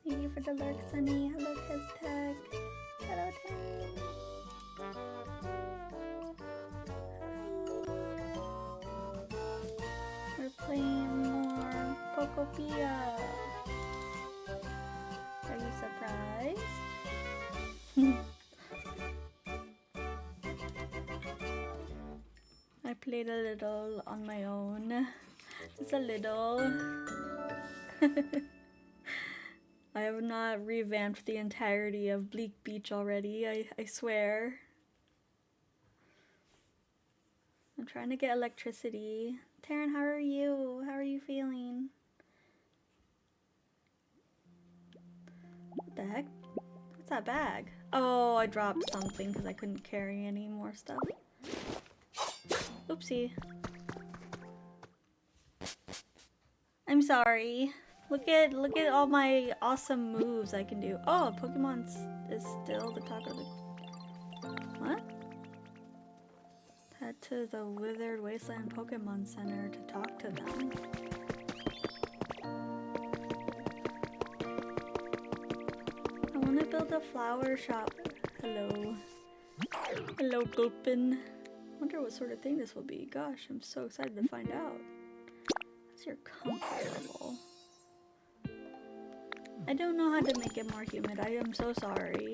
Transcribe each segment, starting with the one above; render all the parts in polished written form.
Thank you for the lurk, Sunny. Hello, Tech. Hello, Tang. We're playing more Pokopia. Are you surprised? I played a little on my own. Just a little. I have not revamped the entirety of Bleak Beach already, I swear. I'm trying to get electricity. Taryn, how are you? How are you feeling? What the heck? What's that bag? Oh, I dropped something because I couldn't carry any more stuff. Oopsie. I'm sorry. Look at all my awesome moves I can do. Oh, Pokemon is still the talk of the... What? Head to the Withered Wasteland Pokemon Center to talk to them. I want to build a flower shop. Hello. Hello, Gulpin. Wonder what sort of thing this will be. Gosh, I'm so excited to find out. What's your comfort level? I don't know how to make it more humid. I am so sorry.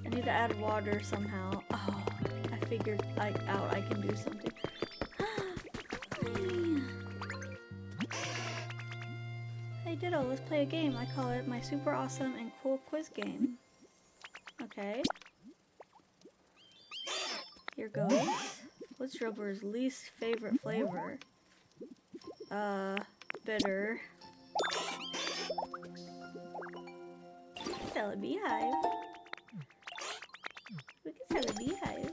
I need to add water somehow. Oh, I figured out I can do something. Hey Ditto, let's play a game. I call it my super awesome and cool quiz game. Okay. Here goes. What's Drilbur's least favorite flavor? Bitter. Sell a beehive. We can sell a beehive.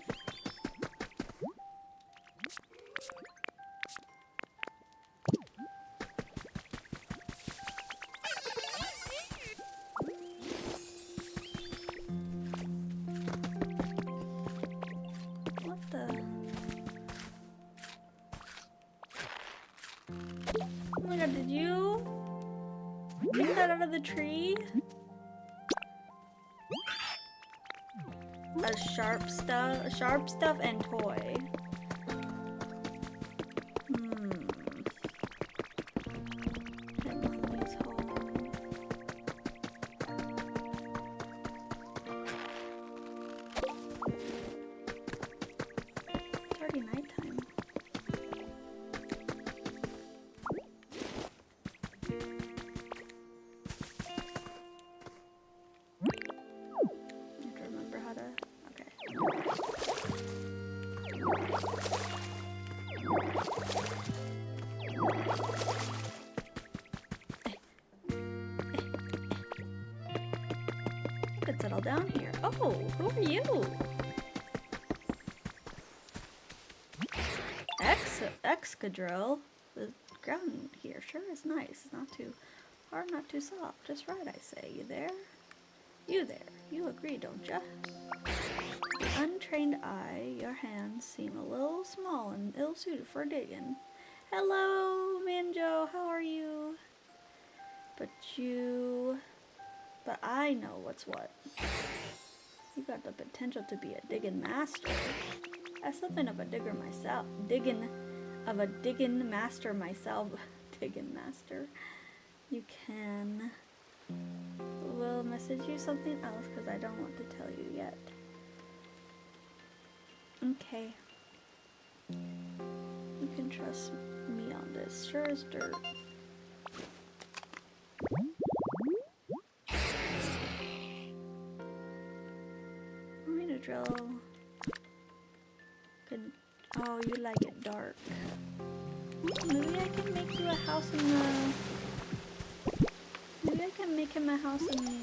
What the? Oh my god, did you get that out of the tree? A sharp stuff and toy. Emily's home. It's already nighttime. I have to remember how to. I could settle down here. Oh, who are you? Excadrill. The ground here sure is nice. It's not too hard, not too soft. Just right, I say. You there? You there. You agree, don't ya? The untrained eye, your hands seem a little small and ill-suited for digging. Hello, Manjo. How are you? But I know what's what. You got the potential to be a digging master. As something of a digger myself. Digging master myself. Digging master. You can. Well, Miss message you something else because I don't want to tell you yet. Okay. You can trust me on this. Sure as dirt. Want me to drill? Good. Oh, you like it dark. Maybe I can make you a house in the... Maybe I can make him a house in the...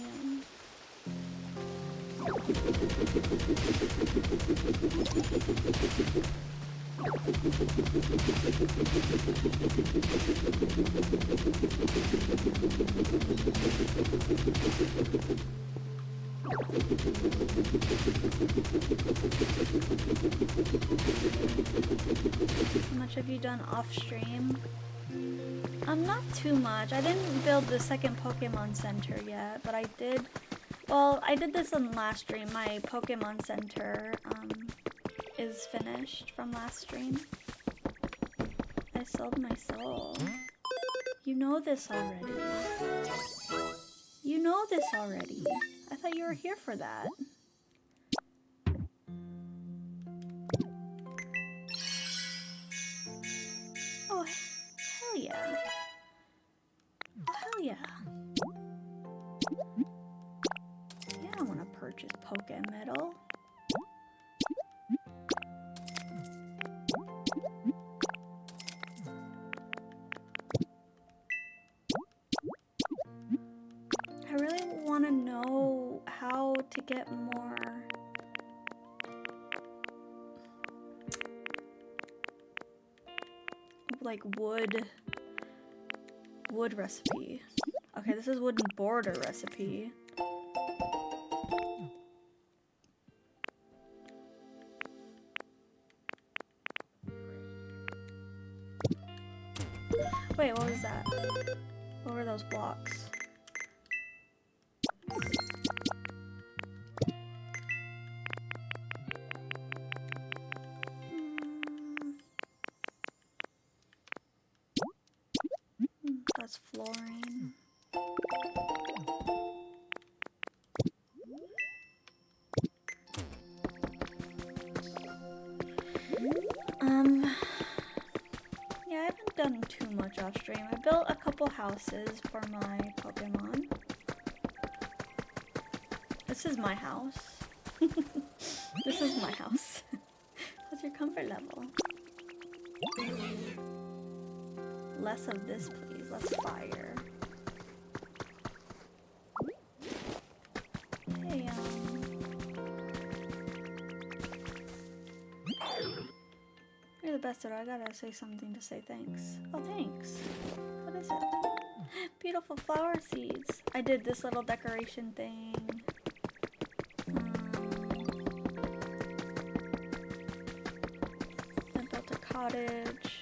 How much have you done off stream? Not too much. I didn't build the second Pokemon Center yet, but I did. Well, I did this on last stream. My Pokemon Center is finished from last stream. I sold my soul. You know this already. You know this already. I thought you were here for that. Oh, hell yeah. Oh, hell yeah. Yeah, I want to purchase Pokemetal. I really want to know how to get more... like wood recipe. Okay, this is wooden border recipe. Wait, what was that? What were those blocks? That's fluorine. Yeah, I haven't done too much off stream. I built a couple houses for my Pokemon. This is my house. This is my house. What's your comfort level? Less of this, please. Less fire. Hey, you're the best at it. I gotta say something to say thanks. Oh, thanks. What is it? Beautiful flower seeds. I did this little decoration thing. I built a cottage.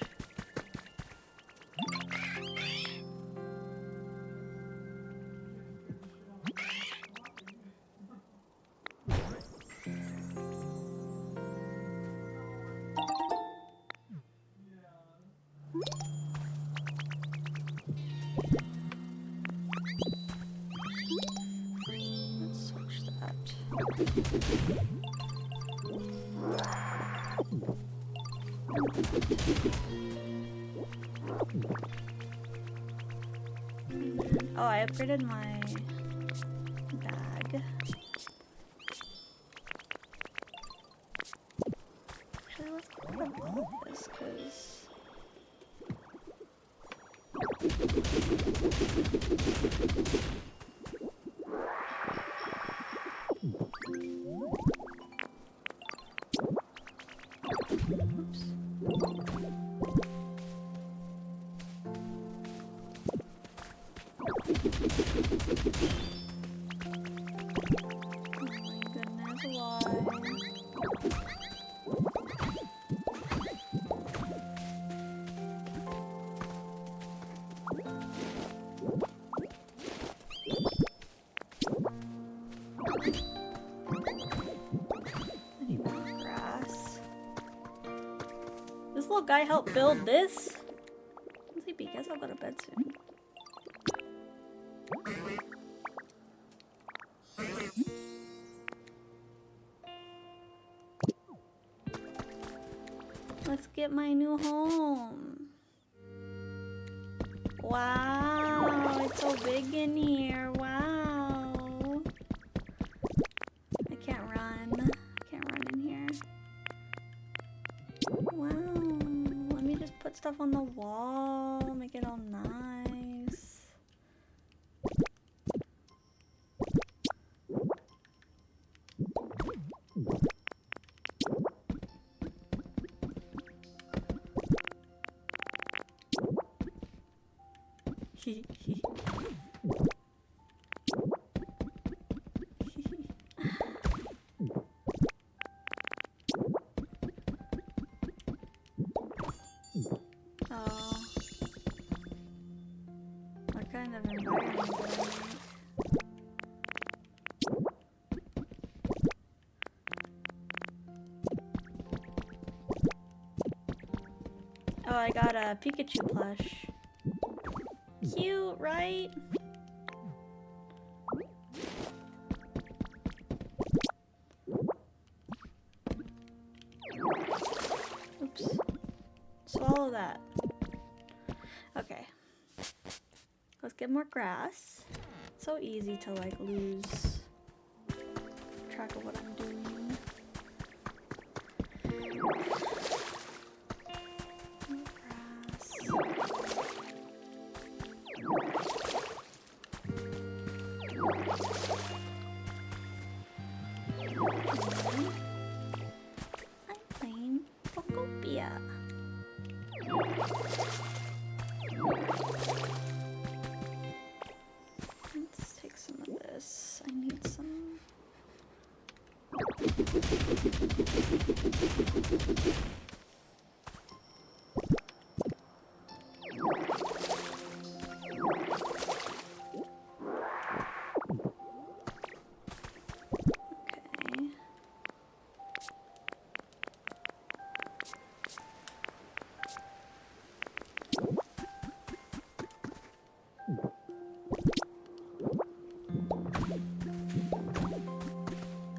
Let's switch that. Oh, I upgraded my bag. Actually, let's get rid of all of this, because... Oops. Guy helped build this? I'm sleepy, guess I'll go to bed soon. at my new home. Wow, it's so big in here. Wow. I can't run. I can't run in here. Wow. Let me just put stuff on the wall. Make it all nice. Oh. What kind of environment do I make? Oh, I got a Pikachu plush. Cute, right? Oops. Swallow that. Okay. Let's get more grass. So easy to like lose track of what I'm doing. More grass. I'm playing Pokopia. Let's take some of this. I need some.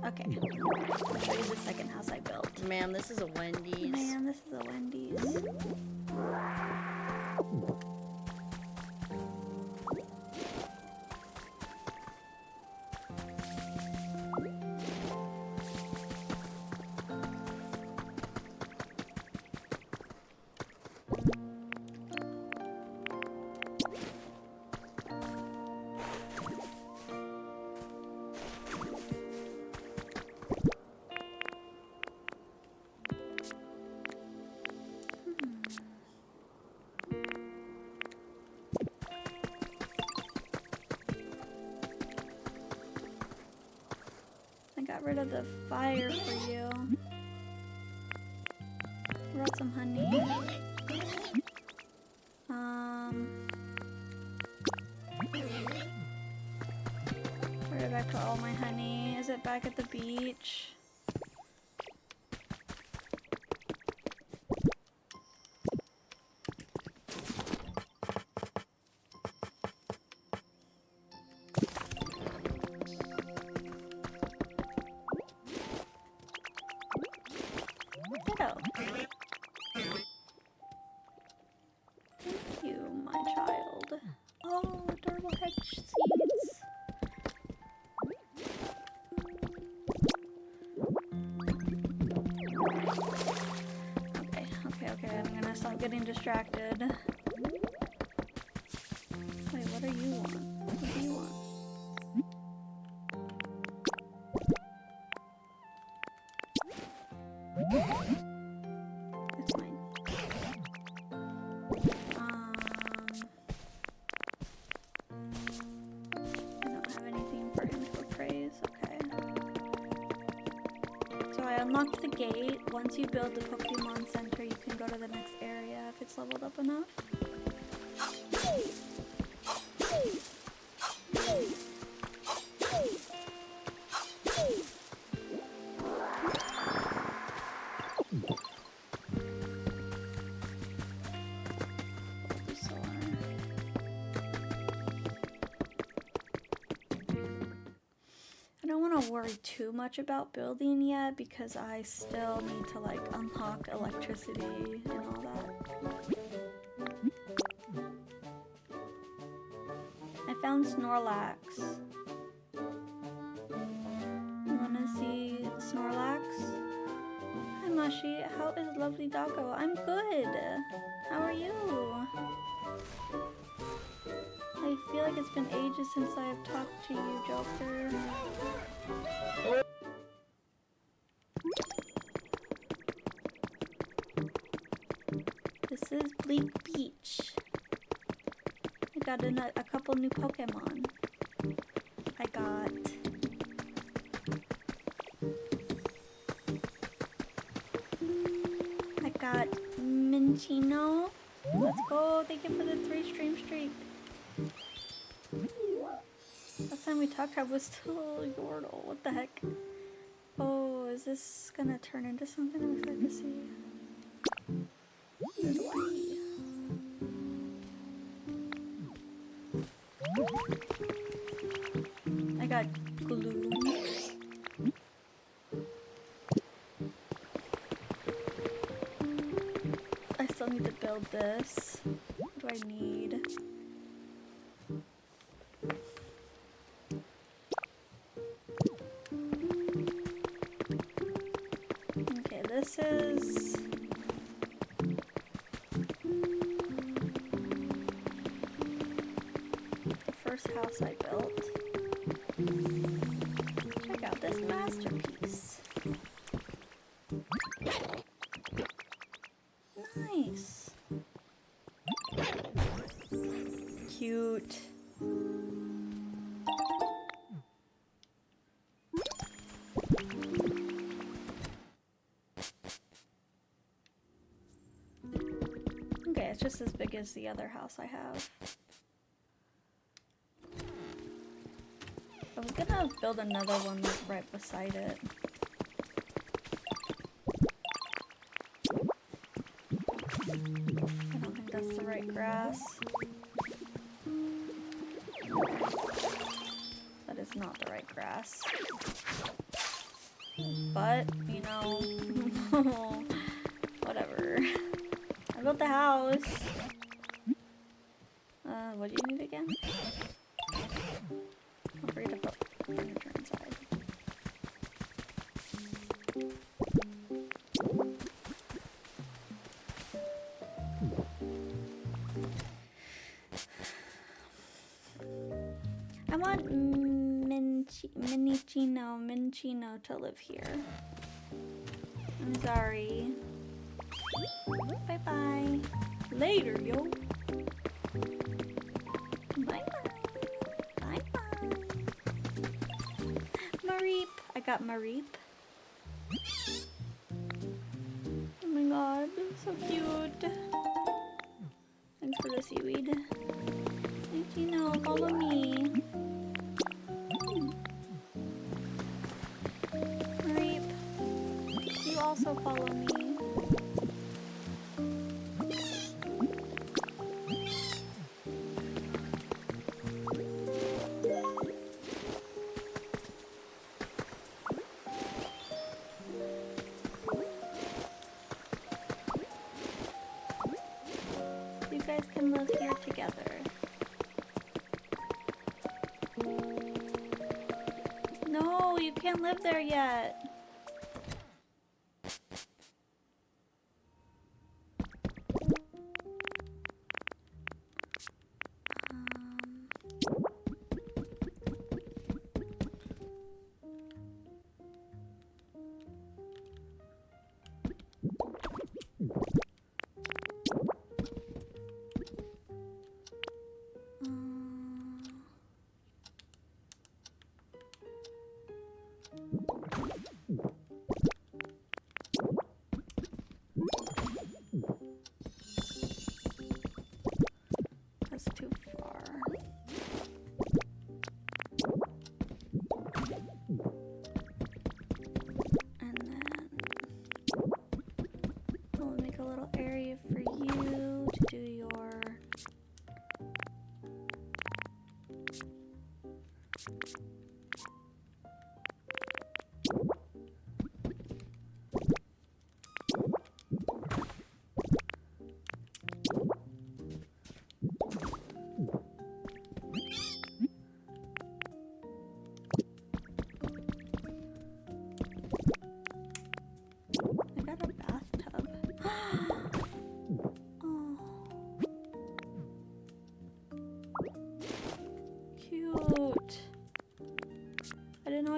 Okay. Okay, I'll show you the second house I built. Ma'am, this is a Wendy's. Man, this is a Wendy's. I got rid of the fire for you. Brought some honey. Where did I put all my honey? Is it back at the beach? Oh. Thank you, my child. Oh, adorable hedge seeds. Okay, I'm gonna stop getting distracted. Wait, what do you want? What do you want? It's fine. I don't have anything for him to appraise. Okay. So I unlocked the gate. Once you build the Pokemon Center, you can go to the next area if it's leveled up enough. I don't want to gonna worry too much about building yet because I still need to like unlock electricity and all that. I found Snorlax. You wanna see Snorlax? Hi Mashi, how is lovely doggo? I'm good. How are you? I feel like it's been ages since I've talked to you, Joker. This is Bleak Beach. I got a couple new Pokemon. I got Minchino. Let's go. Thank you for the 3-stream streak. Last time we talked, I was still Yordle. What the heck? Oh, is this gonna turn into something? I'm excited to see. I got Gloom. I still need to build this. What do I need? Okay, this is... the first house I built. Check out this masterpiece. Nice. Cute. Okay, it's just as big as the other house I have. I was gonna build another one like right beside it. I don't think that's the right grass. That is not the right grass. But, you know, whatever. I built the house. What do you need again? Don't forget to put furniture inside. I want Minchino to live here. I'm sorry. Bye bye. Later, yo. Bye bye. Bye bye. Mareep. I got Mareep. Oh my god, so cute. Thanks for the seaweed. Minchino, follow me. Mareep. You also follow me. You guys can live here together. No, you can't live there yet. That's too far. And then we'll make a little area for you to do your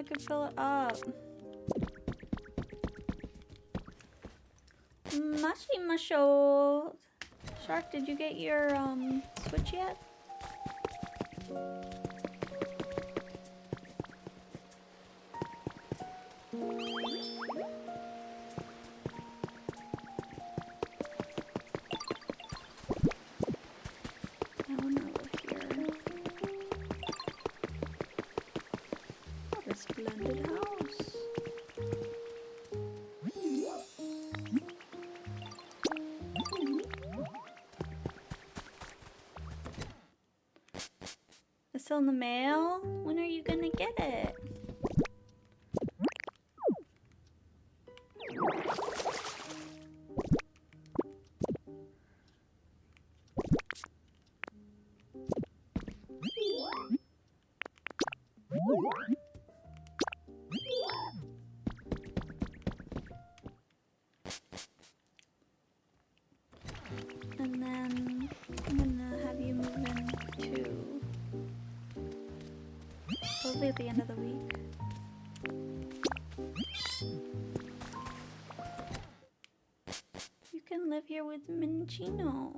can fill it up. Mashi Masho. Shark, did you get your switch yet? It's still in the mail? When are you gonna get it? And then I'm gonna have you move in to probably at the end of the week. You can live here with Minchino.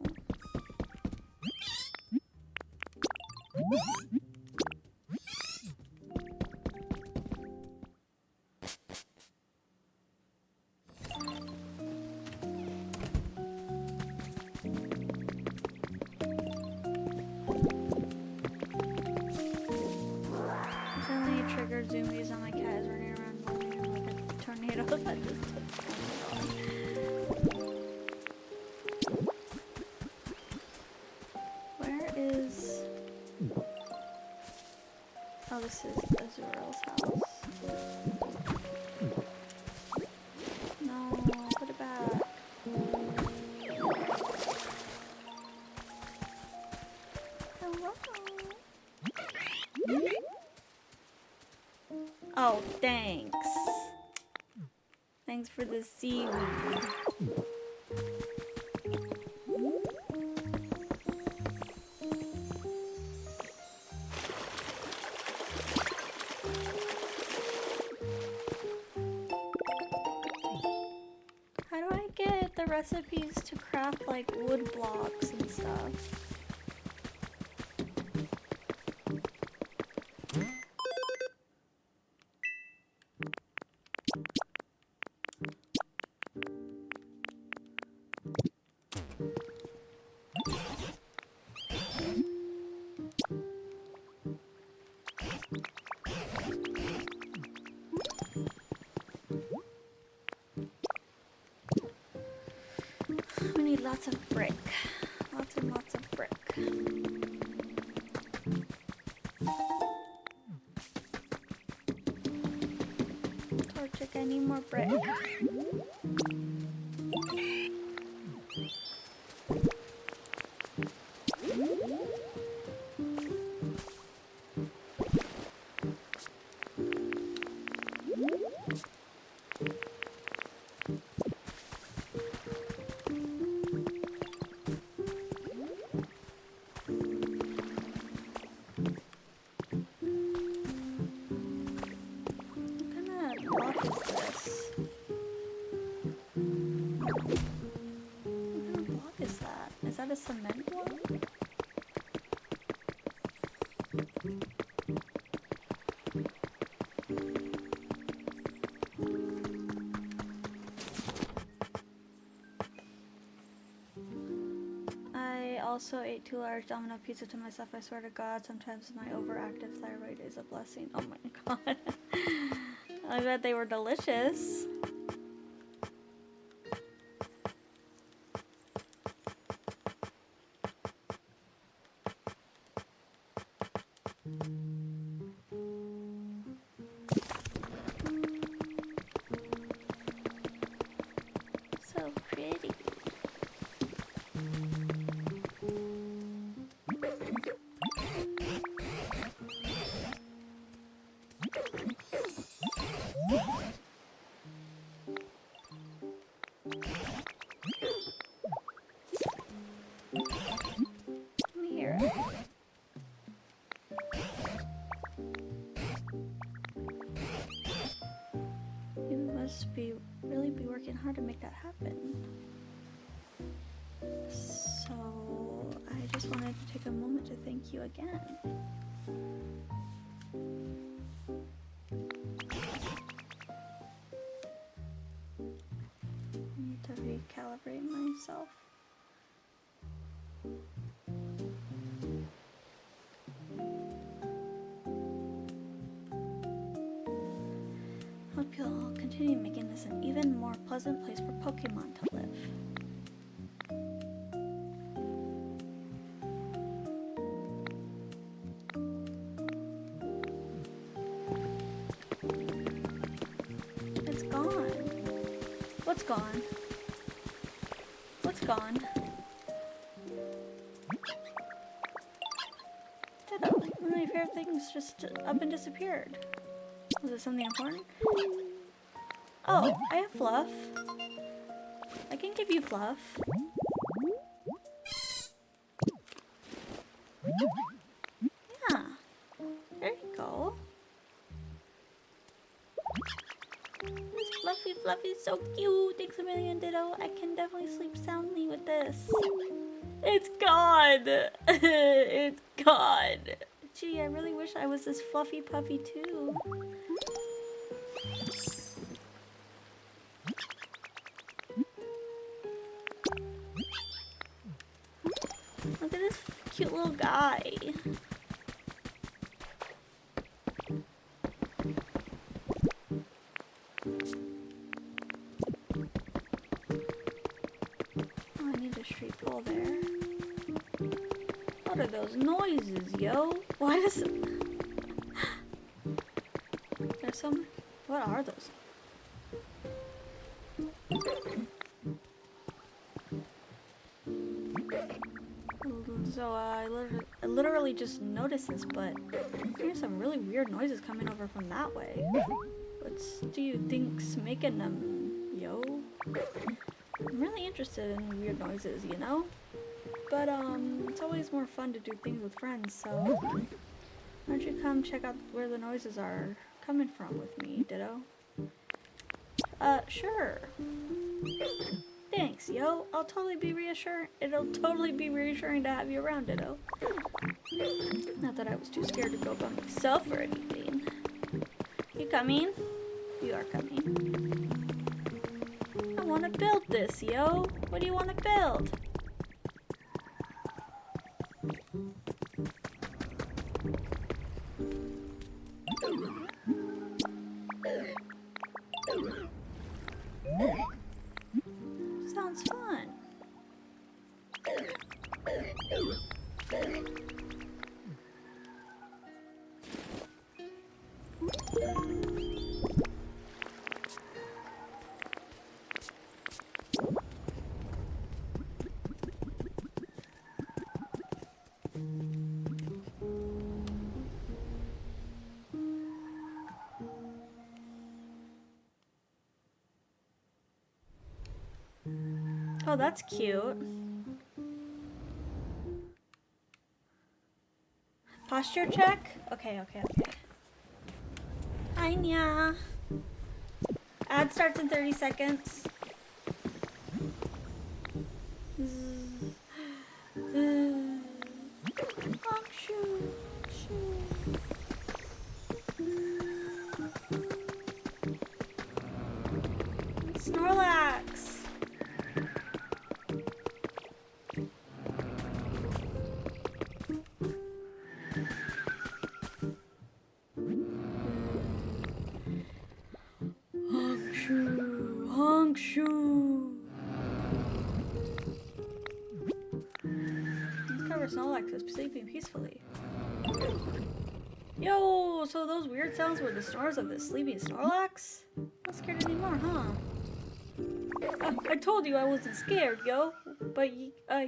Triggered zoomies on my cat is running around like a tornado that just took Where is... Oh, this is Azurel's house. No, put it back. Hello? Oh, thanks. Thanks for the seaweed. How do I get the recipes to craft like wood blocks and stuff? We need lots of brick. Lots and lots of brick. Torchic, I need more brick. Is that a cement one? I also ate 2 large Domino pizza to myself. I swear to God, sometimes my overactive thyroid is a blessing. Oh my God. I bet they were delicious. So pretty. Come here. must really be working hard to make that happen. So I just wanted to take a moment to thank you again. I need to recalibrate myself. Hope you'll continue making this an even more pleasant place for Pokemon to live. It's gone. What's gone? What's gone? Ditto. One of my favorite things just up and disappeared. Was it something important? Oh, I have fluff. I can give you fluff. Yeah. There you go. This Fluffy's so cute. Thanks a million, Ditto. I can definitely sleep soundly with this. It's gone. It's gone. Gee, I really wish I was this fluffy puffy too. Look at this cute little guy. Oh, I need a street pole there. What are those noises, yo? Why does it... There's some... What are those? So I literally just noticed this, but there's some really weird noises coming over from that way. What do you think's making them, yo? I'm really interested in weird noises, you know? But it's always more fun to do things with friends, so why don't you come check out where the noises are coming from with me, Ditto? Sure. Thanks, yo. I'll totally be reassuring. It'll totally be reassuring to have you around, Ditto. Not that I was too scared to go by myself or anything. You coming? You are coming. I want to build this, yo. What do you want to build? Sounds fun. Oh, that's cute. Posture check? Okay. Anya. Ad starts in 30 seconds. Snorlax. Honkshu. Discover Snorlax is sleeping peacefully. Yo, so those weird sounds were the snores of the sleeping Snorlax? Not scared anymore, huh? I told you I wasn't scared, yo. But,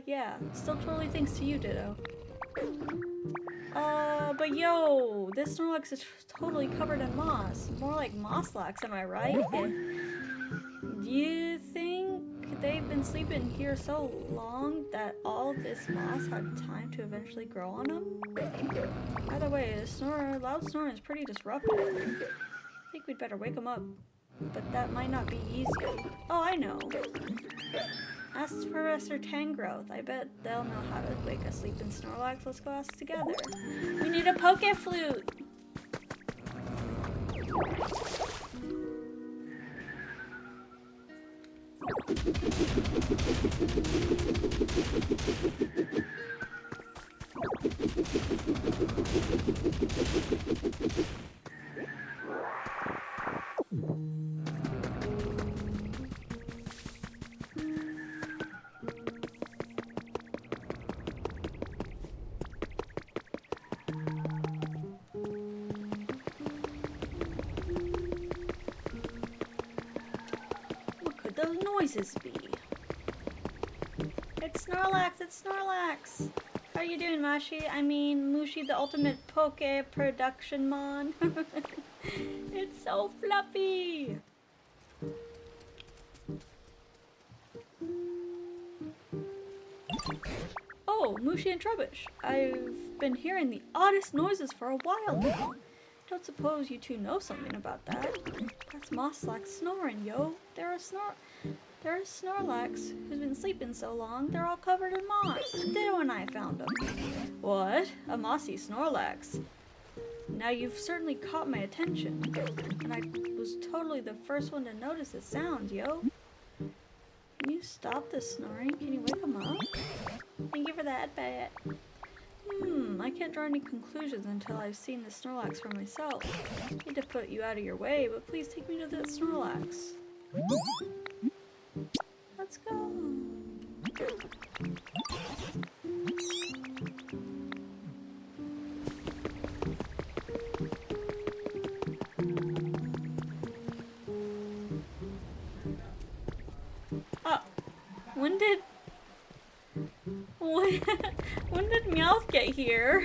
yeah. Still totally thanks to you, Ditto. But yo, this Snorlax is totally covered in moss. More like Mosslax, am I right? Do you think they've been sleeping here so long that all this moss had time to eventually grow on them? Either way, the loud snoring is pretty disruptive. I think we'd better wake them up. but that might not be easy. Oh, I know. Ask Professor Tangrowth. I bet they'll know how to wake a sleeping Snorlax. Let's go ask together. We need a Poke Flute. Those noises be? It's Snorlax, it's Snorlax! How are you doing, Mashi? I mean, Mushi, the ultimate Poke production mon. It's so fluffy! Oh, Mushi and Trubbish. I've been hearing the oddest noises for a while now. Don't suppose you two know something about that? That's Mosslax snoring, yo. There are Snorlax who's been sleeping so long, they're all covered in moss. Ditto and I found them. What? A mossy Snorlax? Now you've certainly caught my attention. And I was totally the first one to notice the sound, yo. Can you stop the snoring? Can you wake him up? Thank you for that, bet. I can't draw any conclusions until I've seen the Snorlax for myself. I hate to put you out of your way, but please take me to the Snorlax. Let's go. When did Meowth get here?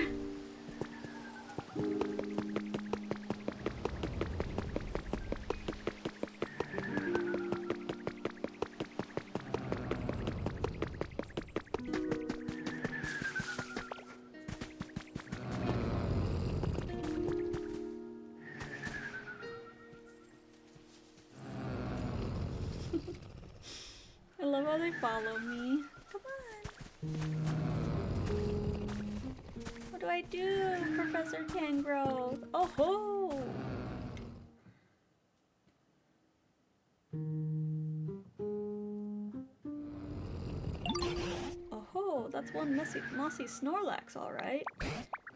I love how they follow me. Come on. What do I do, Professor Tangrowth? Oh ho! Oh ho, that's one mossy Snorlax, alright.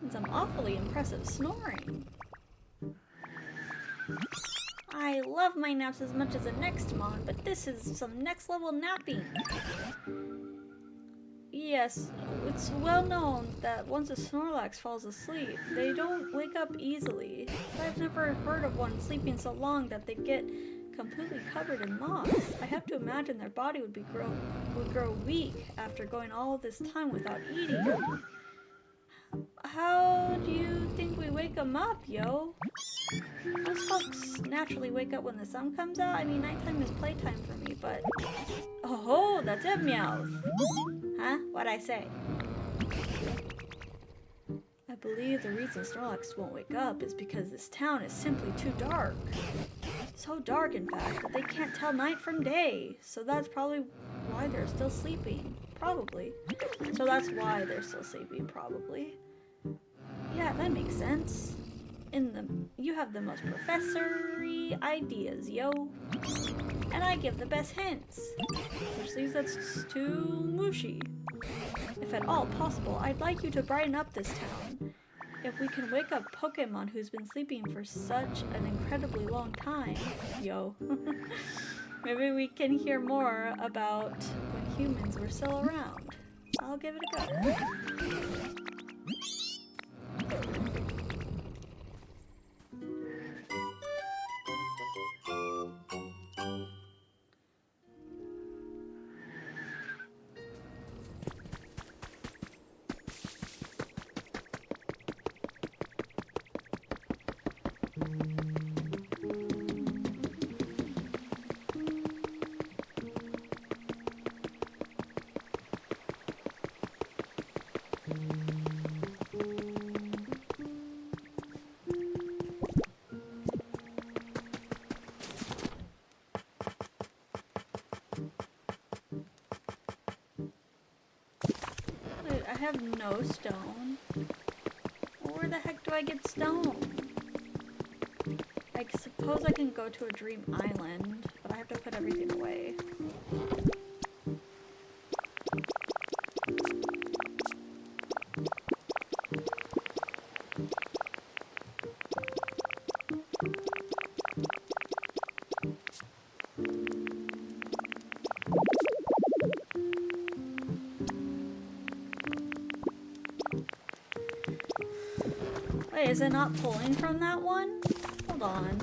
And some awfully impressive snoring. I love my naps as much as the next mon, but this is some next level napping. Yes, it's well known that once a Snorlax falls asleep, they don't wake up easily. I've never heard of one sleeping so long that they get completely covered in moss. I have to imagine their body would grow weak after going all this time without eating. How do you think we wake them up, yo? Most folks naturally wake up when the sun comes out. I mean, nighttime is playtime for me, but... Oh, that's it, Meowth. Huh? What'd I say? I believe the reason Snorlax won't wake up is because this town is simply too dark. So dark, in fact, that they can't tell night from day. So that's probably why they're still sleeping. Probably. So that's why they're still sleeping, probably. Yeah, that makes sense. You have the most professory ideas, yo. And I give the best hints. Which leaves us to Mushi. If at all possible, I'd like you to brighten up this town. If we can wake up Pokemon who's been sleeping for such an incredibly long time, yo. Maybe we can hear more about when humans were still around. I'll give it a go. I have no stone. Where the heck do I get stone? I suppose I can go to a dream island, but I have to put everything away. Wait, is it not pulling from that one? Hold on.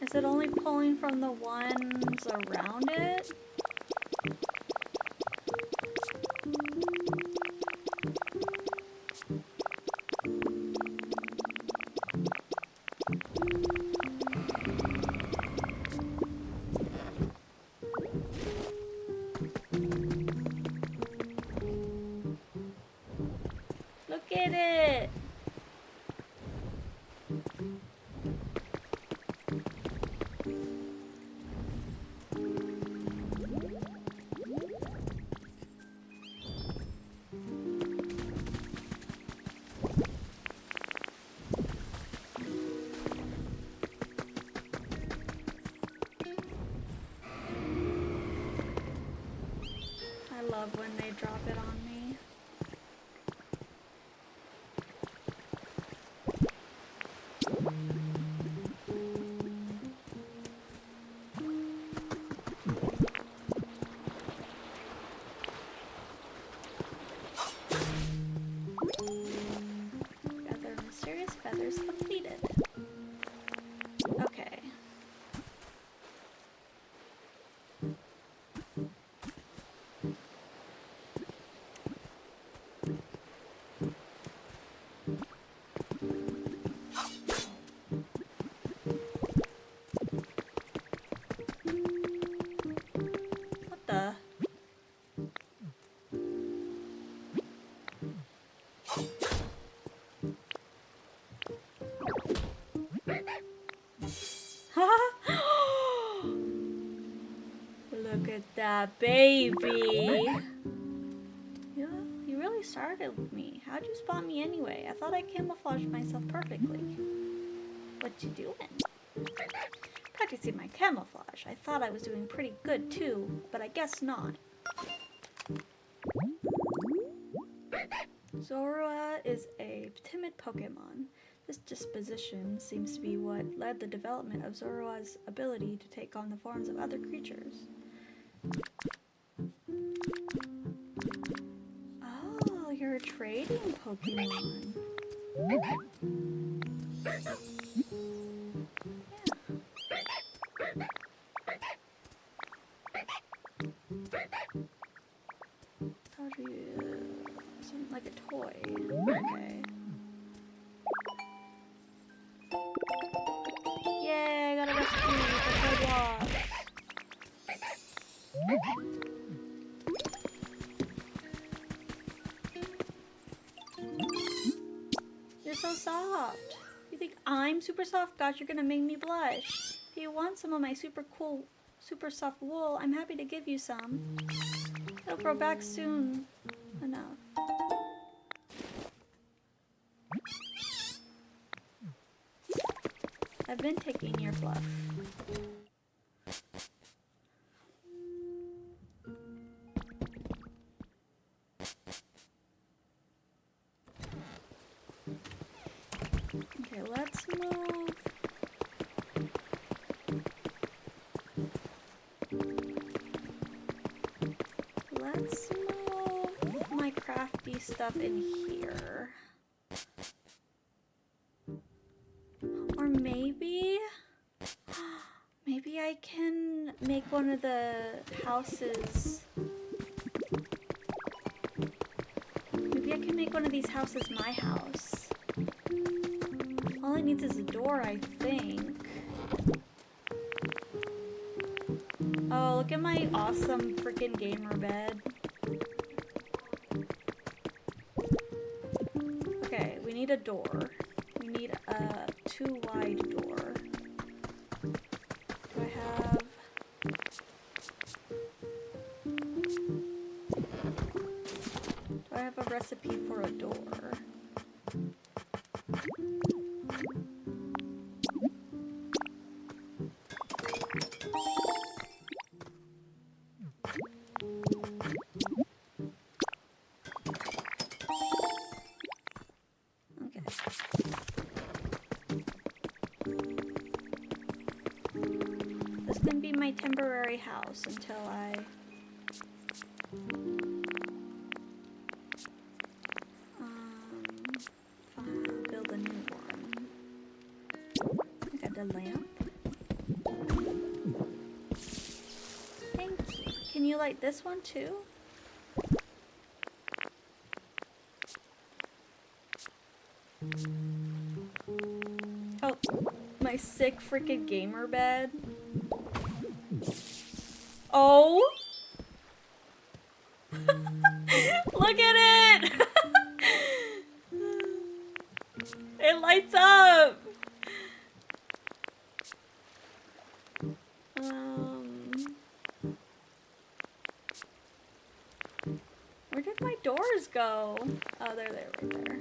Is it only pulling from the ones around it? Look at it! I love when they drop it on me. Gather mysterious feathers completed. Okay. What the? Look at that baby. Yeah, you really startled me. How'd you spot me anyway? I thought I camouflaged myself perfectly. What you doing? Practicing my camouflage. I thought I was doing pretty good too, but I guess not. Zorua is a timid Pokemon. This disposition seems to be what led the development of Zorua's ability to take on the forms of other creatures. Oh, you're a trading Pokemon. Yeah. How do you... something like a toy. Okay. Yay, I got a recipe for Toadwalk. You're so soft. You think I'm super soft? Gosh, you're gonna make me blush. If you want some of my super cool, super soft wool, I'm happy to give you some. It'll grow back soon enough. I've been taking your fluff. Okay, let's move. Let's move my crafty stuff in here. Or maybe I can make one of the houses. Maybe I can make one of these houses my house. All it needs is a door, I think. Oh, look at my awesome freaking gamer bed. Okay, we need a door. We need a too wide door. Do I have have a recipe for a door. Okay. This can be my temporary house until I build a new one. I got the lamp. Thank you. Can you light this one too? Oh, my sick freaking gamer bed. Oh! Look at it! It lights up! Where did my doors go? Oh, they're there, right there.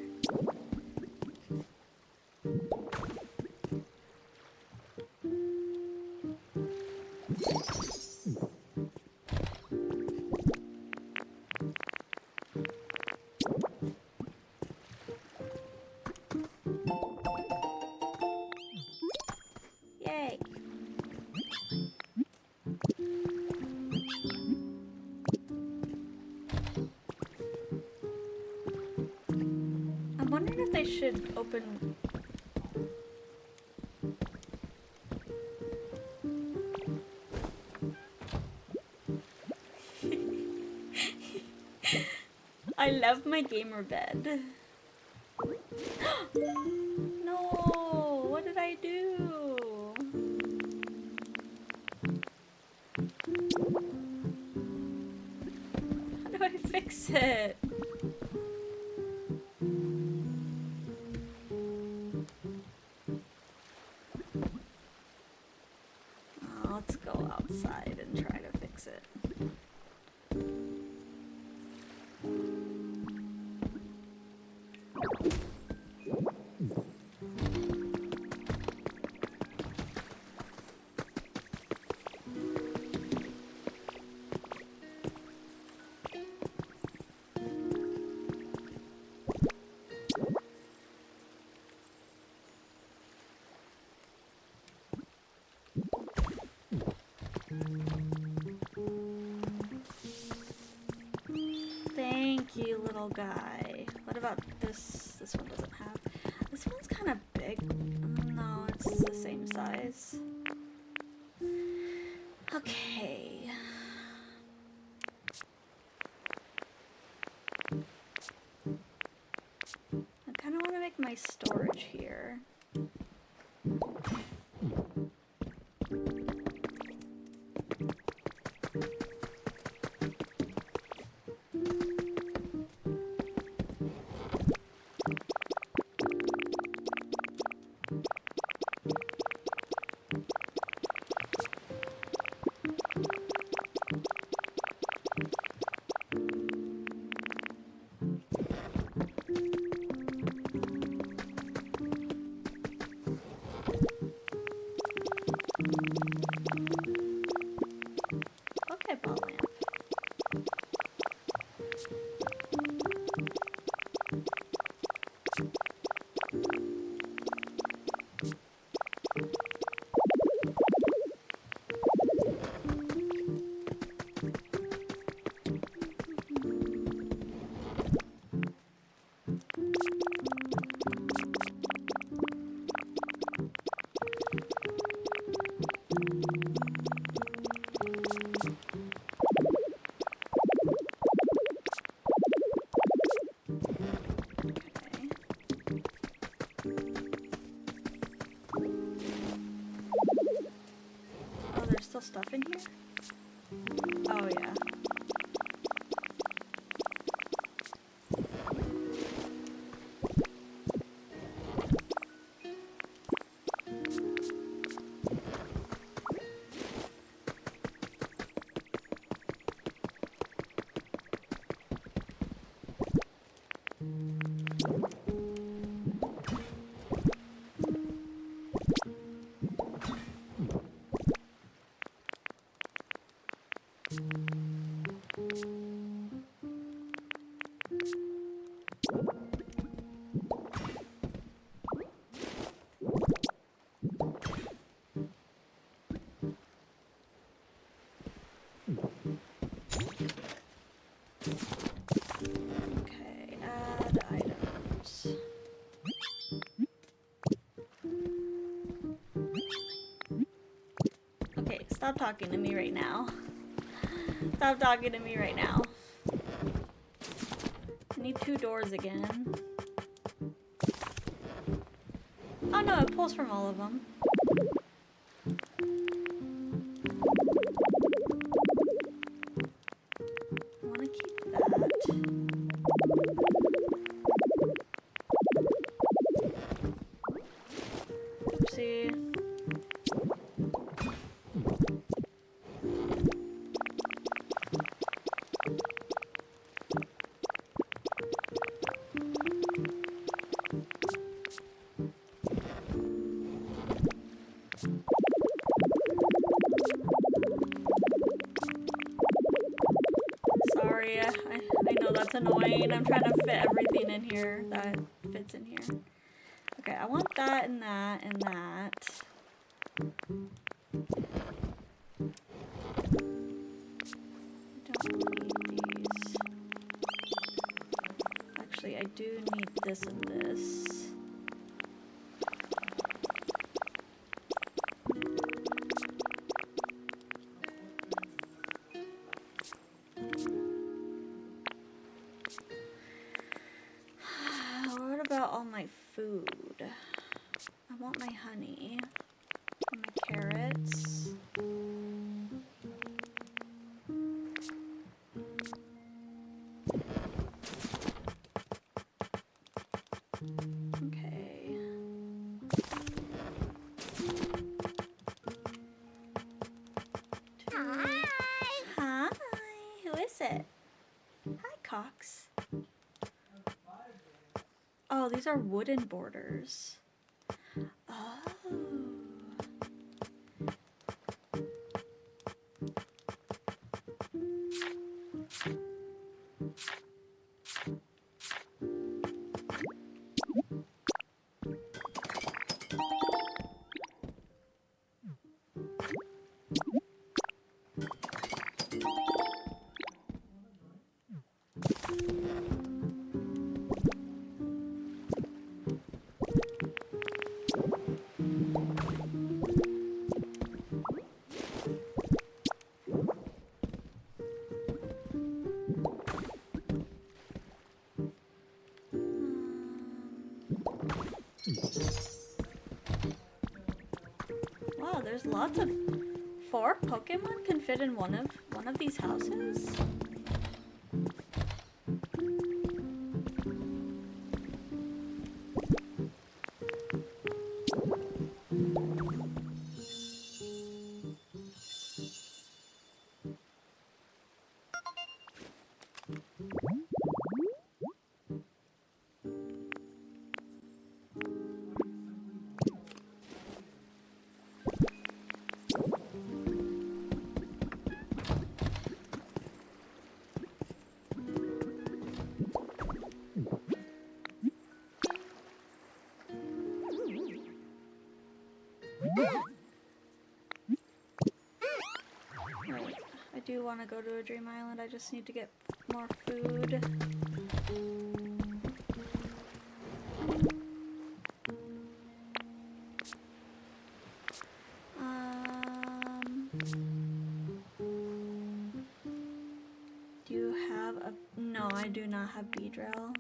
Yay! I'm wondering if they should open... I love my gamer bed. No! What did I do? How do I fix it? Oh, let's go outside and try to fix it. Thank you, little guy. What about this? This one doesn't have... This one's kind of big. No, it's the same size. Okay. I kind of want to make my storage here. Okay, ball lamp. Oh, there's still stuff in here? Oh, yeah. Stop talking to me right now. Stop talking to me right now. I need 2 doors again. Oh no, it pulls from all of them. I want to keep that. Oopsie. Sorry, I know that's annoying. I'm trying to fit everything in here that fits in here. Okay, I want that and that and that. I don't need these. Actually, I do need this and this. What about all my food? I want my honey. And my carrots. Okay. Hi. Who is it? Hi, Cox. Oh, these are wooden borders. Oh. Wow, there's lots of 4 Pokemon can fit in one of these houses. Wait, I do want to go to a Dream Island. I just need to get more food. Do you have a... No, I do not have Beedrill.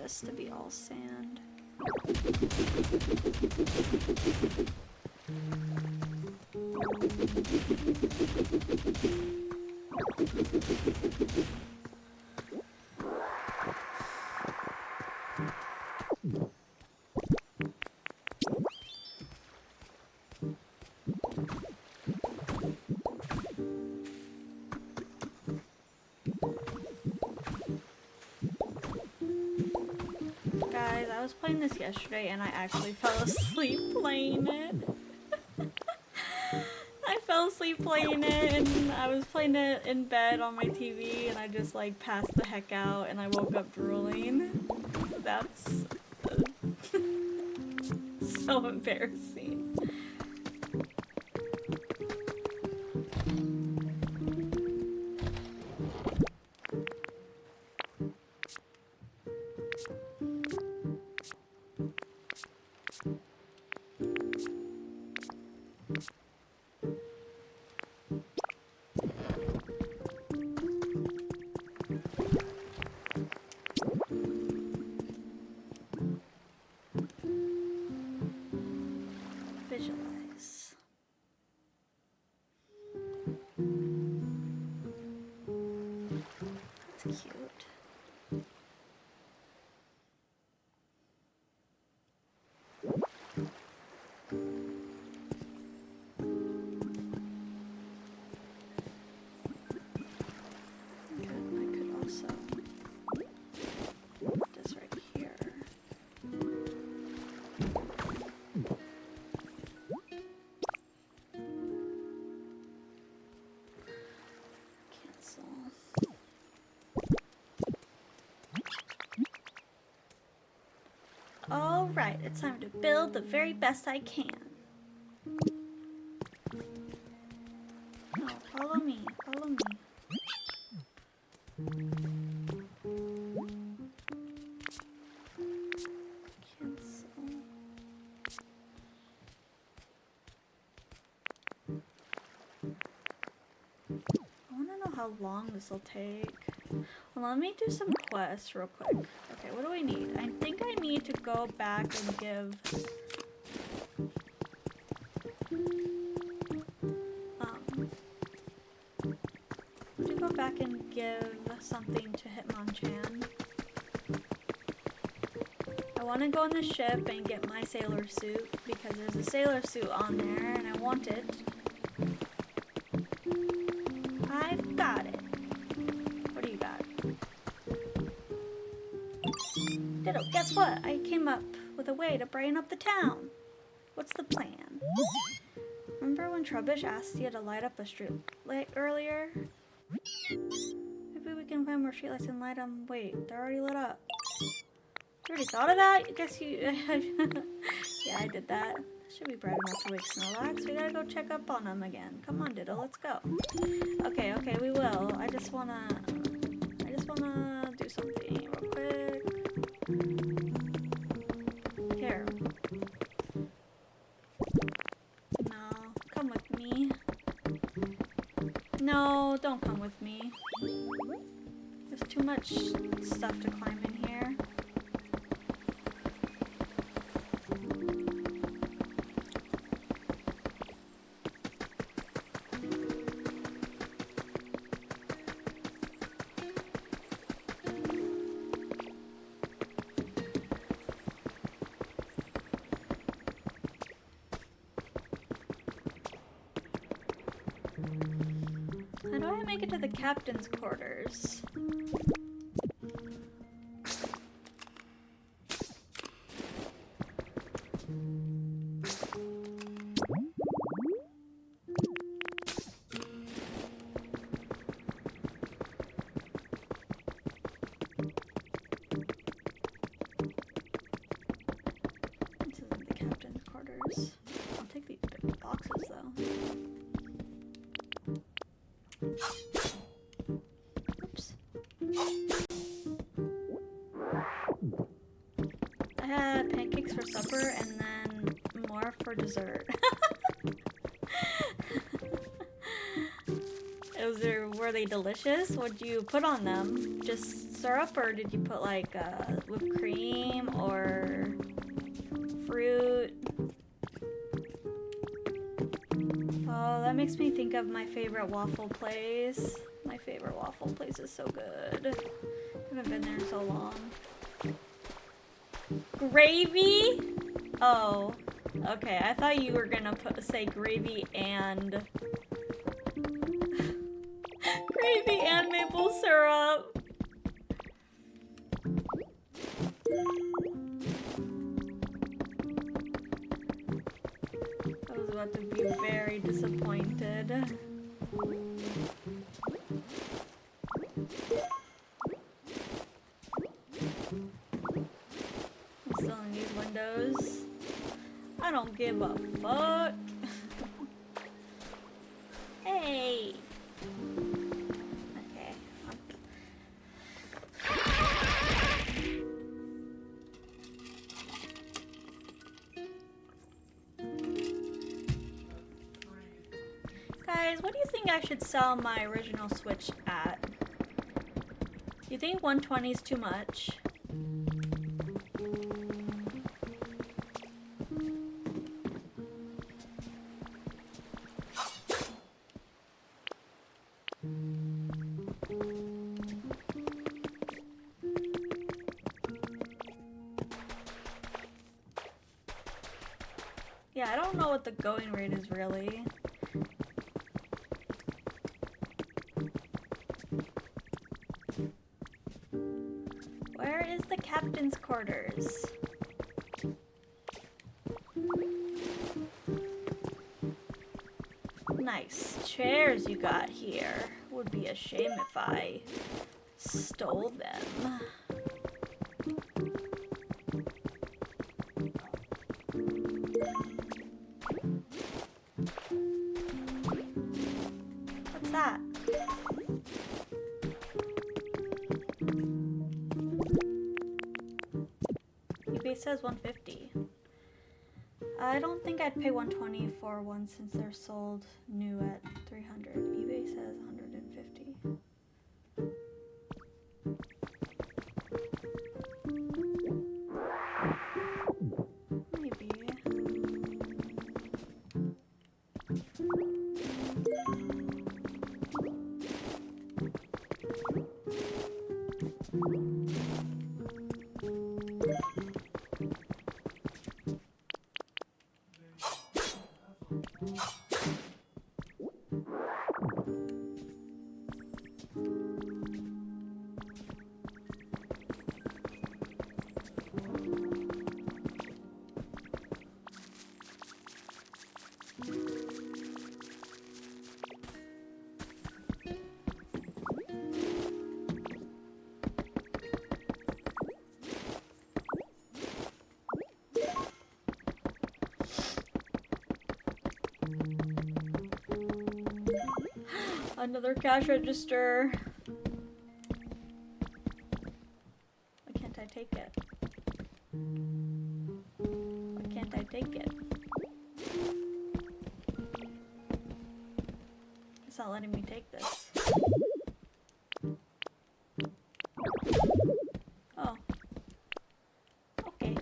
this to be all sand. Guys, I was playing this yesterday and I actually fell asleep playing it. I fell asleep playing it and I was playing it in bed on my TV and I just like passed the heck out and I woke up drooling. That's so embarrassing. Visualize. That's cute. I could also put this right here. Cancel. All right, it's time to build the very best I can. Oh, follow me, follow me. Cancel. I want to know how long this will take. Well, let me do some quests real quick. Okay, what do I need? I think I need to go back and give... to go back and give something to Hitmonchan. I want to go on the ship and get my sailor suit because there's a sailor suit on there and I want it. I've got it. What do you got? Ditto, guess what? I came up with a way to brighten up the town. What's the plan? Remember when Trubbish asked you to light up a street light earlier? Maybe we can find more streetlights and light them. Wait, they're already lit up. You already thought of that? I guess you... Yeah, I did that. Should be bright enough to wake Snorlax. We gotta go check up on them again. Come on, Ditto, let's go. Okay, okay, we will. I just wanna do something real quick. Here. No, come with me. No, don't come with me. There's too much stuff to climb in here. How do I make it to the captain's quarters? This isn't the captain's quarters. I'll take these big boxes though. Oops. I had pancakes for supper and then more for dessert. Were they delicious? What'd you put on them? Just syrup, or did you put like whipped cream or fruit? Oh, that makes me think of my favorite waffle place. My favorite waffle place is so good. I haven't been there in so long. Gravy? Oh, okay. I thought you were gonna say gravy and gravy and maple syrup. I was about to be very disappointed. I'm still in these windows. I don't give a fuck. Hey. Okay. Guys, what do you think I should sell my original Switch at? Do you think 120 is too much? Yeah, I don't know what the going rate is really. Where is the captain's quarters? Nice chairs you got here. Would be a shame if I stole them. What's that? eBay says 150. I don't think I'd pay 120 for one since they're sold new at 300. eBay says 150. Maybe. Another cash register. Why can't I take it? Why can't I take it? It's not letting me take this. Oh. Okay.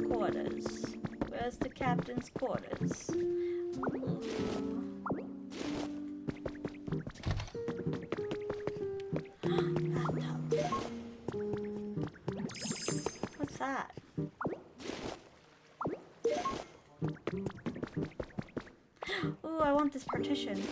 Quarters. Where's the captain's quarters? What's that? competition.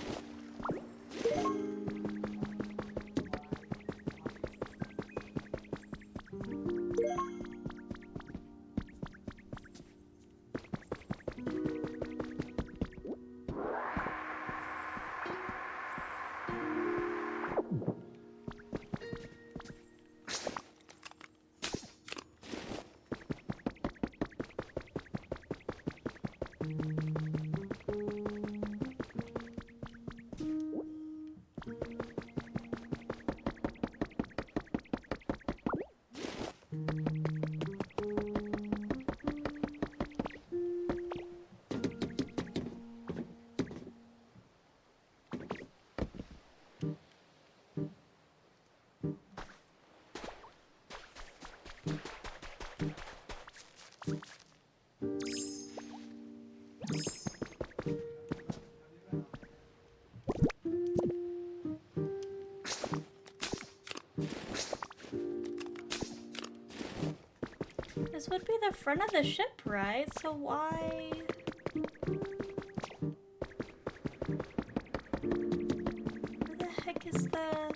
This would be the front of the ship, right? So why... Where the heck is the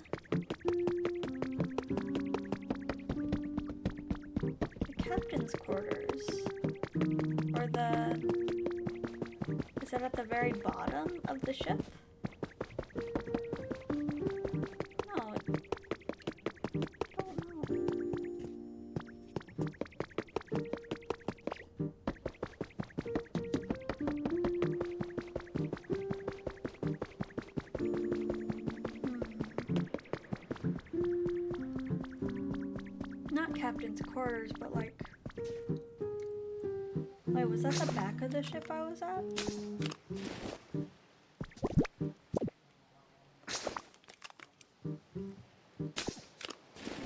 captain's quarters? Or the... Is that at the very bottom of the ship? No. I don't know. Not captain's quarters, but like... Wait, was that the back of the ship I was at?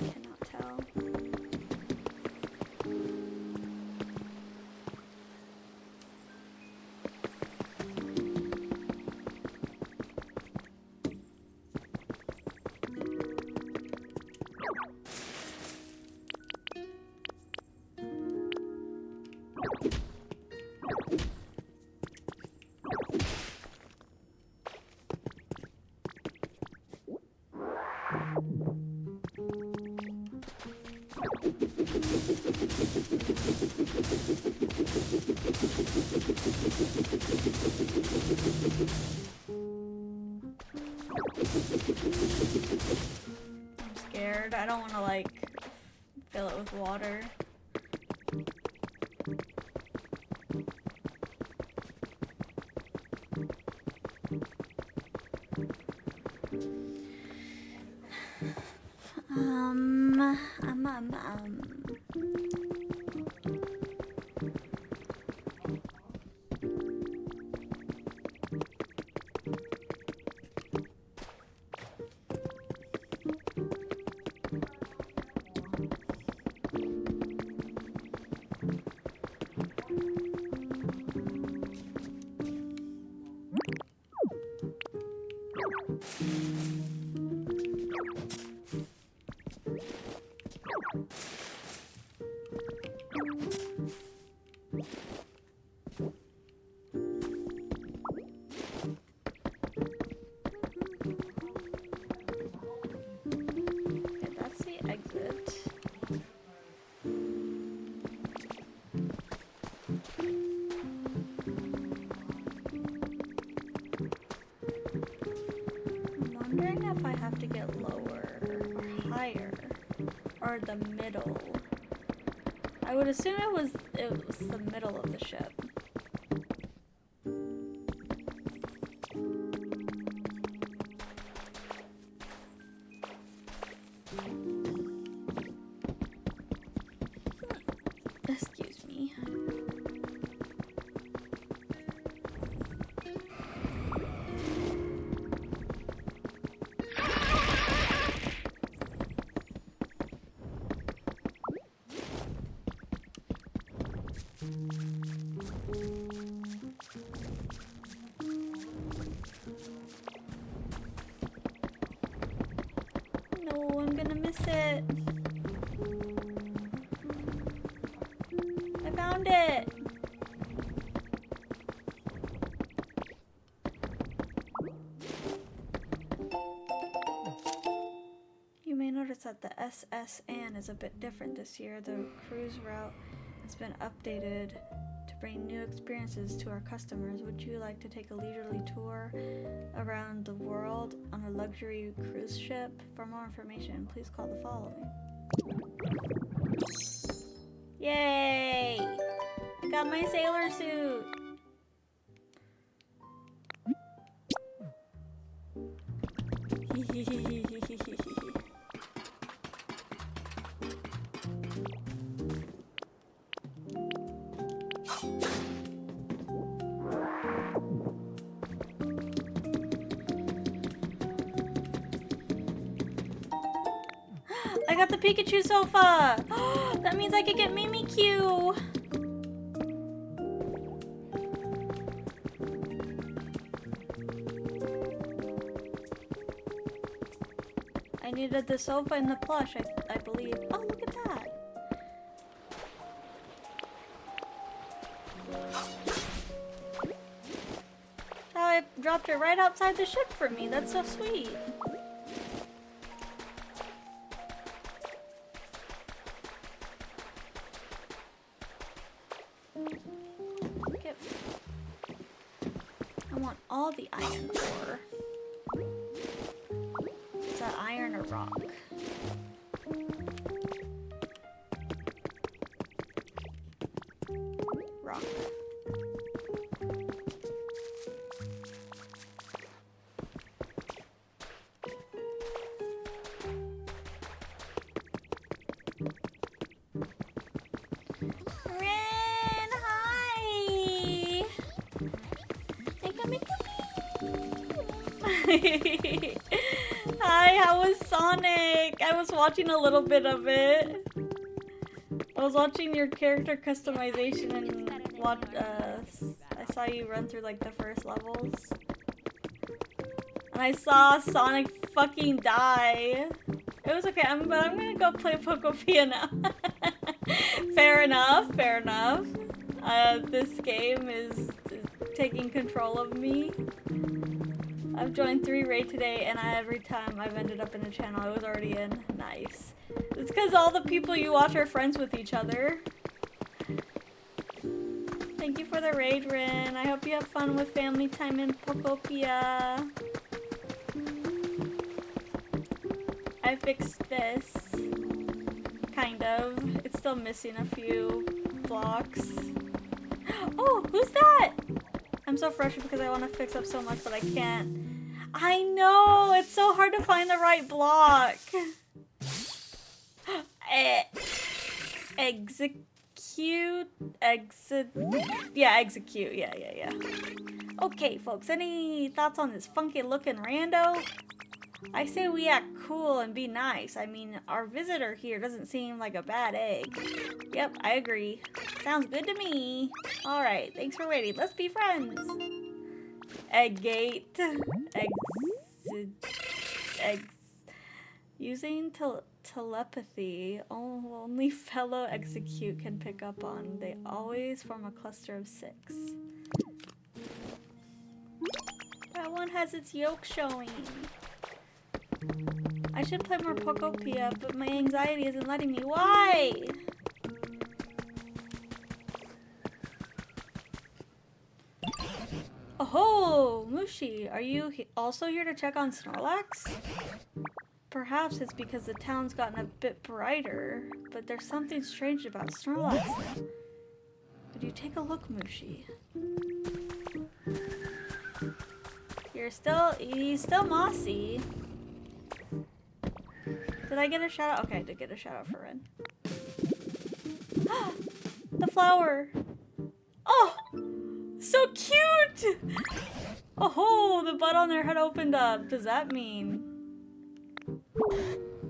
I cannot tell. I'm scared. I don't want to like fill it with water. Okay, that's the exit. I'm wondering if I have to get lower or higher or the middle. I would assume it was the middle of the ship. Excuse me. No, I'm gonna miss it. I found it. noticed that the SS Anne is a bit different this year. The cruise route has been updated to bring new experiences to our customers. Would you like to take a leisurely tour around the world on a luxury cruise ship? For more information, please call the following. Yay! I got my sailor suit! I got the Pikachu sofa! That means I could get Mimikyu! I needed the sofa and the plush, I believe. Oh, look at that! Oh, I dropped it right outside the ship for me. That's so sweet. I want all the iron ore. Is that iron or rock? Rock. Ren, hi! Hey, come here. Hi, how was Sonic? I was watching a little bit of it. I was watching your character customization and I saw you run through like the first levels. And I saw Sonic fucking die. It was okay, but I'm gonna go play Pokopia now. Fair enough, fair enough. This game is taking control of me. I've joined 3 raid today, and every time I've ended up in a channel I was already in. Nice. It's because all the people you watch are friends with each other. Thank you for the raid, Rin. I hope you have fun with family time in Pokopia. I fixed this. Kind of. It's still missing a few blocks. Oh, who's that? I'm so frustrated because I want to fix up so much, but I can't. I know! It's so hard to find the right block. Execute? Yeah, execute. Yeah. Okay, folks. Any thoughts on this funky looking rando? I say we act cool and be nice. I mean, our visitor here doesn't seem like a bad egg. Yep, I agree. Sounds good to me. Alright, thanks for waiting. Let's be friends. Eggate. Using telepathy, only fellow execute can pick up on. They always form a cluster of 6. That one has its yolk showing. I should play more Pokopia, but my anxiety isn't letting me. Why? Oh, Mushi, are you also here to check on Snorlax? Perhaps it's because the town's gotten a bit brighter, but there's something strange about Snorlax. Would you take a look, Mushi? He's still mossy. Did I get a shout out? Okay, I did get a shout out for Ren. The flower! Oh! So cute! Oh, the bud on their head opened up. Does that mean?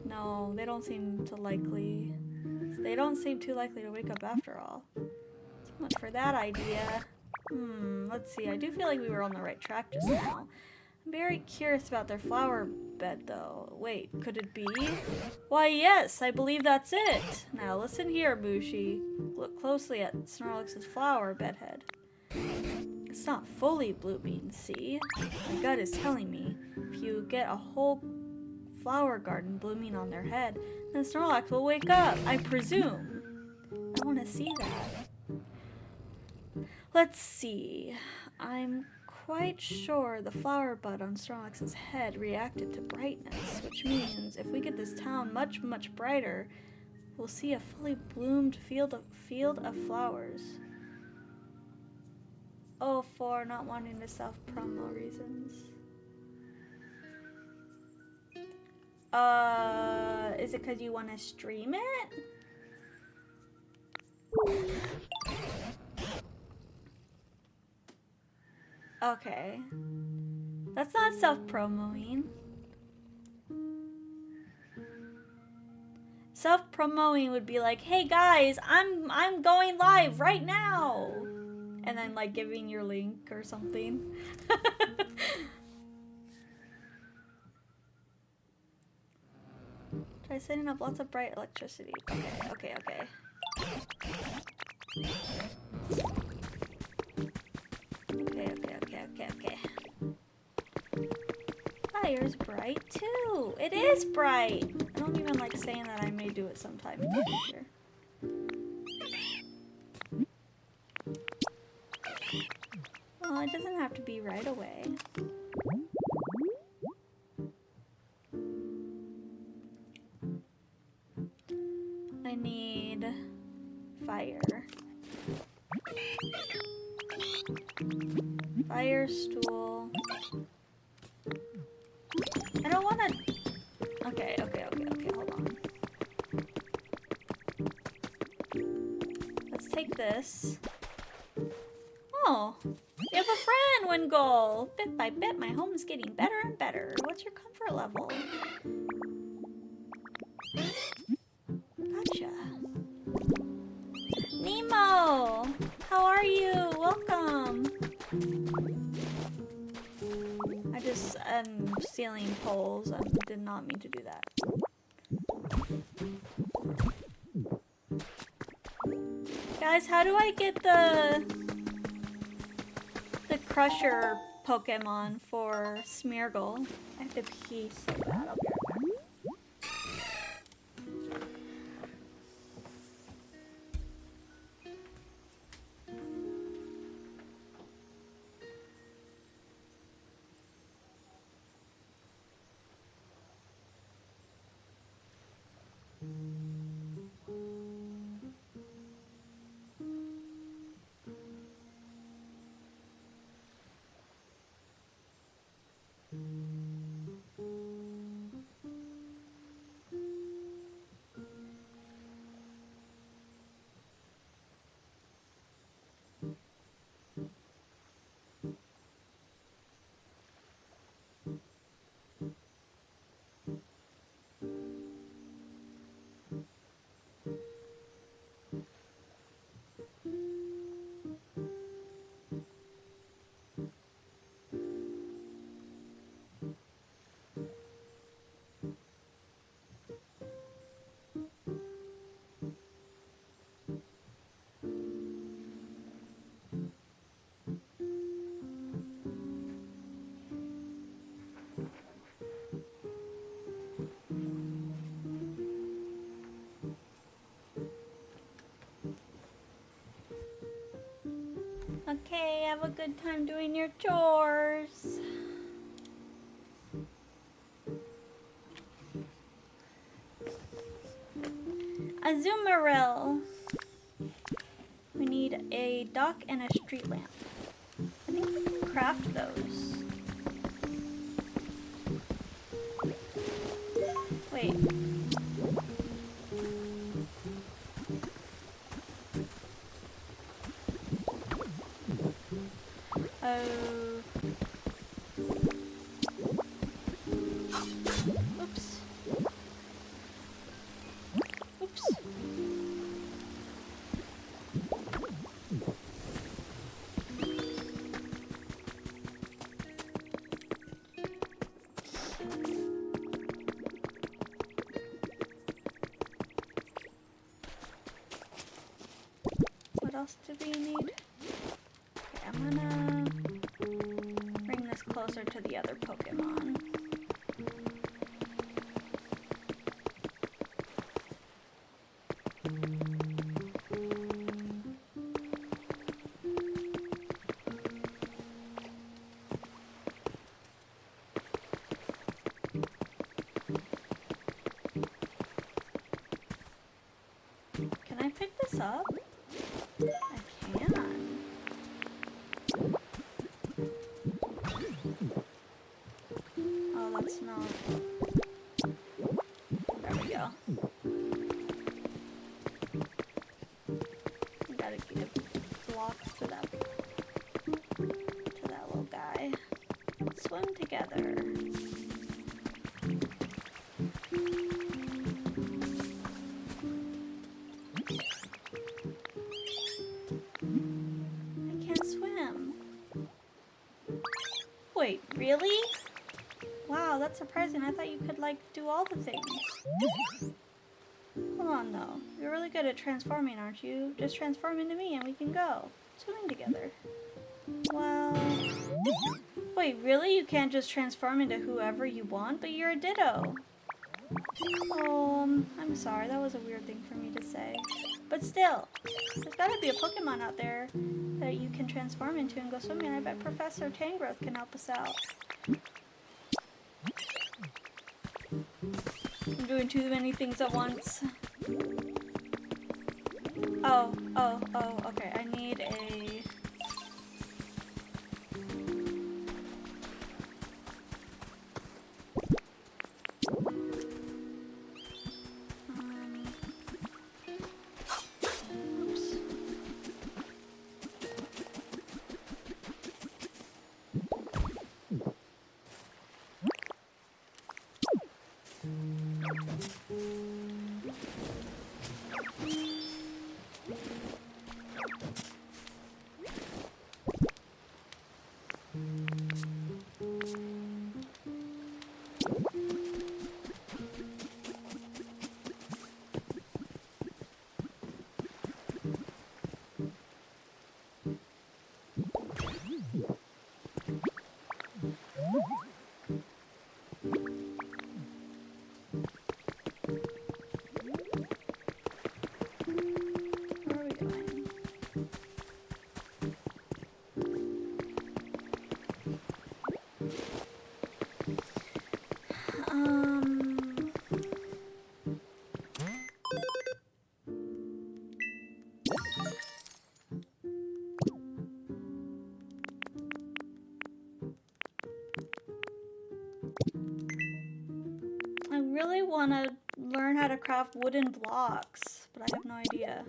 No, they don't seem too likely to wake up after all. So much for that idea. Let's see. I do feel like we were on the right track just now. I'm very curious about their flower bed, though. Wait, could it be? Why, yes, I believe that's it. Now, listen here, Mushi. Look closely at Snorlax's flower bedhead. It's not fully blooming, see? My gut is telling me if you get a whole flower garden blooming on their head, then Snorlax will wake up, I presume. I want to see that. Let's see. I'm quite sure the flower bud on Snorlax's head reacted to brightness, which means if we get this town much, much brighter, we'll see a fully bloomed field of flowers. Oh, for not wanting to self-promo reasons. Is it because you want to stream it? Okay. That's not self-promoing. Self-promoting would be like, hey guys, I'm going live right now. And then like giving your link or something. Try setting up lots of bright electricity. Okay. Okay. Fire's bright too. It is bright. I don't even like saying that. I may do it sometime in the future. Well, it doesn't have to be right away. I need fire. Fire stool. I don't want to... Okay, hold on. Let's take this. Oh, you have a friend, Wingull. Bit by bit, my home is getting better and better. What's your comfort level? Gotcha. Nemo, how are you? Welcome. I just am stealing poles. I did not mean to do that. Guys, how do I get the Crusher Pokemon for Smeargle? I have to pee so bad. I'll be right back. Okay, have a good time doing your chores. Azumarill. We need a dock and a street lamp. I think we can craft those. Wait. Oops. What else do we need? Okay, I'm gonna bring this closer to the other Pokemon. go. We gotta give blocks to that little guy. Swim together. I can't swim. Wait, really? Wow, that's surprising. I thought you could, like, do all the things. Hold on, though. You're really good at transforming, aren't you? Just transform into me and we can go. Swimming together. Well... Wait, really? You can't just transform into whoever you want? But you're a Ditto. Oh, I'm sorry. That was a weird thing for me to say. But still, there's gotta be a Pokemon out there that you can transform into and go swimming. I bet Professor Tangrowth can help us out. I'm doing too many things at once. Oh, okay. I need a... Oops. Where are we going? I really want to learn how to craft wooden blocks, but I have no idea.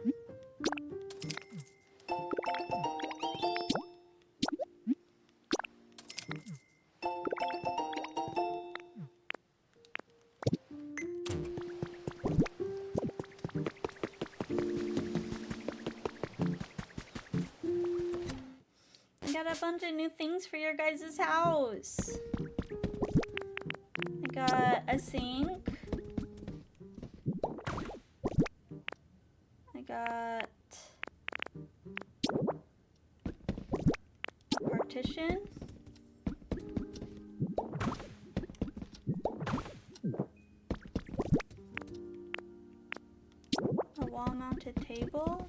I got a bunch of new things for your guys' house. I got a sink. I got a partition. A wall-mounted table.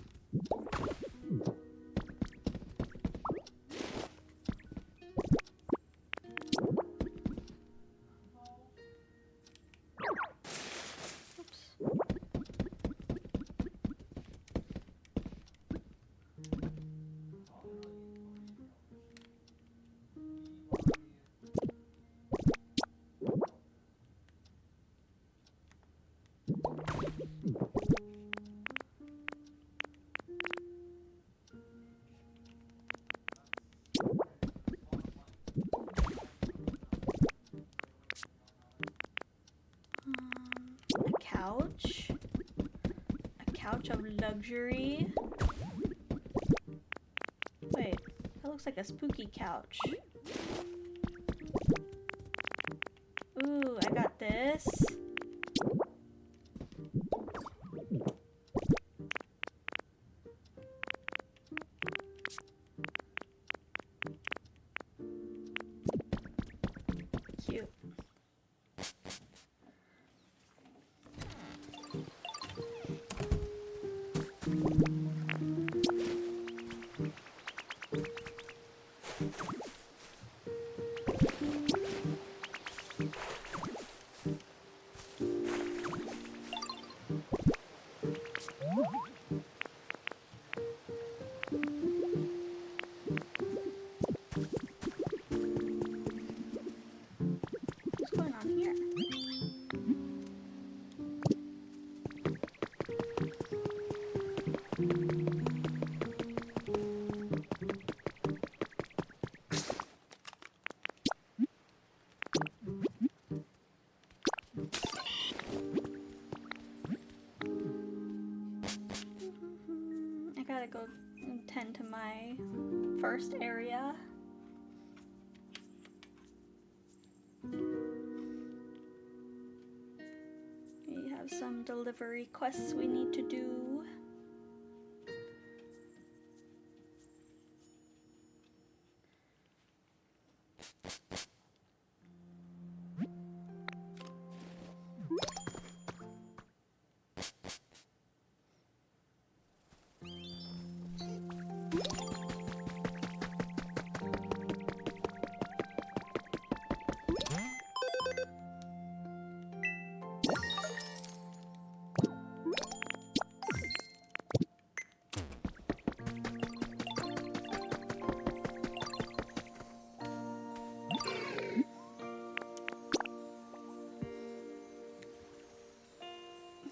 A couch. A couch of luxury. Wait, that looks like a spooky couch. Ooh, I got this. Cute. What's going on here? again to my first area. We have some delivery quests we need to do.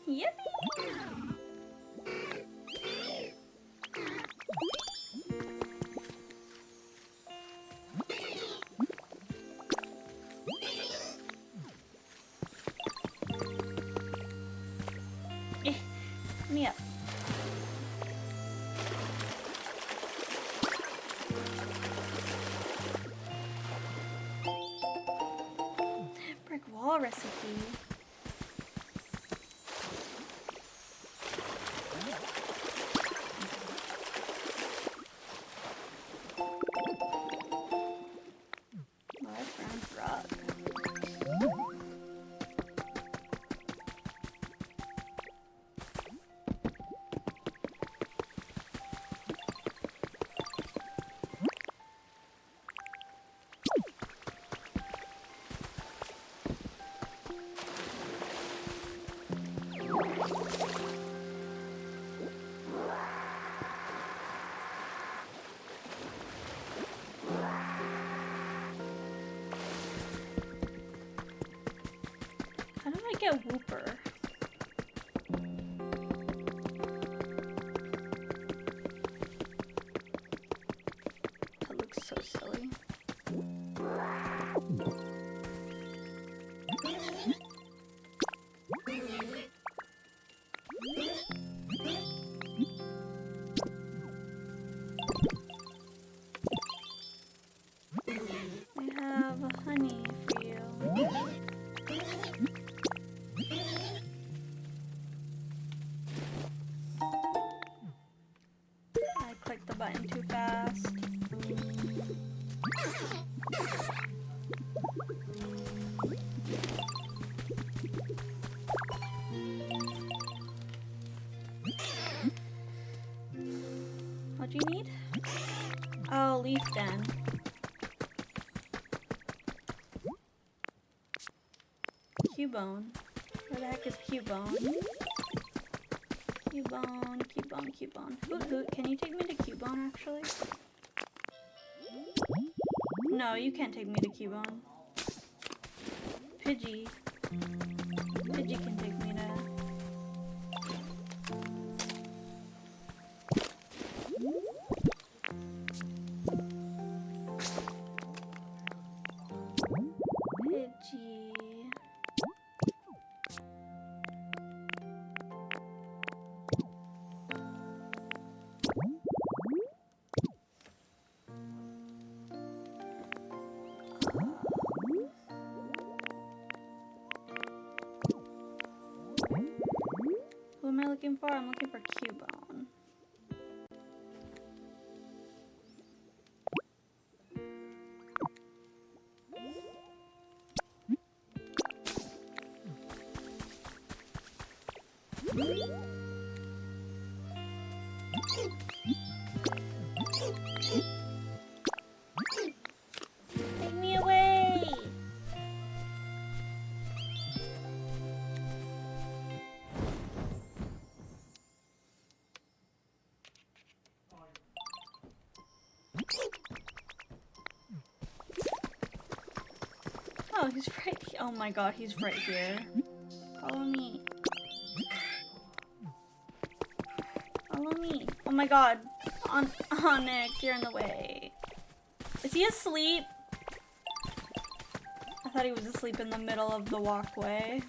Yippee! Me up. Brick wall recipe. How do I get Wooper? That looks so silly. I have honey for you. I clicked the button too fast. What do you need? Oh, leaf den. Cubone. Where the heck is Cubone? Cubone, Cubone, Cubone. Hoot Hoot, can you take me to Cubone actually? No, you can't take me to Cubone. Pidgey. Pidgey can take me to... Pidgey. Who am I looking for? I'm looking for Cubone. Take me away! Oh, he's right here. Oh my god, he's right here. Follow me. Follow me. Oh my god. Onyx, you're in the way. Is he asleep? I thought he was asleep in the middle of the walkway.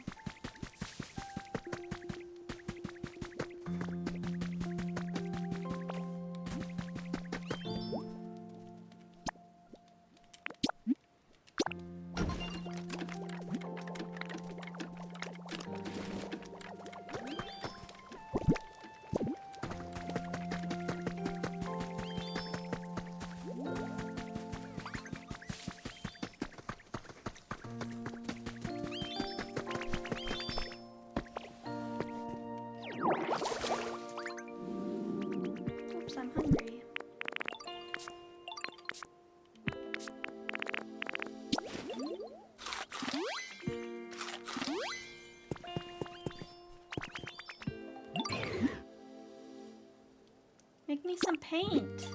Make me some paint.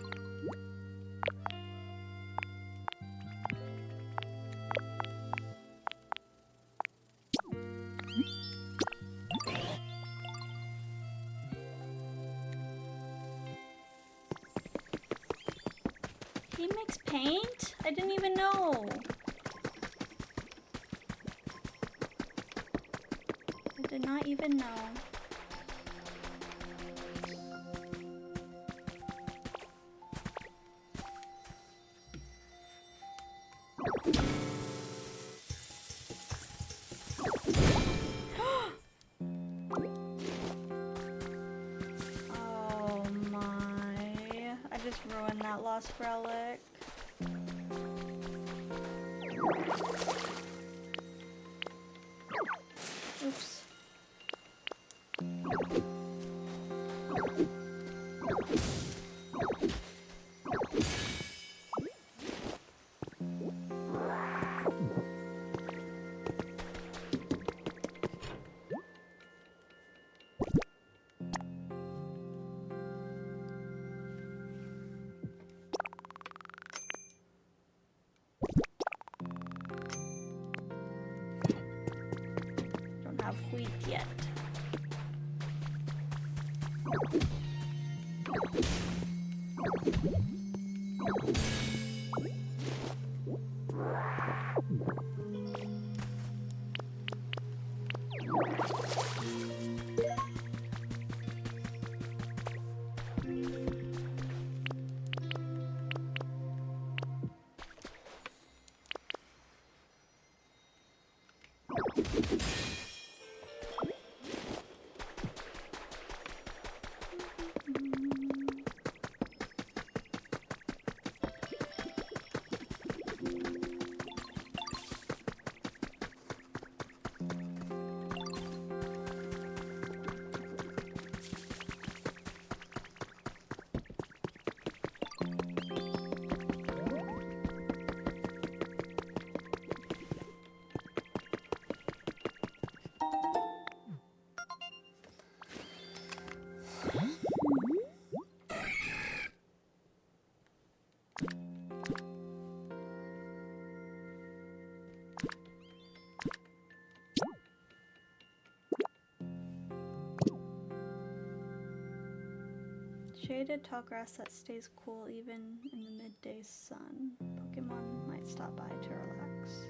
He makes paint? I didn't even know. I did not even know. Oh my. I just ruined that lost relic. Oops. Don't have wheat yet. Shaded tall grass that stays cool even in the midday sun. Pokemon might stop by to relax.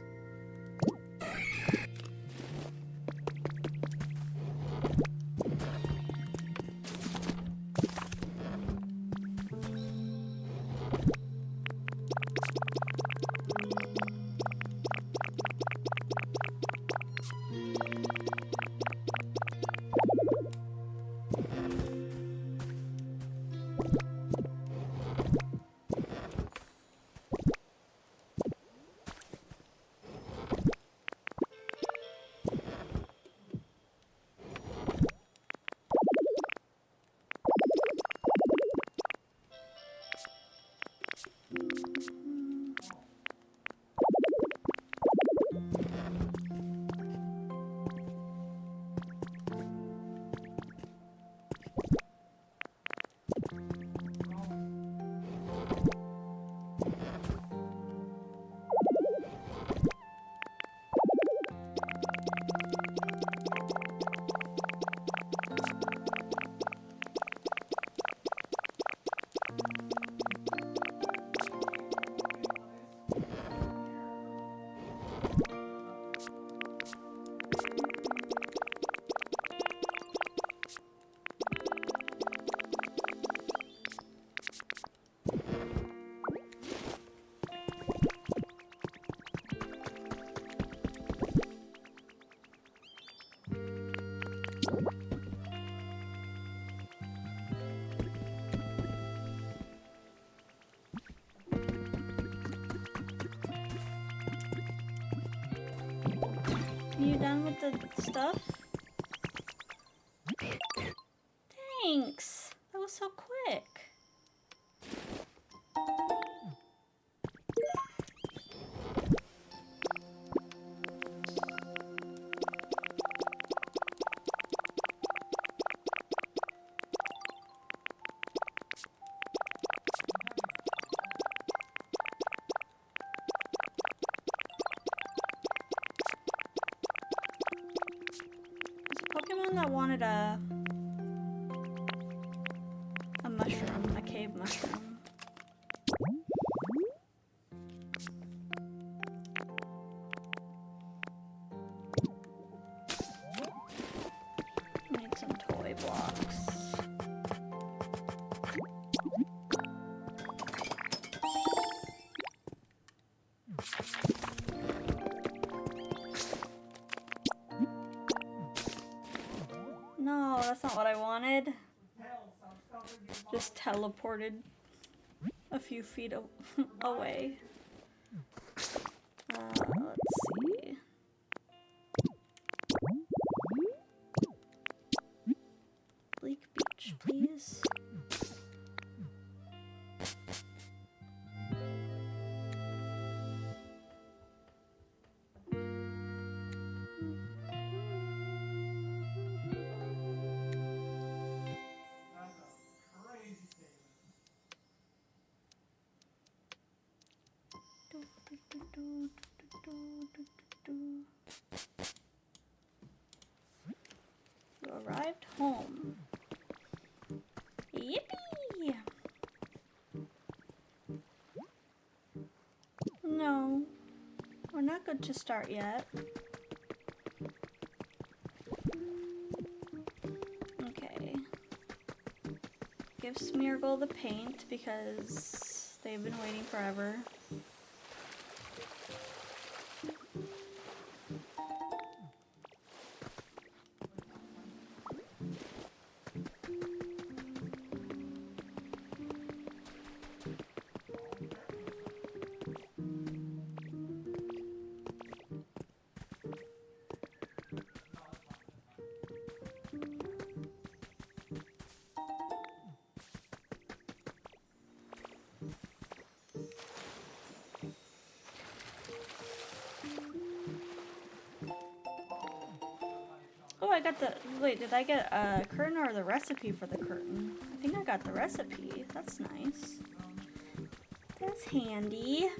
You done with the stuff? Thanks. That was so quick. wanted a mushroom, a cave mushroom. Need some toy blocks. No, that's not what I wanted. Just teleported a few feet away. Let's see. Bleak Beach, please. You arrived home. Yippee! No, we're not good to start yet. Okay. Give Smeargle the paint because they've been waiting forever. Oh, I got the, wait, did I get a curtain or the recipe for the curtain? I think I got the recipe. That's nice. That's handy.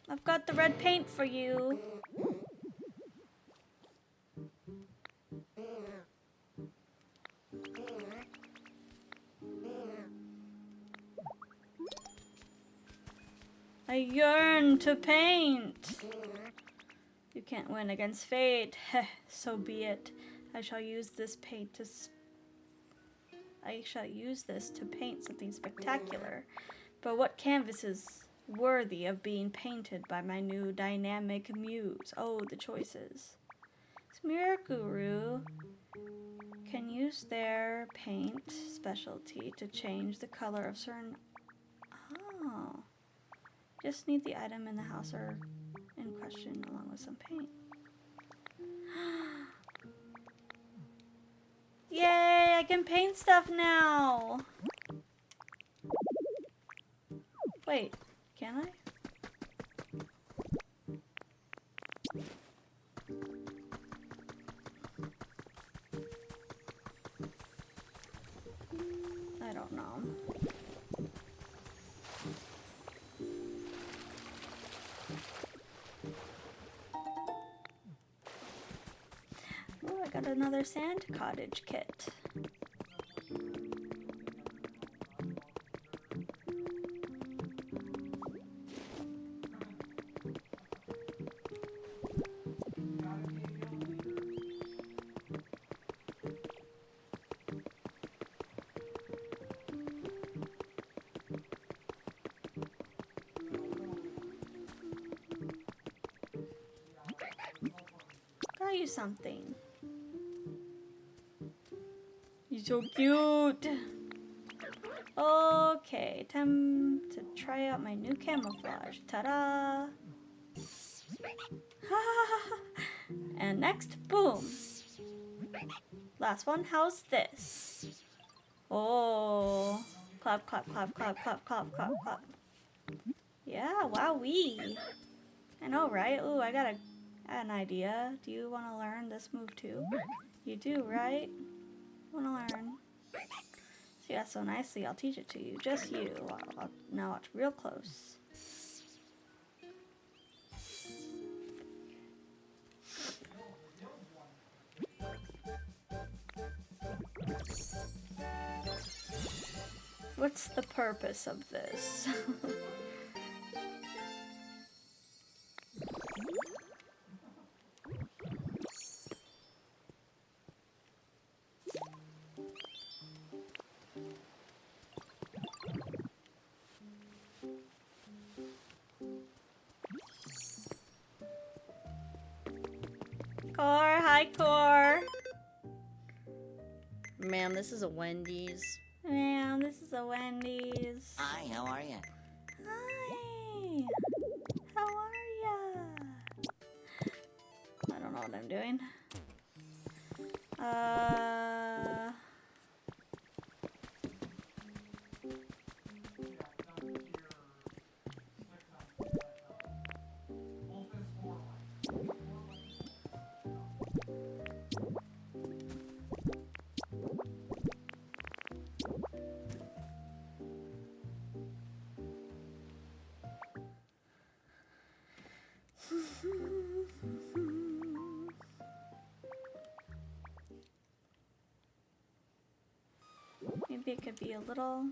I've got the red paint for you. I yearn to paint. You can't win against fate. Heh, so be it. I shall use this to paint something spectacular. But what canvas is worthy of being painted by my new dynamic muse? Oh, the choices. Smearguru can use their paint specialty to change the color of certain... Oh. Just need the item in the house or in question along with some paint. Yay, I can paint stuff now. Wait, can I? I don't know. Oh, I got another sand cottage kit. Got you something. You're so cute. Okay, time to try out my new camouflage. Ta-da! And next, boom. Last one, how's this? Oh, clap, clap, clap, clap, clap, clap, clap, clap. Yeah, wowee. I know, right? Ooh, I got an idea. Do you want to learn this move too? You do, right? Want to learn? See that so nicely, I'll teach it to you. Just you. Now watch real close. What's the purpose of this? Core, hi Core. Ma'am, this is a Wendy's. Ma'am, this is a Wendy's. Hi, how are you? Hi. How are ya? I don't know what I'm doing. Maybe it could be a little...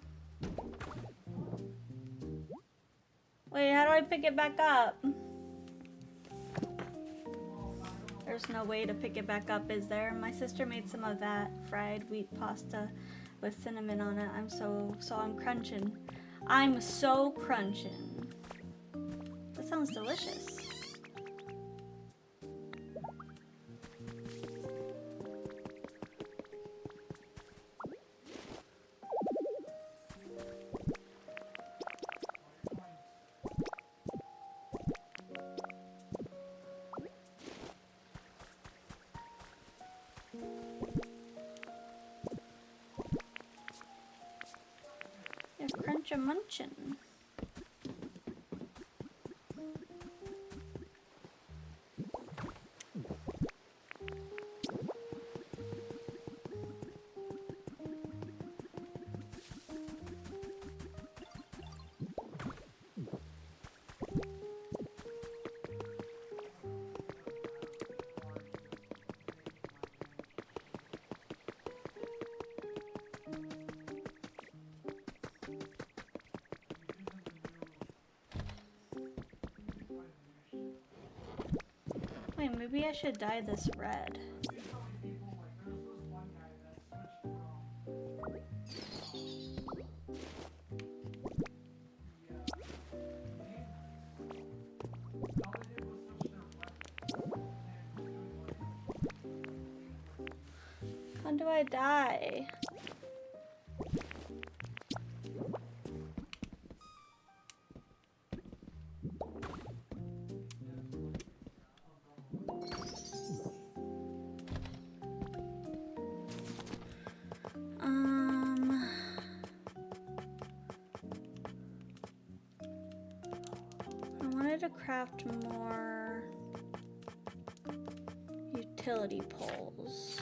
Wait, how do I pick it back up? There's no way to pick it back up, is there? My sister made some of that fried wheat pasta with cinnamon on it. I'm crunching. I'm so crunching. That sounds delicious. You're crunch-a munchin'. Wait, maybe I should dye this red. How do I dye? I wanted to craft more utility poles.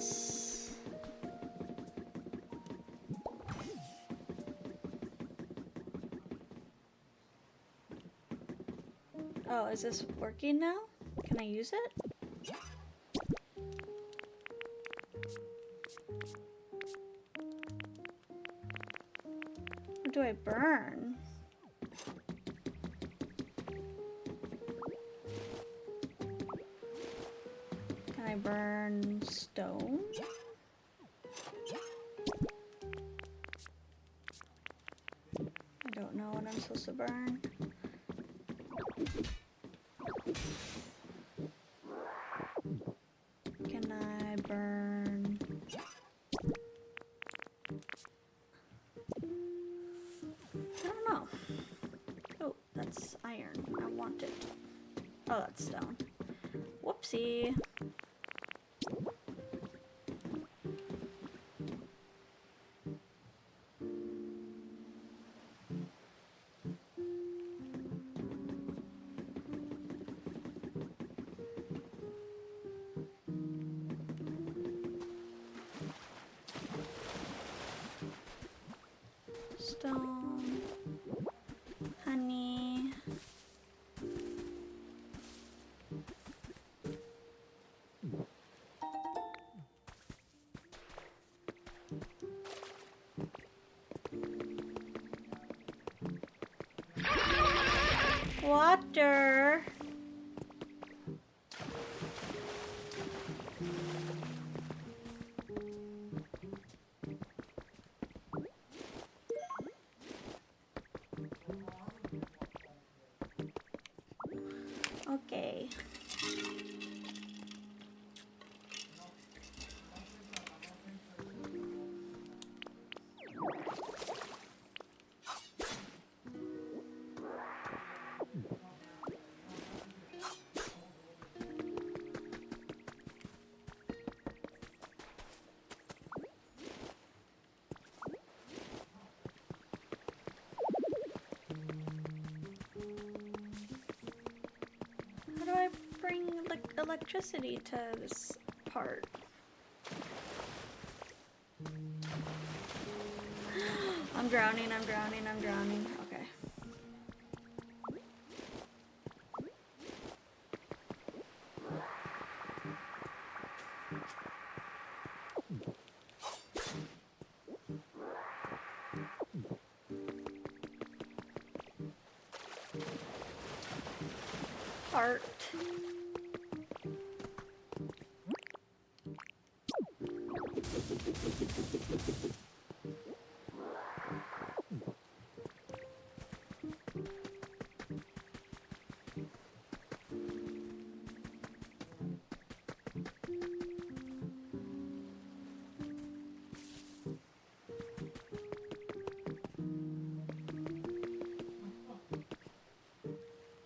Yes. Oh, is this working now? Can I use it? What do I burn? Can I burn stone? I don't know what I'm supposed to burn. Can I burn? I don't know. Oh, that's iron. I want it. Oh, that's stone. Whoopsie. Stone. Honey. Water. Okay. How do I bring electricity to this part? I'm drowning, I'm drowning, I'm drowning. Okay. Heart.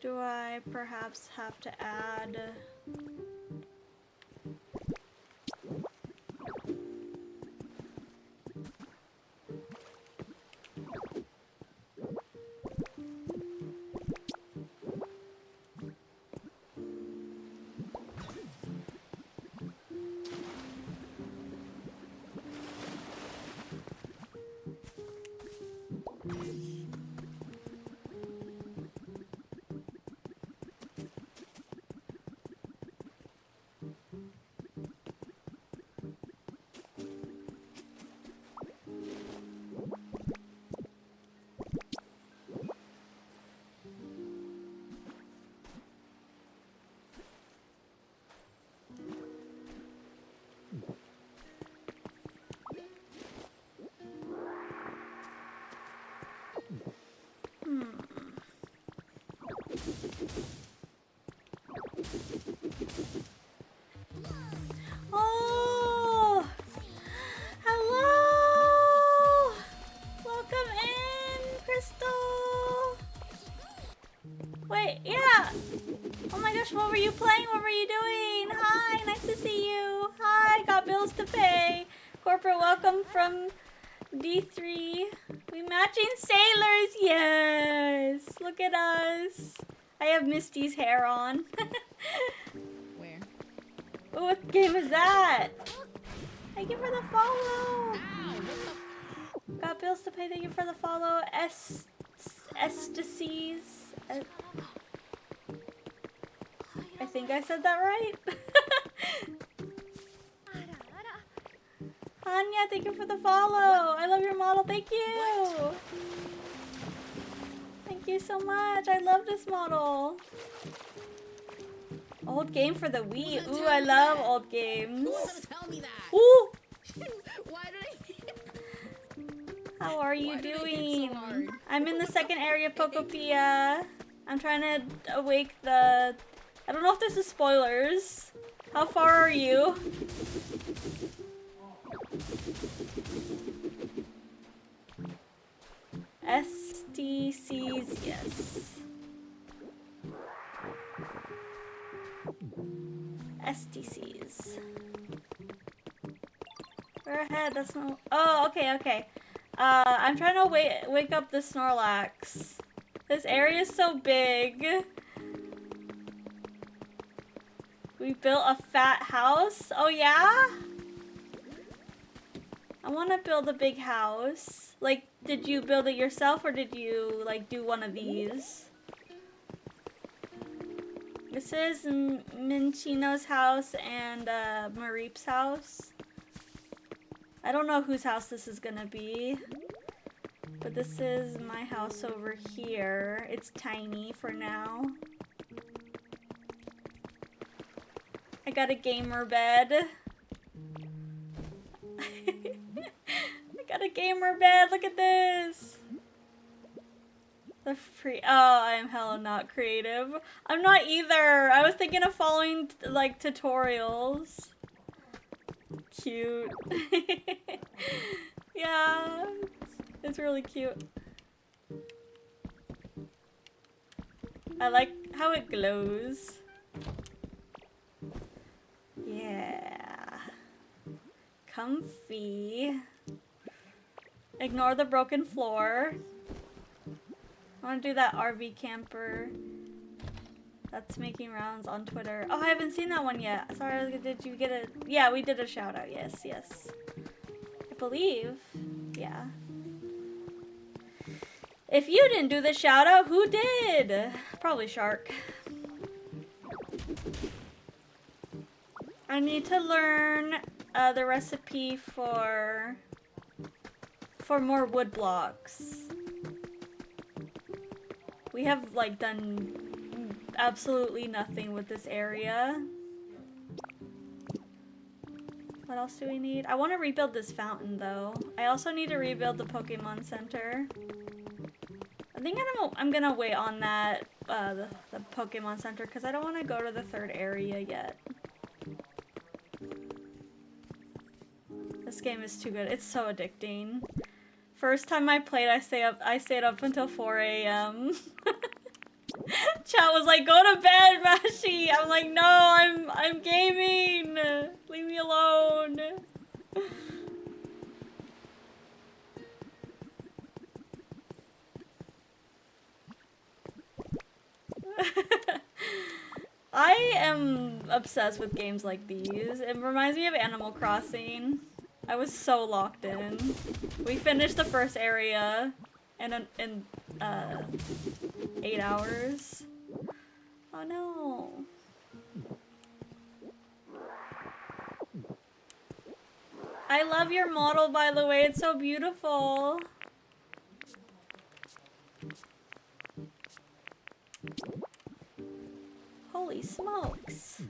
Do I perhaps have to add... Oh! Hello! Welcome in, Crystal! Wait, yeah! Oh my gosh, what were you playing? What were you doing? Hi, nice to see you. Hi, got bills to pay. Corporate welcome from D3. We matching sailors, yes! Look at us. I have Misty's hair on. Where? What game is that? Thank you for the follow. Got bills to pay. Thank you for the follow. Estices. I think I said that right. Hanya, thank you for the follow. I love your model. Thank you. Thank you so much. I love this model. Old game for the Wii. Ooh, I love old games. Who was gonna tell me that? Ooh. Why did How are you Why did I hit so doing? hard? I'm in the second area of Pokopia. I'm trying to awake the... I don't know if this is spoilers. How far are you? STCs, yes. STCs. We're ahead, that's no... Oh, okay, okay. I'm trying to wake up the Snorlax. This area is so big. We built a fat house? Oh yeah? I want to build a big house. Like, did you build it yourself or did you, like, do one of these? This is Minchino's house and Mareep's house. I don't know whose house this is gonna be. But this is my house over here. It's tiny for now. I got a gamer bed. I got a gamer bed. Look at this. The free. Oh, I am hella not creative. I'm not either. I was thinking of following like tutorials. Cute. Yeah, it's really cute. I like how it glows. Yeah. Comfy. Ignore the broken floor. I want to do that RV camper that's making rounds on Twitter. Oh, I haven't seen that one yet. Sorry, did you get a... Yeah, we did a shout out. Yes, yes. I believe. Yeah. If you didn't do the shout out, who did? Probably Shark. I need to learn the recipe for more wood blocks. We have like done absolutely nothing with this area. What else do we need? I want to rebuild this fountain though. I also need to rebuild the Pokemon Center. I think I'm gonna wait on that the Pokemon Center because I don't want to go to the third area yet. This game is too good. It's so addicting. First time I played, I stayed up until 4 a.m. Chat was like, "Go to bed, Mashi." I'm like, "No, I'm gaming. Leave me alone." I am obsessed with games like these. It reminds me of Animal Crossing. I was so locked in. We finished the first area in 8 hours. Oh no. I love your model, by the way. It's so beautiful. Holy smokes.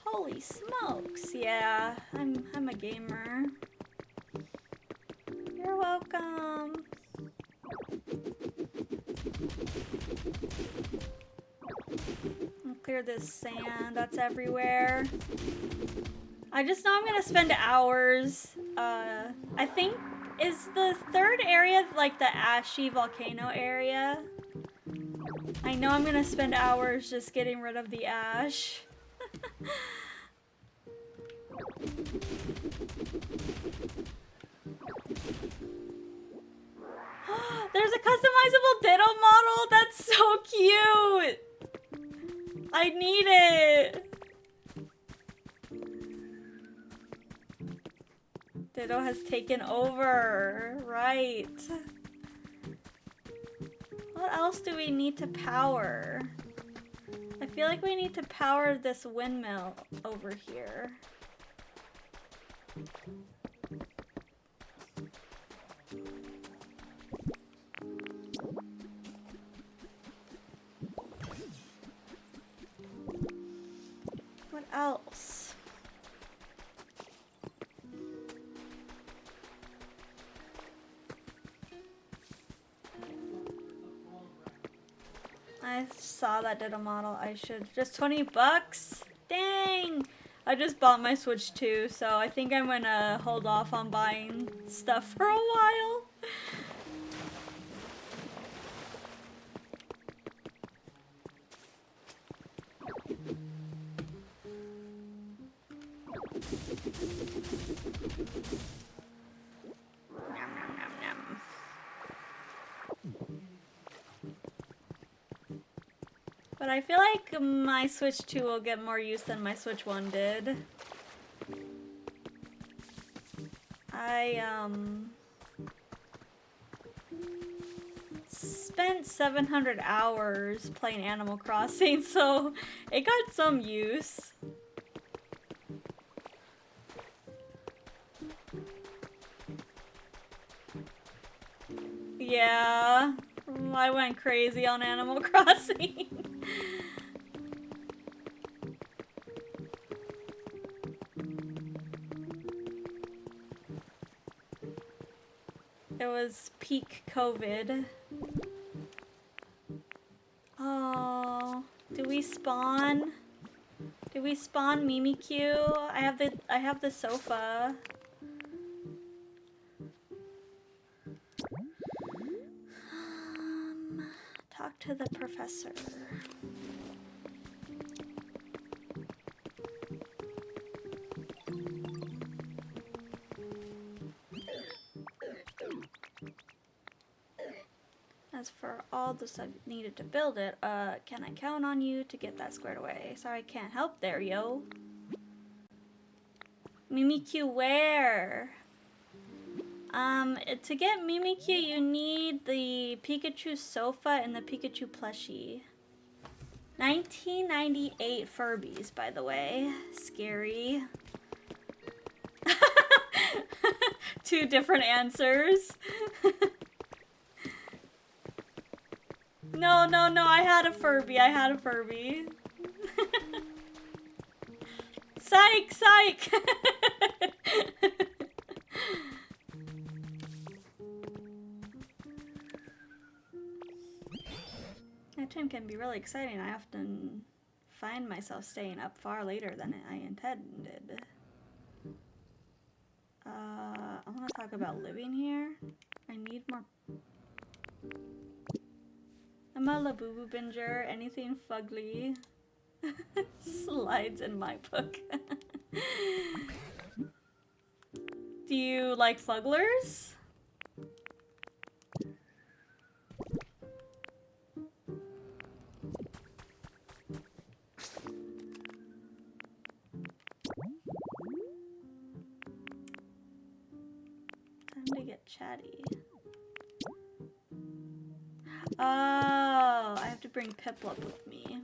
Holy smokes. Yeah, I'm a gamer. You're welcome. I'll clear this sand that's everywhere. I just know I'm gonna spend hours. I think, is the third area like the ashy volcano area? I know I'm gonna spend hours just getting rid of the ash. There's a customizable Ditto model. That's so cute. I need it. Ditto has taken over. Right. What else do we need to power? I feel like we need to power this windmill over here. What else? I saw that did a model. I should just 20 bucks. Dang! I just bought my Switch 2, so I think I'm gonna hold off on buying stuff for a while. Nom, nom, nom, nom. But I feel like my Switch 2 will get more use than my Switch 1 did. I spent 700 hours playing Animal Crossing, so it got some use. Yeah, I went crazy on Animal Crossing. It was peak COVID. Oh, do we spawn? Do we spawn Mimikyu? I have the sofa. Talk to the professor. As for all the stuff needed to build it, can I count on you to get that squared away? Sorry, I can't help there, yo. Mimikyu where? To get Mimikyu, you need the Pikachu sofa and the Pikachu plushie. 1998 Furbies, by the way. Scary. Two different answers. No, no, no, I had a Furby. I had a Furby. Psych, psych! That time can be really exciting. I often find myself staying up far later than I intended. I want to talk about living here. I need more. I'm a Labubu binger. Anything fugly slides in my book. Do you like fugglers? Time to get chatty. Oh, I have to bring Piplup with me.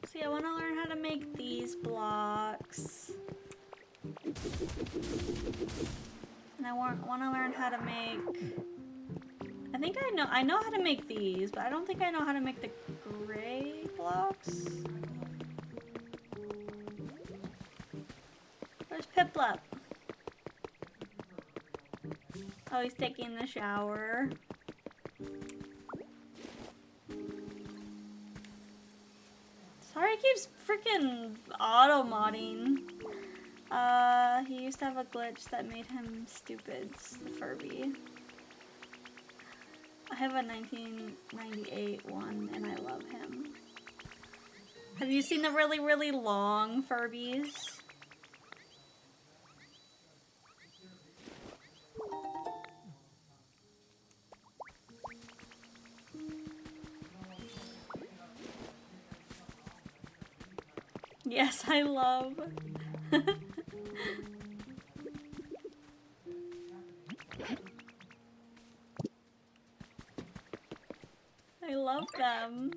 See, I want to learn how to make these blocks. And I want to learn how to make... I think I know how to make these, but I don't think I know how to make the gray blocks. Where's Piplup? Oh, he's taking the shower. Sorry, he keeps freaking auto-modding. He used to have a glitch that made him stupid, the Furby. I have a 1998 one, and I love him. Have you seen the really, really long Furbies? Yes, I love. I love them.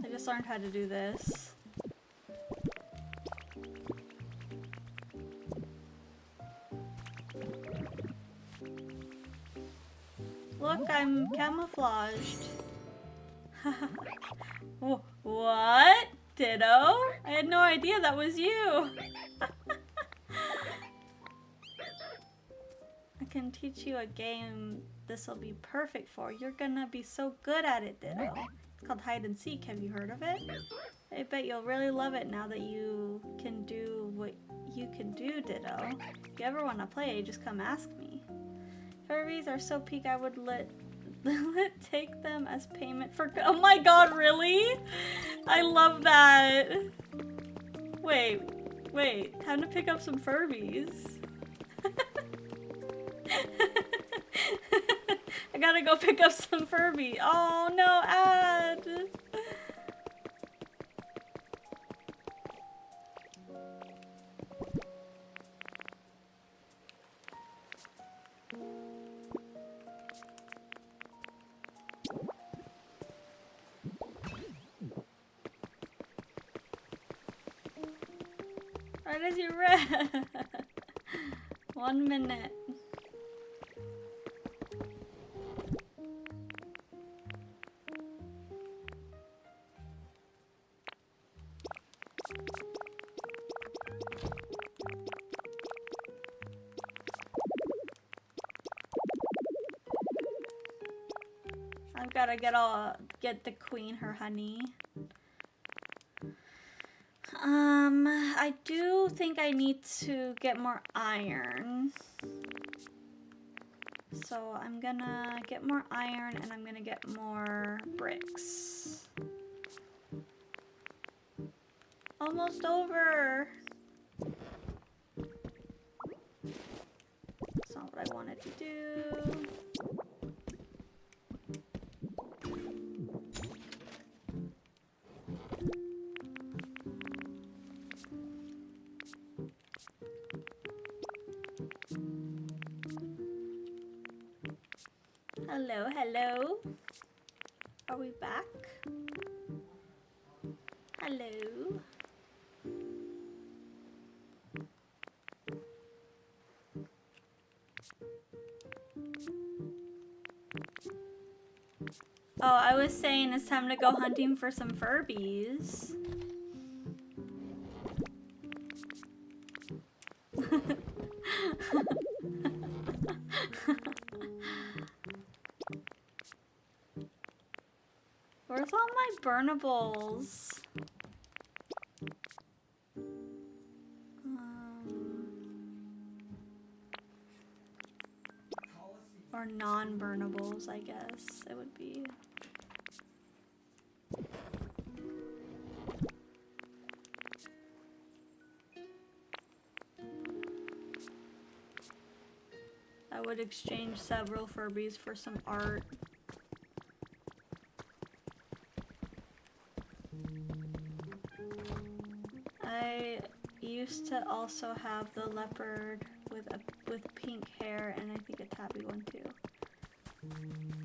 I just learned how to do this. Look, I'm camouflaged. What? Ditto? I had no idea that was you. I can teach you a game this will be perfect for. You're gonna be so good at it, Ditto. It's called hide and seek. Have you heard of it? I bet you'll really love it now that you can do what you can do, Ditto. If you ever want to play, just come ask me. Furbies are so peak I would let take them as payment for— oh my god, really? I love that. Wait, time to pick up some Furbies. I gotta go pick up some Furby. Oh no, ad. Right as you read. 1 minute. I've gotta get the queen her honey. I do think I need to get more iron. So I'm gonna get more iron and I'm gonna get more bricks. Almost over. That's not what I wanted to do. Hello, hello. Are we back? Hello. Oh, I was saying it's time to go hunting for some Furbies. Where's all my burnables? Or non-burnables, I guess it would be. I would exchange several Furbies for some art. I used to also have the leopard with pink hair and I think a tabby one too.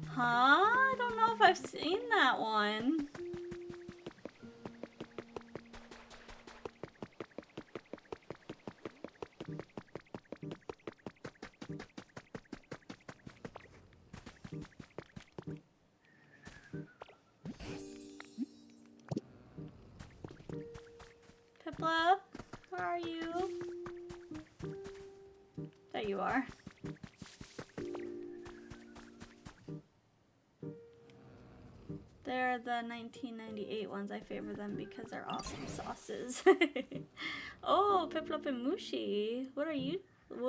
Huh? I don't know if I've seen that one. Piplup, where are you? There you are. They're the 1998 ones. I favor them because they're awesome sauces. Oh, Piplup and Mushi. What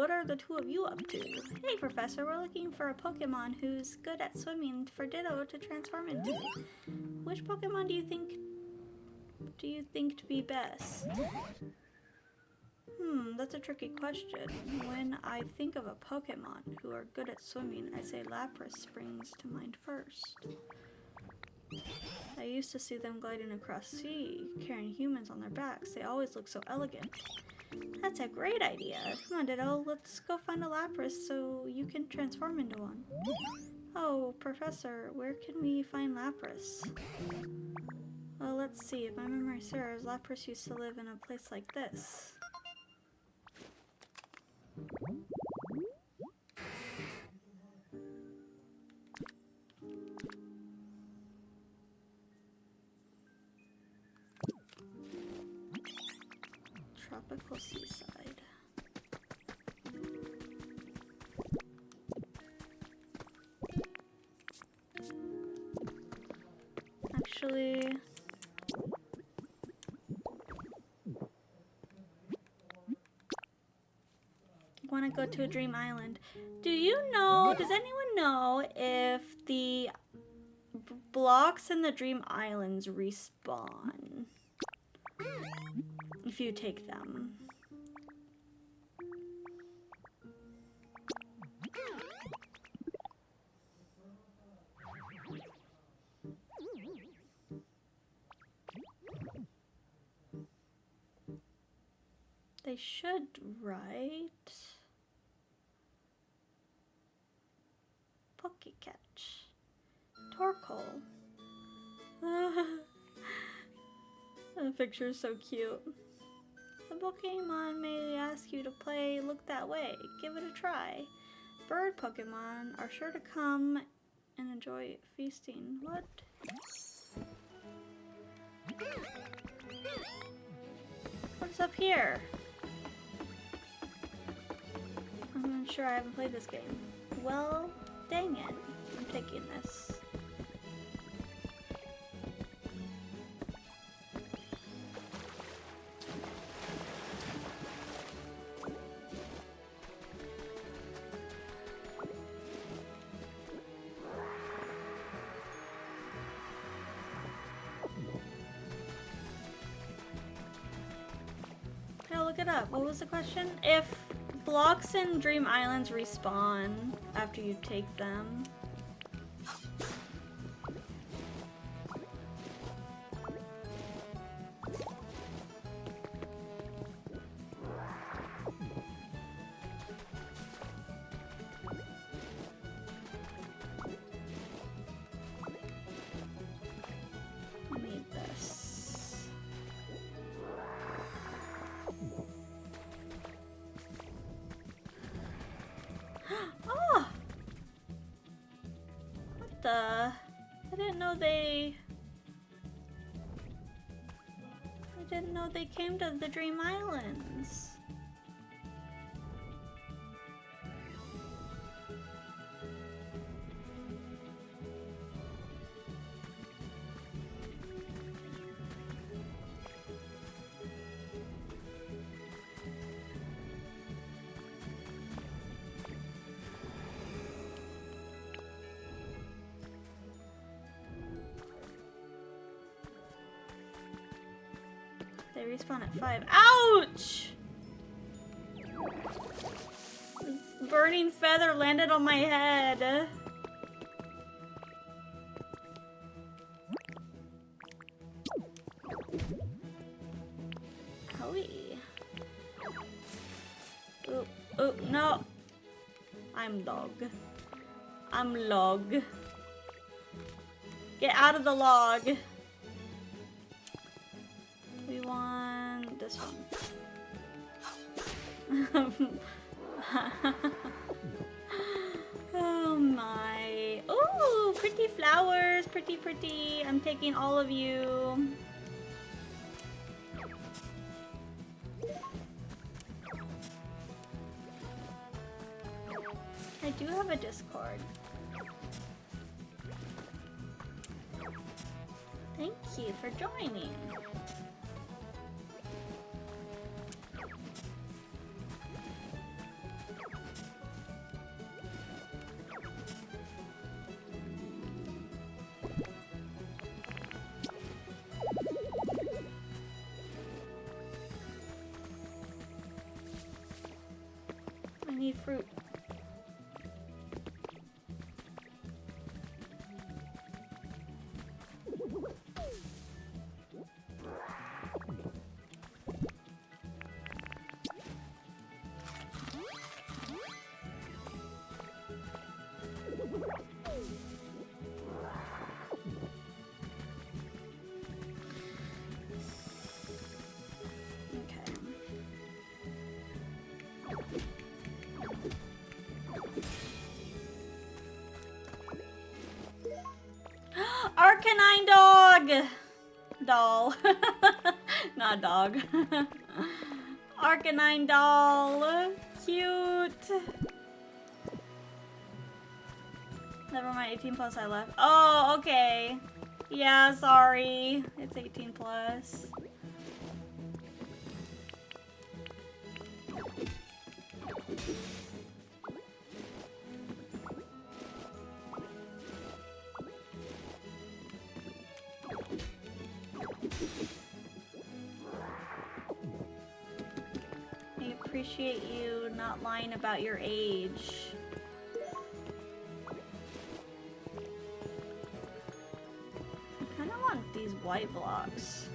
are the two of you up to? Hey, Professor, we're looking for a Pokemon who's good at swimming for Ditto to transform into. Which Pokemon do you think to be best? That's a tricky question. When I think of a Pokemon who are good at swimming, I say Lapras springs to mind first. I used to see them gliding across sea, carrying humans on their backs. They always look so elegant. That's a great idea. Come on, Ditto, let's go find a Lapras so you can transform into one. Oh, Professor, where can we find Lapras? Well, let's see. If my memory serves, Lapras used to live in a place like this. Tropical seaside. Actually, want to go to a dream island. Do you know, does anyone know if the blocks in the dream islands respawn if you take them? They should, right? Pokecatch. Torkoal. The picture is so cute. The Pokemon may ask you to play Look That Way. Give it a try. Bird Pokemon are sure to come and enjoy feasting. What? What's up here? I'm sure I haven't played this game. Well, dang it. I'm taking this. I'll look it up. What was the question? If blocks in Dream Islands respawn after you take them. I need this. Oh! What the? I didn't know they... I didn't know they came to the Dream Islands. They respawn at 5. Ouch! Burning feather landed on my head. Howie. Oh, oh, no. I'm dog. I'm log. Get out of the log. We want this one. Oh my. Oh, pretty flowers. Pretty, pretty. I'm taking all of you. I do have a Discord. Thank you for joining. Arcanine dog! Doll. Not dog. Arcanine doll. Cute. Never mind, 18 plus I left. Oh, okay. Yeah, sorry. It's 18 plus. I appreciate you not lying about your age. I kind of want these white blocks.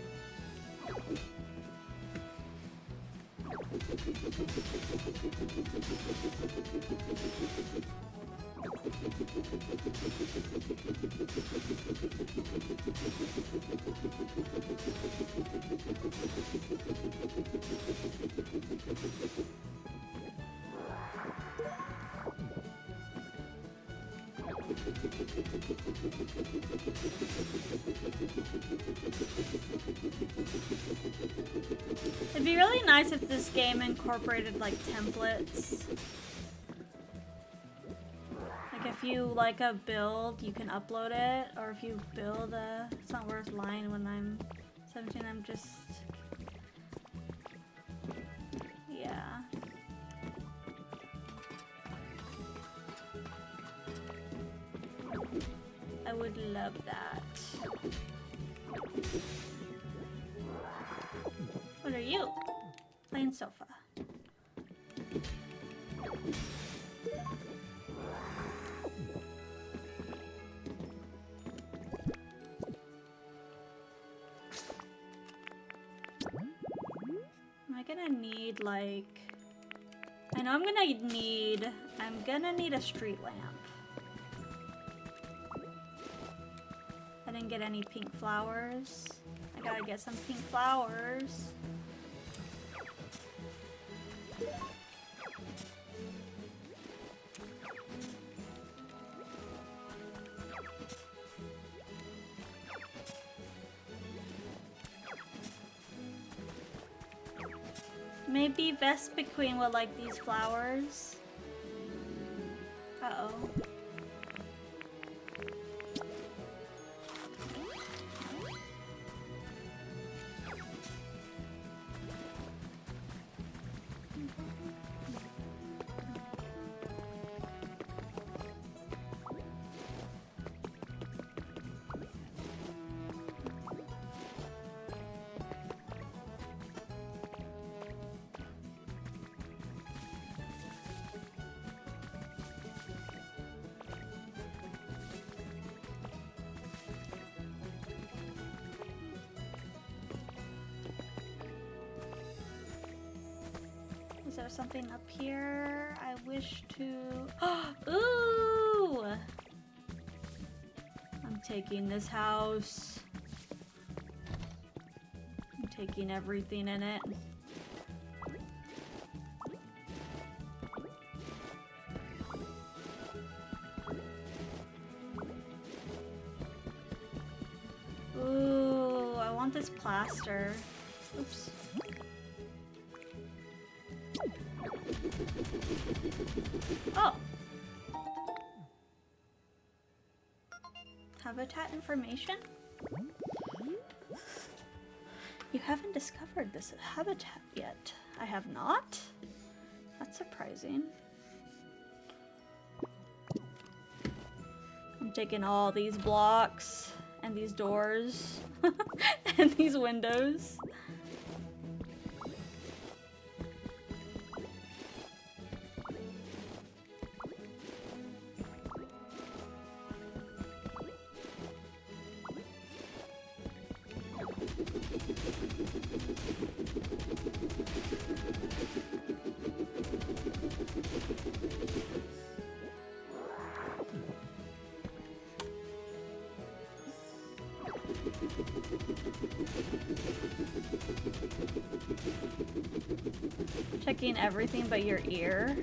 It'd be really nice if this game incorporated like templates. Like if you like a build, you can upload it, or if you build a, it's not worth lying when I'm 17, I'm just, yeah. I would love that. What are you? Playing sofa. Am I gonna need like... I know I'm gonna need a street lamp. I didn't get any pink flowers. I gotta get some pink flowers. Maybe Vespiquen would like these flowers. Uh-oh. Is there something up here I wish to... Ooh! I'm taking this house. I'm taking everything in it. Ooh, I want this plaster. Oops. Oh! Habitat information? You haven't discovered this habitat yet. I have not? That's surprising. I'm taking all these blocks and these doors and these windows. Checking everything but your ear.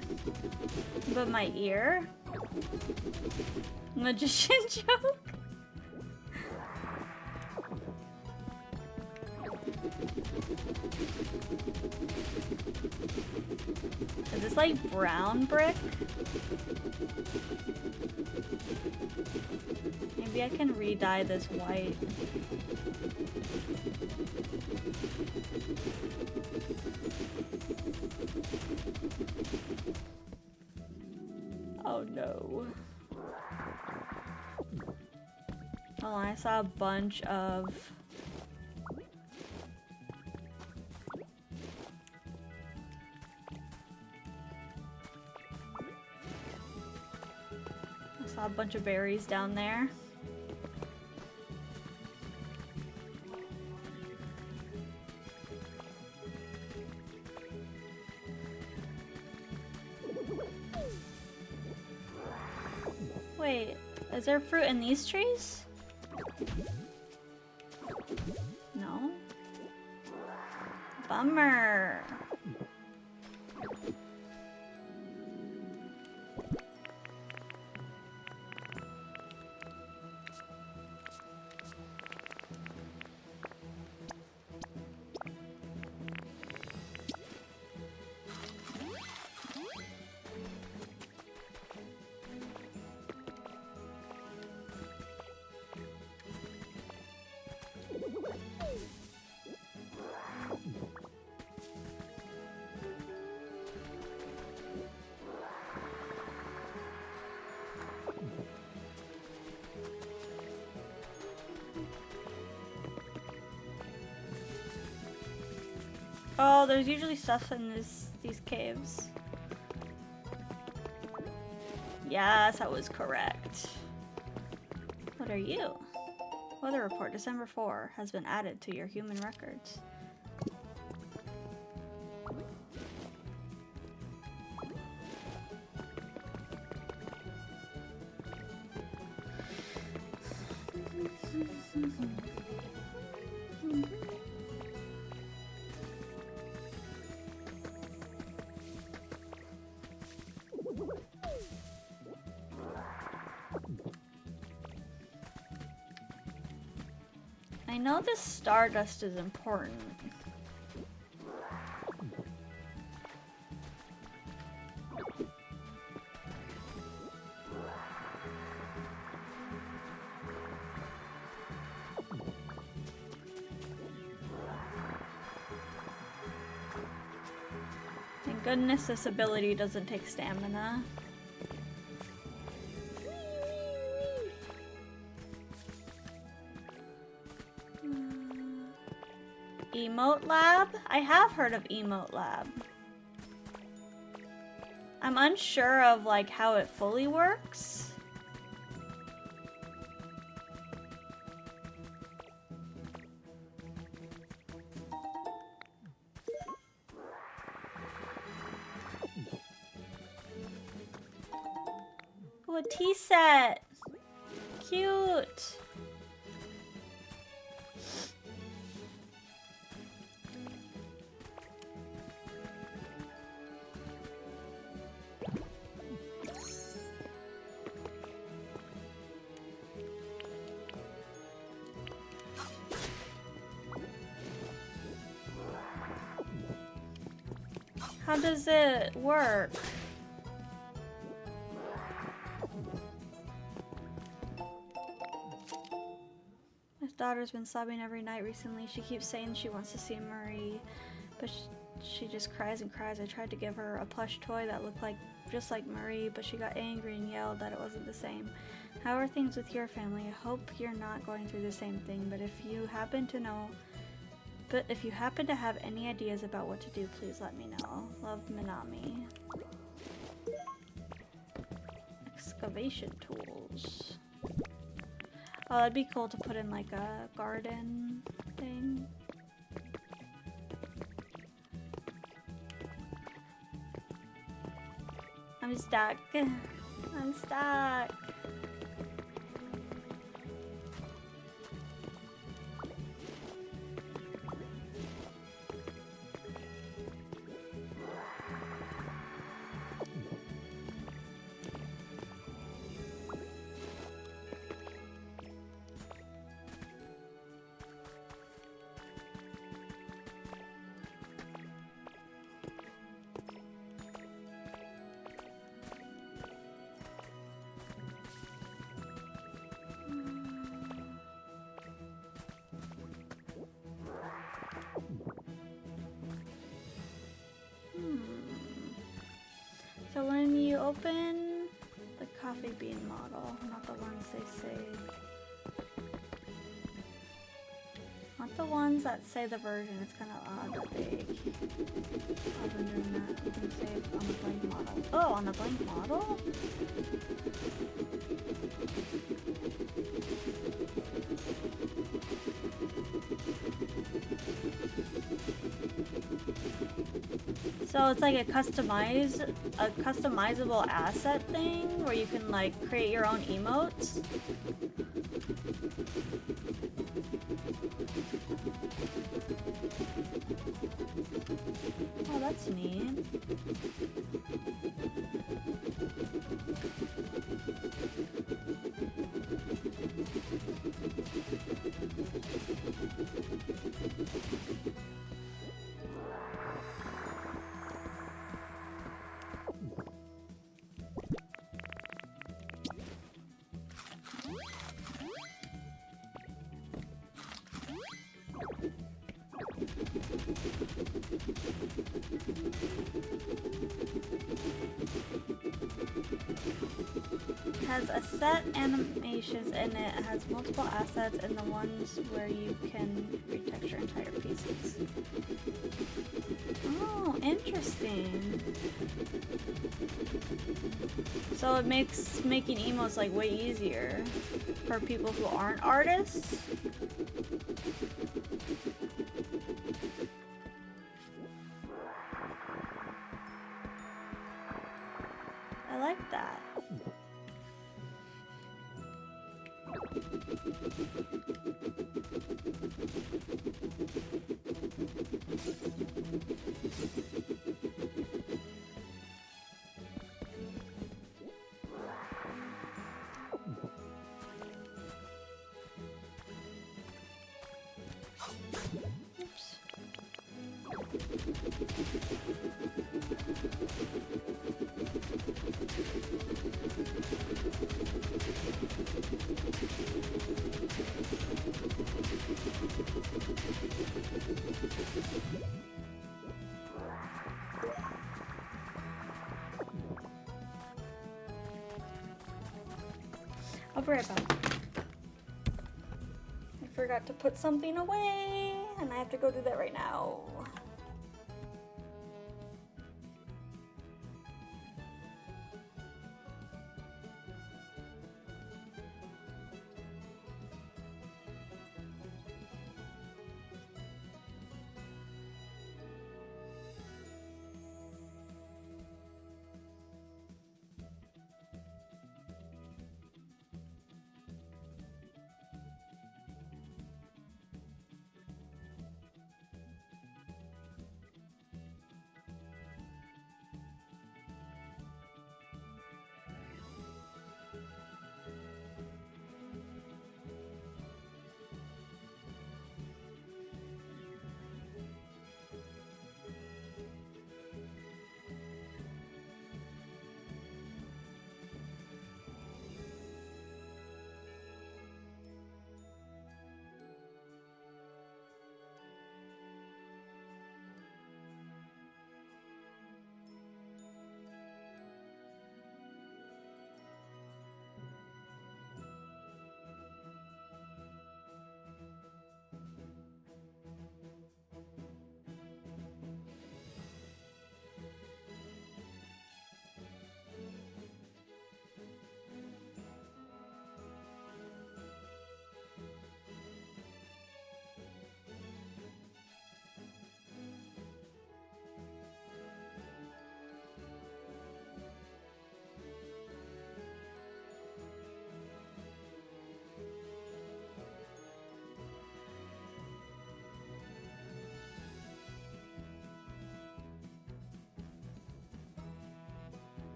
But my ear? Magician joke? Is this like brown brick? Maybe I can re-dye this white. Oh no. Oh, I saw a bunch of berries down there. Wait, is there fruit in these trees? No? Bummer. Oh, there's usually stuff in these caves. Yes, I was correct. What are you? Weather report, December 4 has been added to your human records. I know this stardust is important. Thank goodness this ability doesn't take stamina. Emote Lab? I have heard of Emote Lab. I'm unsure of like how it fully works. Ooh, a tea set. Cute. How does it work? My daughter's been sobbing every night recently. She keeps saying she wants to see Marie, but she just cries and cries. I tried to give her a plush toy that looked like just like Marie, but she got angry and yelled that it wasn't the same. How are things with your family? I hope you're not going through the same thing, but if you happen to have any ideas about what to do, please let me know. Love, Minami. Excavation tools. Oh, that'd be cool to put in like a garden thing. I'm stuck. I'm stuck. open the coffee bean model, not the ones they say. Not the ones that say the version. It's kind of odd that they have been doing that. You can save on the blank model. Oh, on the blank model? So it's like a customizable asset thing where you can like create your own emotes. Oh, that's neat. Has a set animations and it has multiple assets and the ones where you can retexture entire pieces. Oh, interesting. So it makes making emotes like way easier for people who aren't artists. I like that. Oops. I'll be right back. I forgot to put something away, and I have to go do that right now.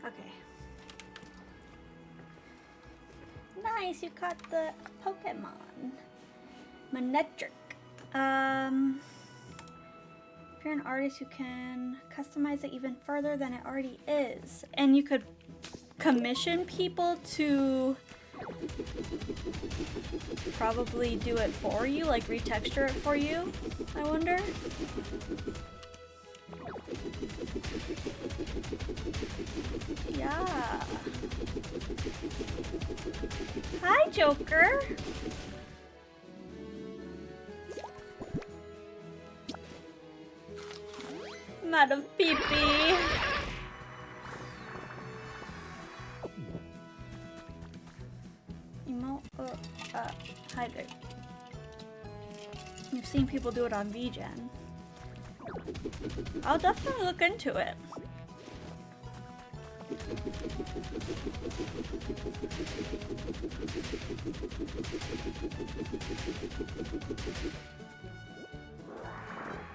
Okay. Nice, you caught the Pokemon. Manectric. If you're an artist, you can customize it even further than it already is. And you could commission people to probably do it for you, like retexture it for you, I wonder. Yeah. Hi, Joker. I'm out of pee-pee. Hydrate. You've seen people do it on VGen. I'll definitely look into it.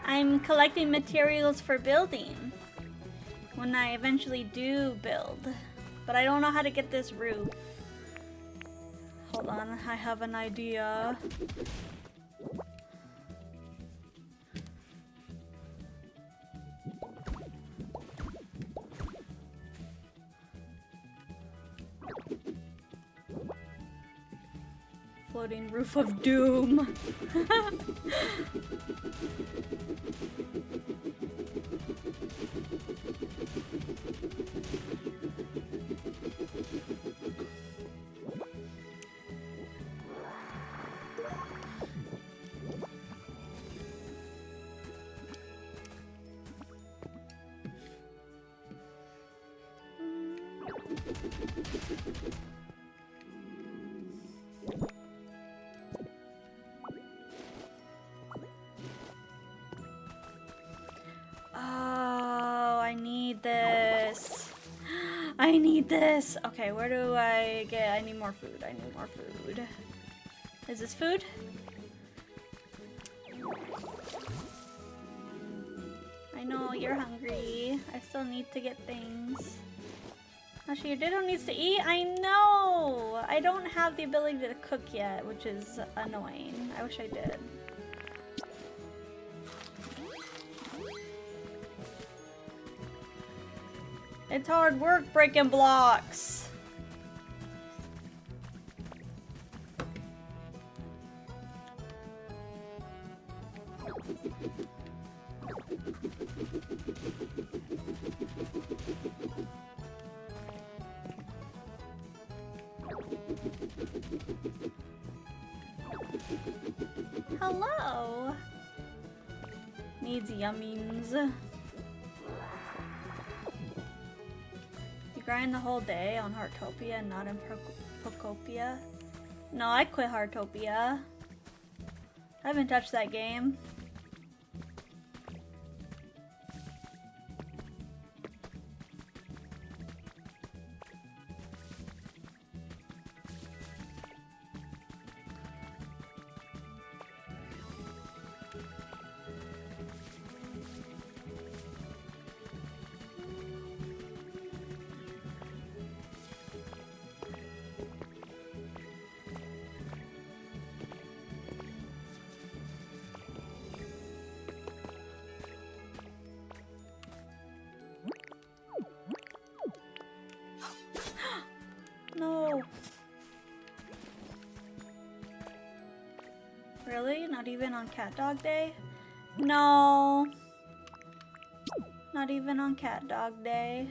I'm collecting materials for building when I eventually do build, but I don't know how to get this roof. Hold on, I have an idea. Floating roof of doom. I need this. Okay, where do I get? I need more food. I need more food. Is this food? I know you're hungry. I still need to get things. Actually, your ditto needs to eat. I know. I don't have the ability to cook yet, which is annoying. I wish I did. It's hard work breaking blocks. Hello. Needs yummings. Grind the whole day on Heartopia and not in Pokopia? No, I quit Heartopia. I haven't touched that game. No. Really? Not even on Cat Dog Day? No. Not even on Cat Dog Day.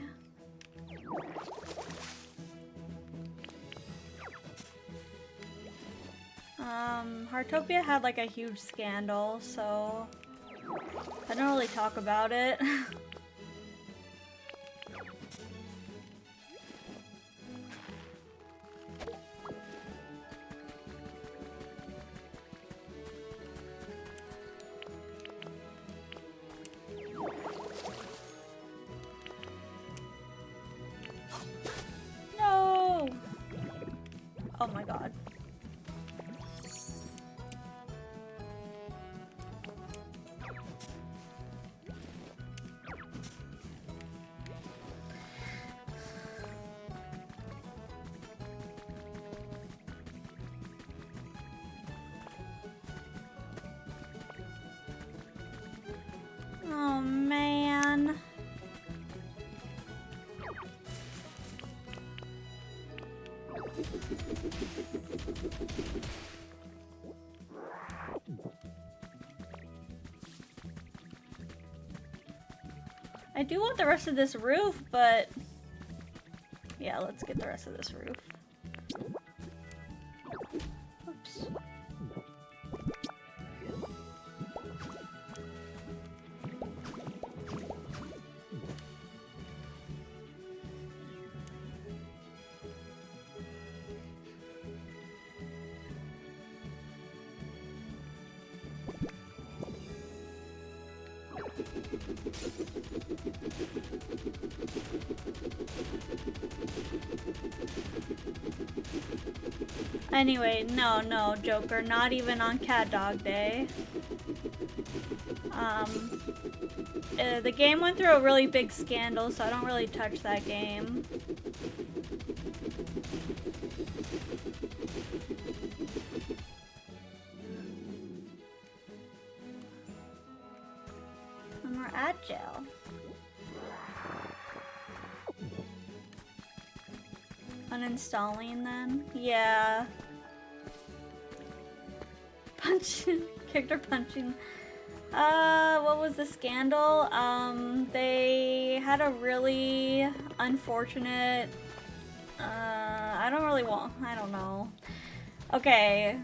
Heartopia had like a huge scandal, so I don't really talk about it. No! Oh my god. I do want the rest of this roof, but yeah, let's get the rest of this roof. Oops. Anyway, no, Joker, not even on Cat Dog Day. The game went through a really big scandal, so I don't really touch that game. And we're at jail. Uninstalling then? Yeah. Punching, character punching. What was the scandal? They had a really unfortunate, I don't know. Okay.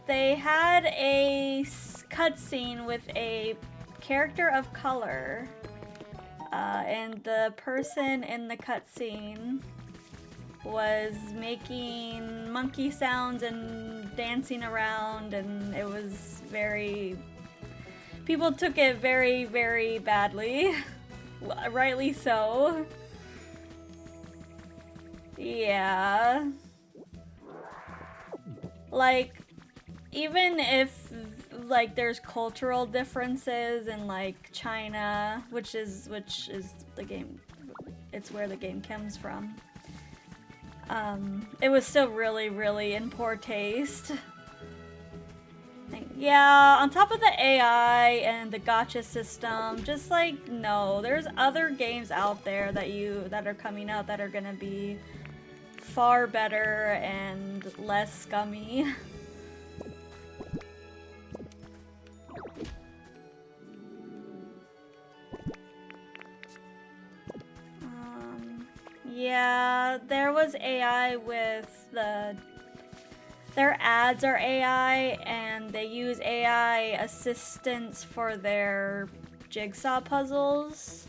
They had a cutscene with a character of color. And the person in the cutscene was making monkey sounds and dancing around, and it was very... People took it very, very badly. Rightly so. Yeah. Like, even if like there's cultural differences in like China, which is the game, it's where the game comes from. It was still really, really in poor taste. Yeah, on top of the AI and the gacha system, just like, no, there's other games out there that are coming out that are gonna be far better and less scummy. Yeah, there was AI with their ads are AI, and they use AI assistants for their jigsaw puzzles.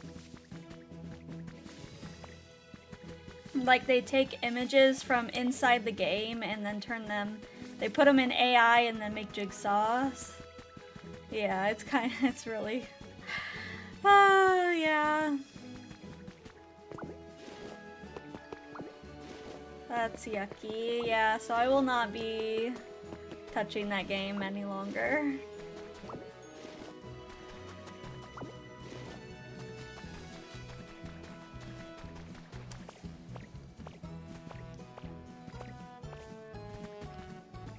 Like, they take images from inside the game and then they put them in AI and then make jigsaws. Yeah, it's really, yeah. That's yucky. Yeah, so I will not be touching that game any longer.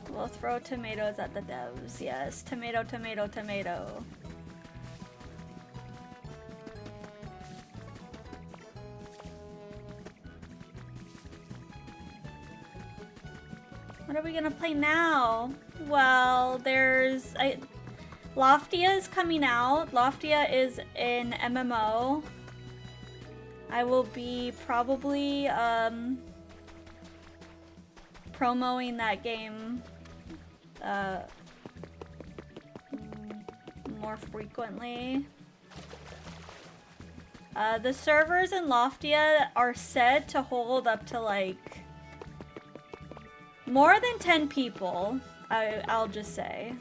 We'll throw tomatoes at the devs. Yes, tomato, tomato, tomato. What are we gonna play now? Well, Loftia is coming out. Loftia is an MMO. I will be probably promoting that game more frequently. The servers in Loftia are said to hold up to like more than 10 people, I'll just say.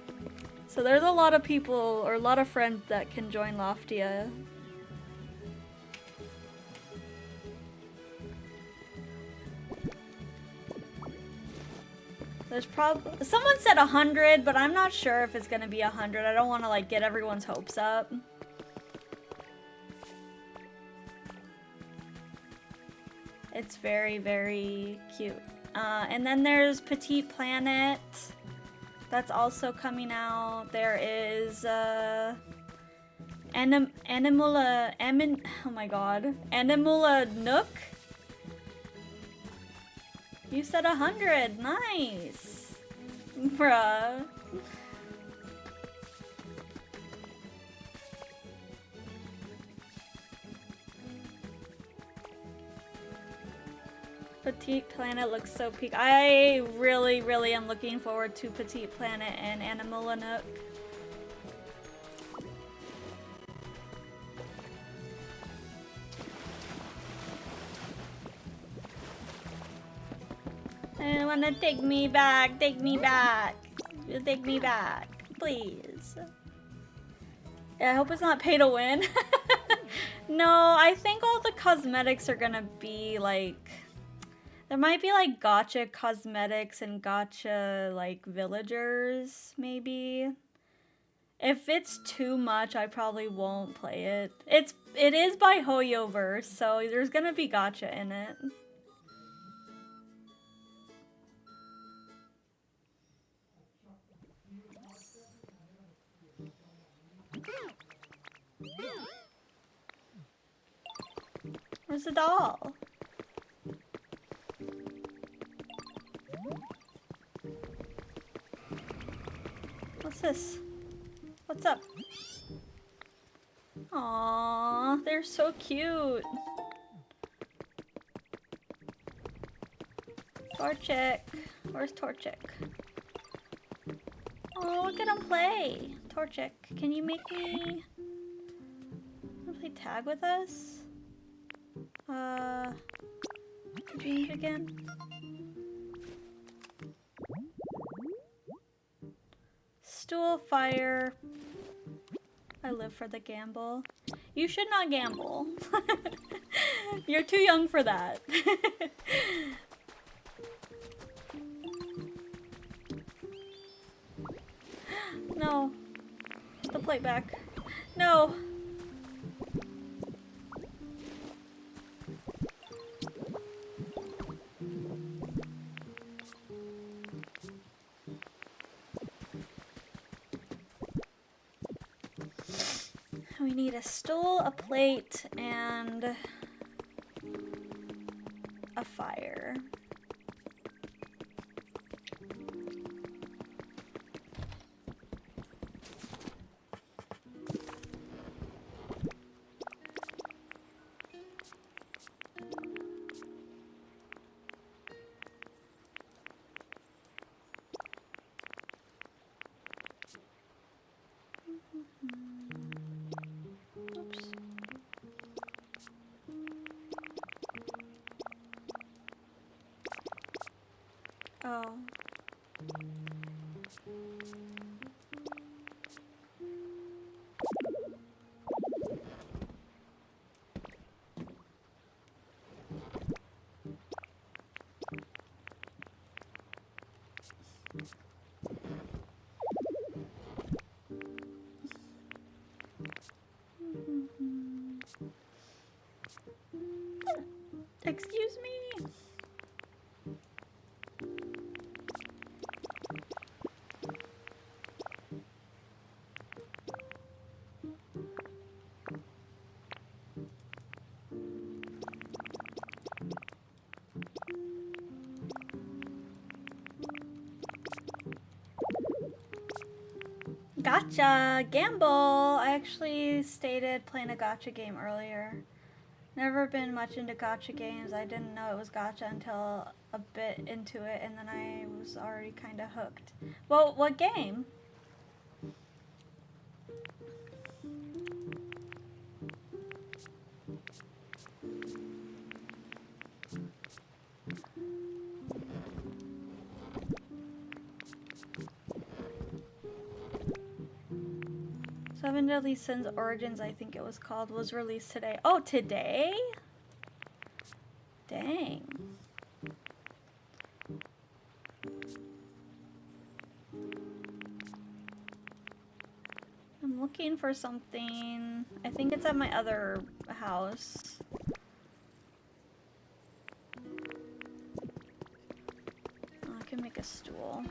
So there's a lot of people, or a lot of friends that can join Loftia. There's someone said 100, but I'm not sure if it's gonna be 100. I don't want to like get everyone's hopes up. It's very, very cute. And then there's Petite Planet. That's also coming out. There is oh my god. Animula Nook. You said 100. Nice. Bruh. Petite Planet looks so peak. I really, really am looking forward to Petite Planet and Animal Nook. I wanna take me back, take me back. You take me back, please. Yeah, I hope it's not pay to win. No, I think all the cosmetics are gonna be like... There might be like gacha cosmetics and gacha like villagers, maybe. If it's too much, I probably won't play it. It is by Hoyoverse, so there's gonna be gacha in it. Where's the doll? What's this? What's up? Aww, they're so cute. Torchic. Where's Torchic? Oh, look at him play. Torchic, can you make me... Wanna play tag with us? Change again? Stool, fire. I live for the gamble. You should not gamble. You're too young for that. No. Put the plate back. No. We need a stool, a plate, and a fire. Oops. Oh. Excuse me? Gotcha! Gamble! I actually stated playing a gotcha game earlier. Never been much into gotcha games. I didn't know it was gotcha until a bit into it, and then I was already kind of hooked. Well, what game? Seven Deadly Sins Origins, I think it was called, was released today. Oh, today? Dang. I'm looking for something. I think it's at my other house. Oh, I can make a stool.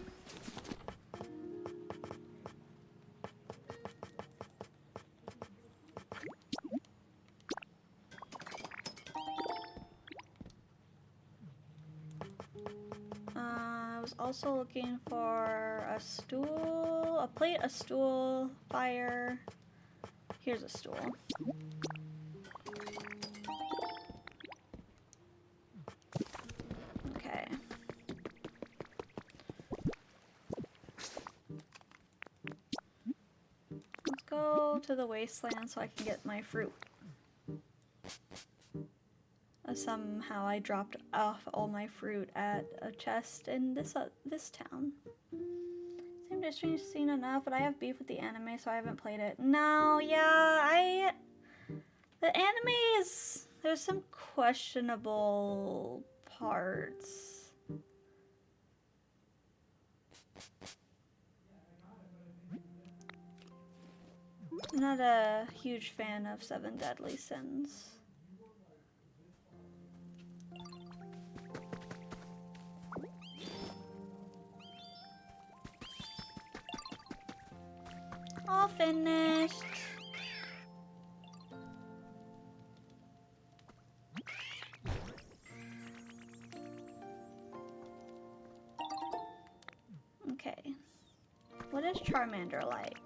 I was also looking for a stool, a plate, a stool, fire. Here's a stool. go to the wasteland so I can get my fruit. Somehow I dropped off all my fruit at a chest in this town. Seemed interesting enough, but I have beef with the anime, so I haven't played it. No, yeah, the anime is, there's some questionable parts. I'm not a huge fan of Seven Deadly Sins. All finished. Okay. What is Charmander like?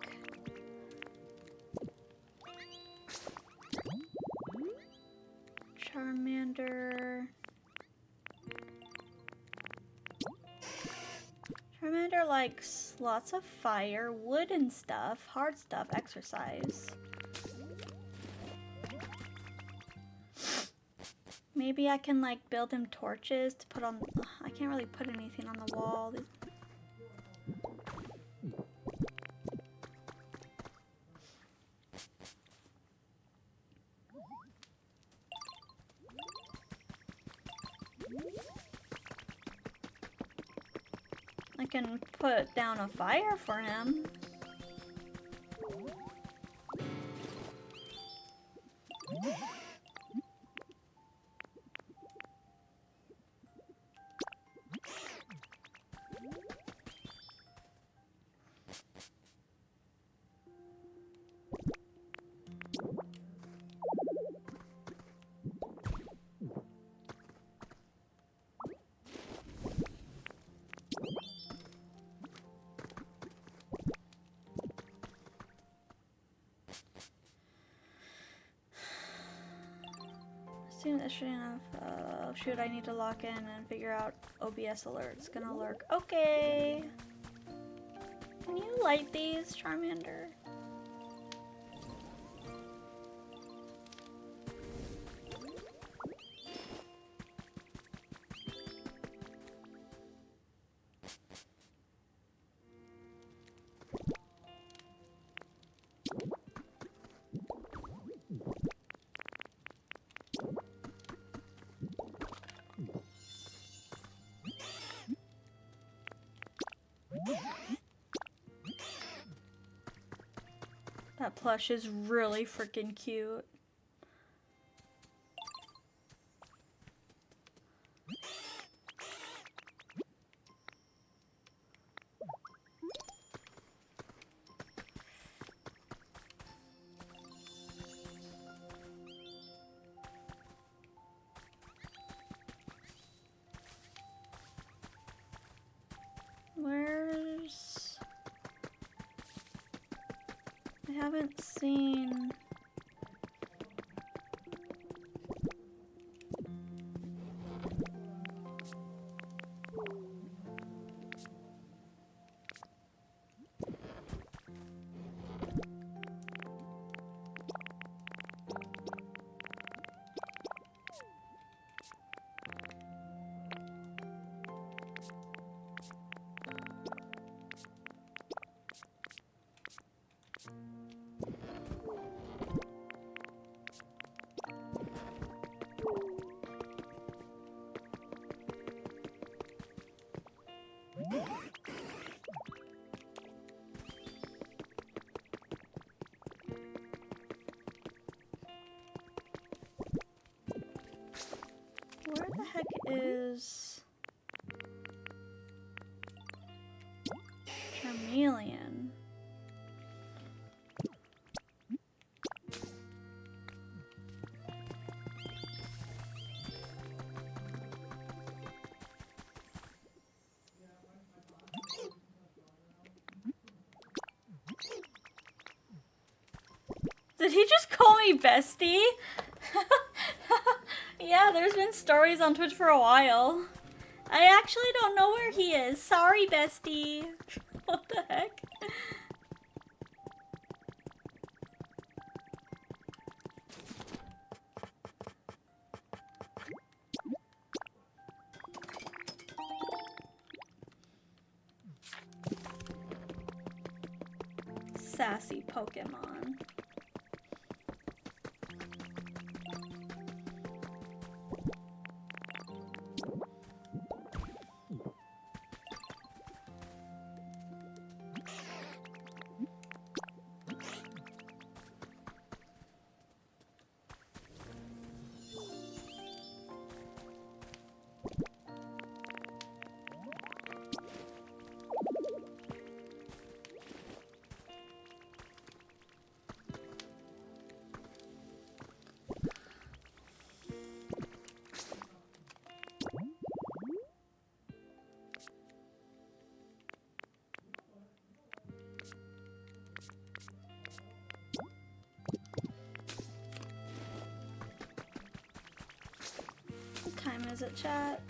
Charmander likes lots of fire, wood and stuff, hard stuff, exercise. Maybe I can like build him torches to put on. I can't really put anything on the wall. I can put down a fire for him. Shoot, I need to lock in and figure out OBS alerts. Gonna lurk. Okay. Can you light these, Charmander? That plush is really freaking cute. I haven't seen... Where the heck is Charmeleon? Did he just call me bestie? Yeah, there's been stories on Twitch for a while. I actually don't know where he is. Sorry, bestie. What the heck? sassy Pokemon. What time is it, chat?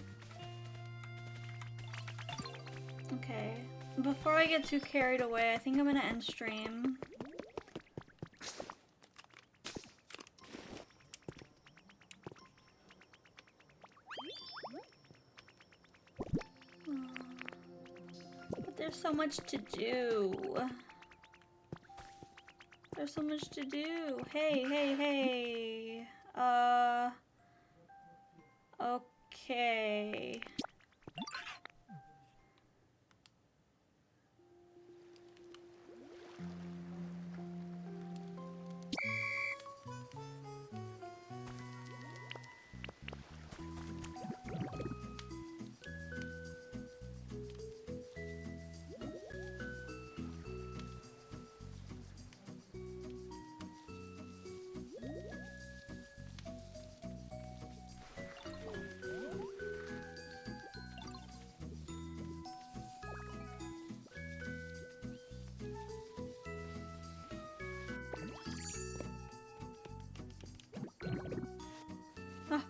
Okay. Before I get too carried away, I think I'm gonna end stream. But there's so much to do. There's so much to do. Hey, hey, hey. Okay. Ah.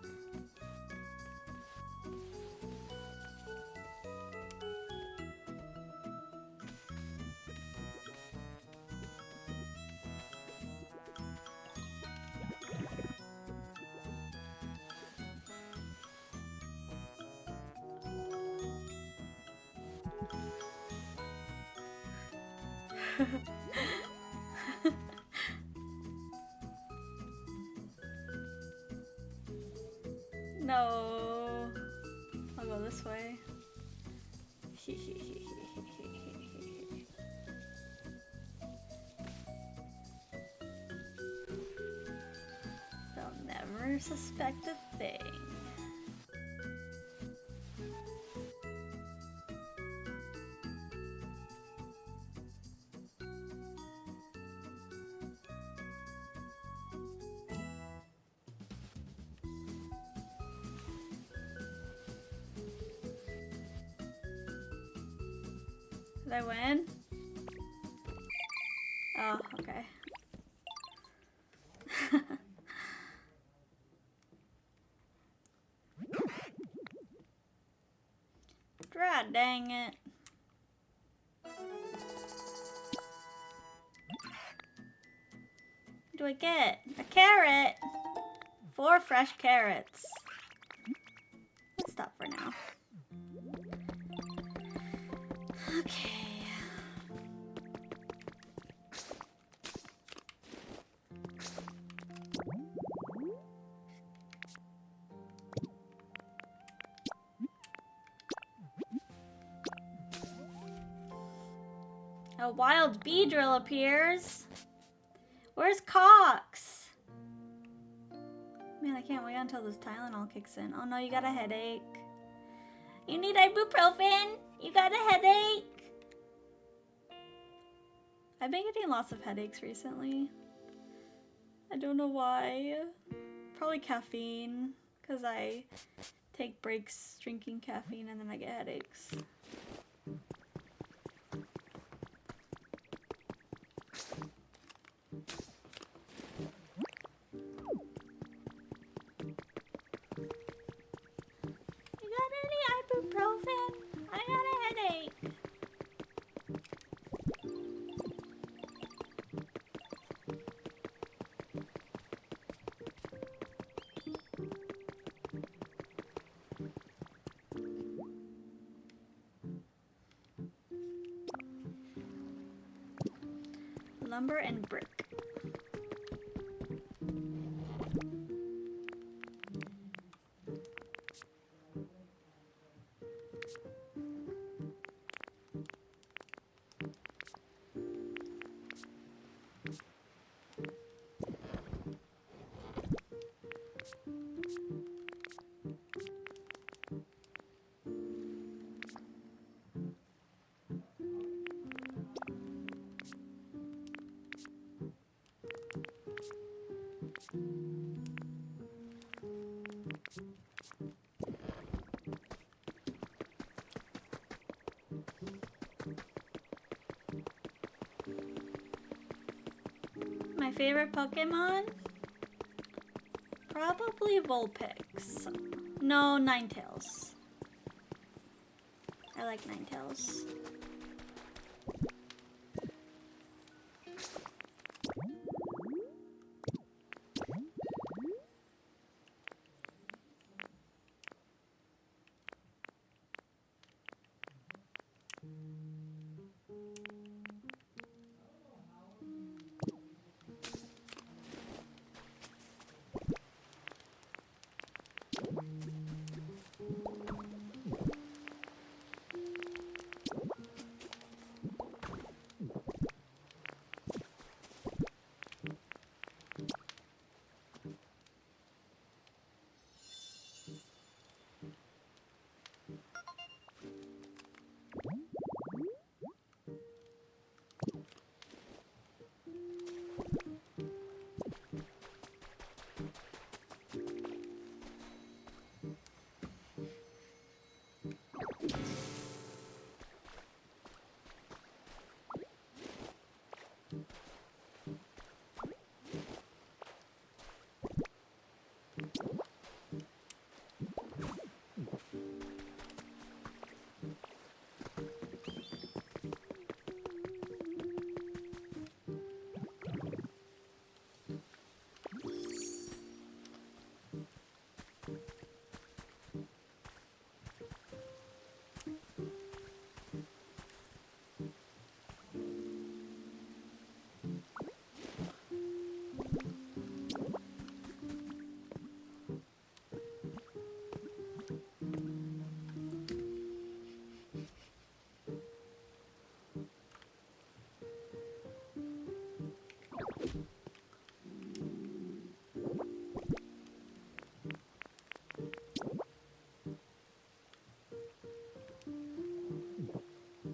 No. I'll go this way. They'll never suspect a thing. Did I win? Oh, okay. God dang it. What do I get? A carrot! 4 fresh carrots. Let's stop for now. Okay. A wild Beedrill appears. Where's Cox? Man, I can't wait until this Tylenol kicks in. Oh no, you got a headache. You need ibuprofen? You got a headache? I've been getting lots of headaches recently. I don't know why. Probably caffeine, because I take breaks drinking caffeine and then I get headaches. You got any ibuprofen? I got a headache. lumber and brick. My favorite Pokemon? Probably Vulpix. No, Ninetales. I like Ninetales.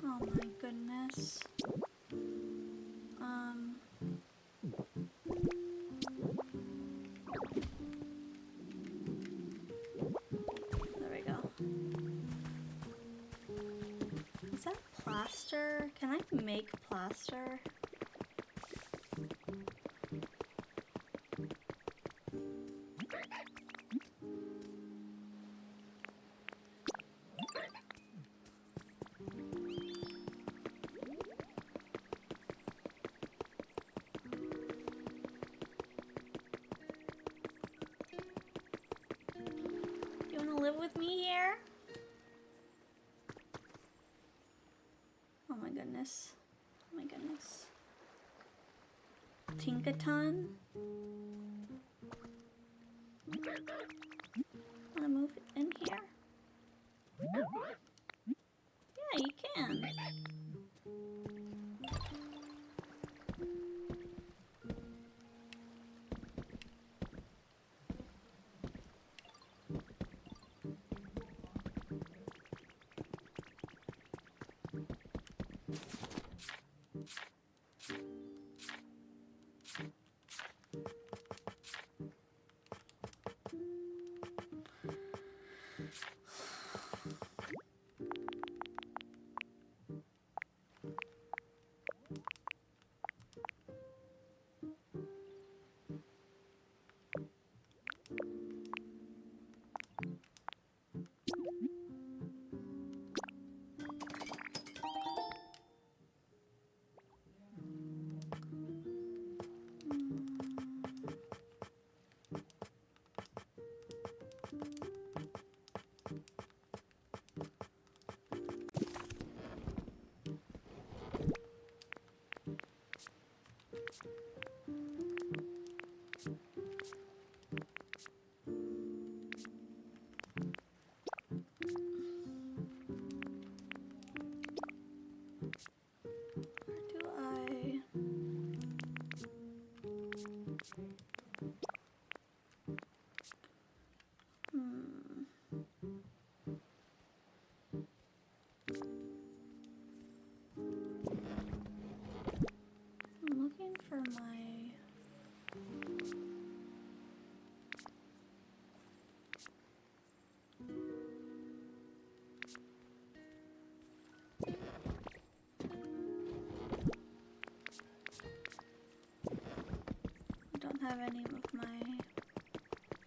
Oh my goodness. There we go. Is that plaster? Can I make plaster? You wanna live with me here? Oh my goodness. Oh my goodness. Tinkaton? Wanna move in here? Yeah, you can. Do I? Hmm. I'm looking for my. I don't have any of my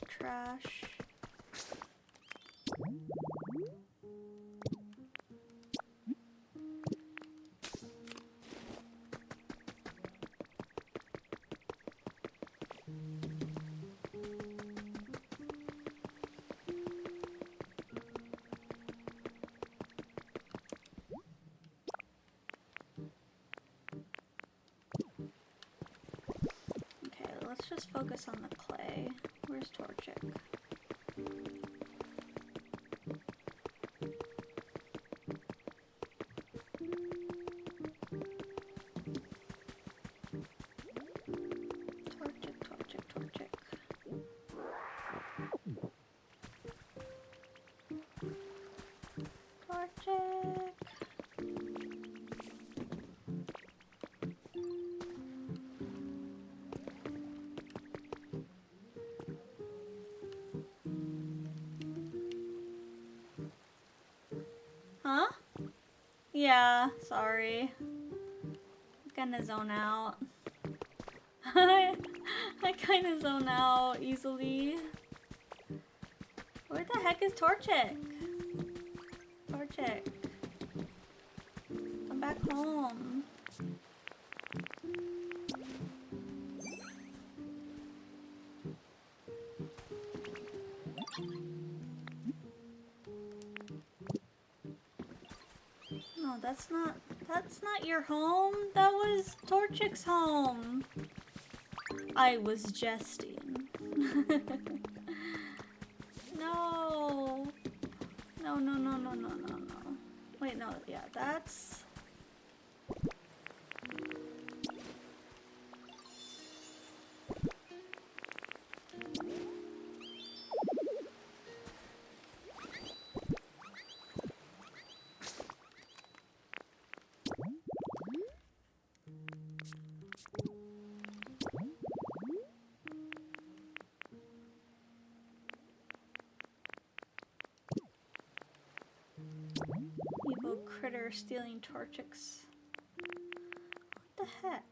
trash. Okay, let's just focus on the clay. Where's Torchic? Torchic, Torchic, Torchic. Torchic. Huh? Yeah, sorry. Kinda zone out. I kinda zone out easily. Where the heck is Torchic? Torchic. Come back home. No, that's not your home. That was Torchic's home. I was jesting. No. No, no, no, no, no, no, no. Wait, no, yeah, that's... Evil critter stealing Torchics. What the heck?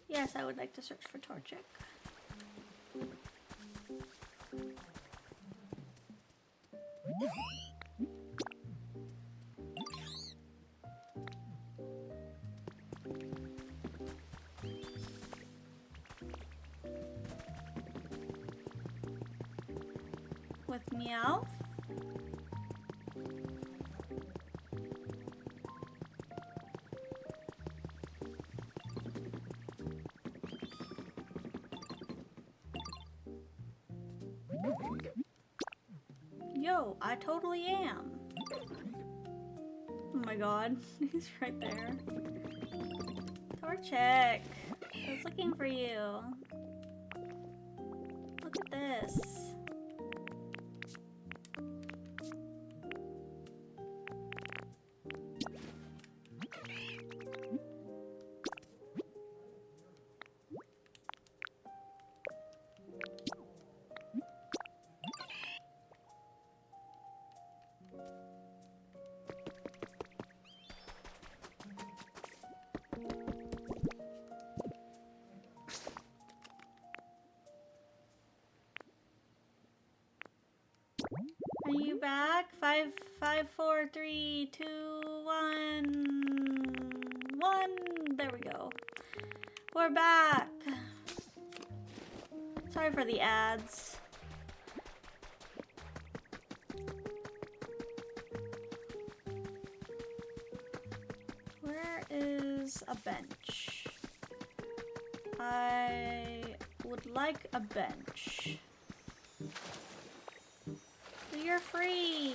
Yes, I would like to search for Torchic. With Meowth? Yo, I totally am. Oh my god, he's right there. Torchic, I was looking for you. Look at this. Are you back? 5, 5, 4, 3, 2, 1, 1. There we go. We're back. Sorry for the ads. a bench. I would like a bench. You're free.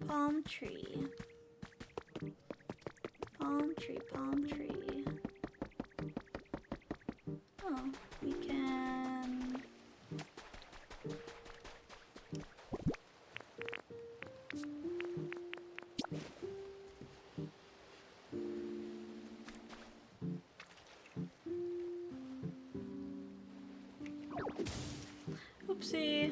Palm tree. Palm tree, palm tree. Oh, we can... Oopsie.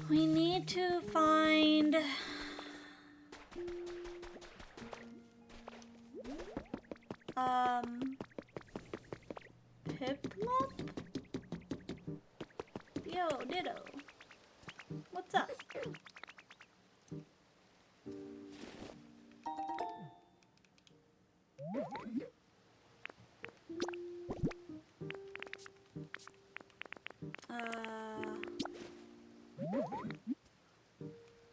We need to find Piplup? Yo, Ditto. What's up?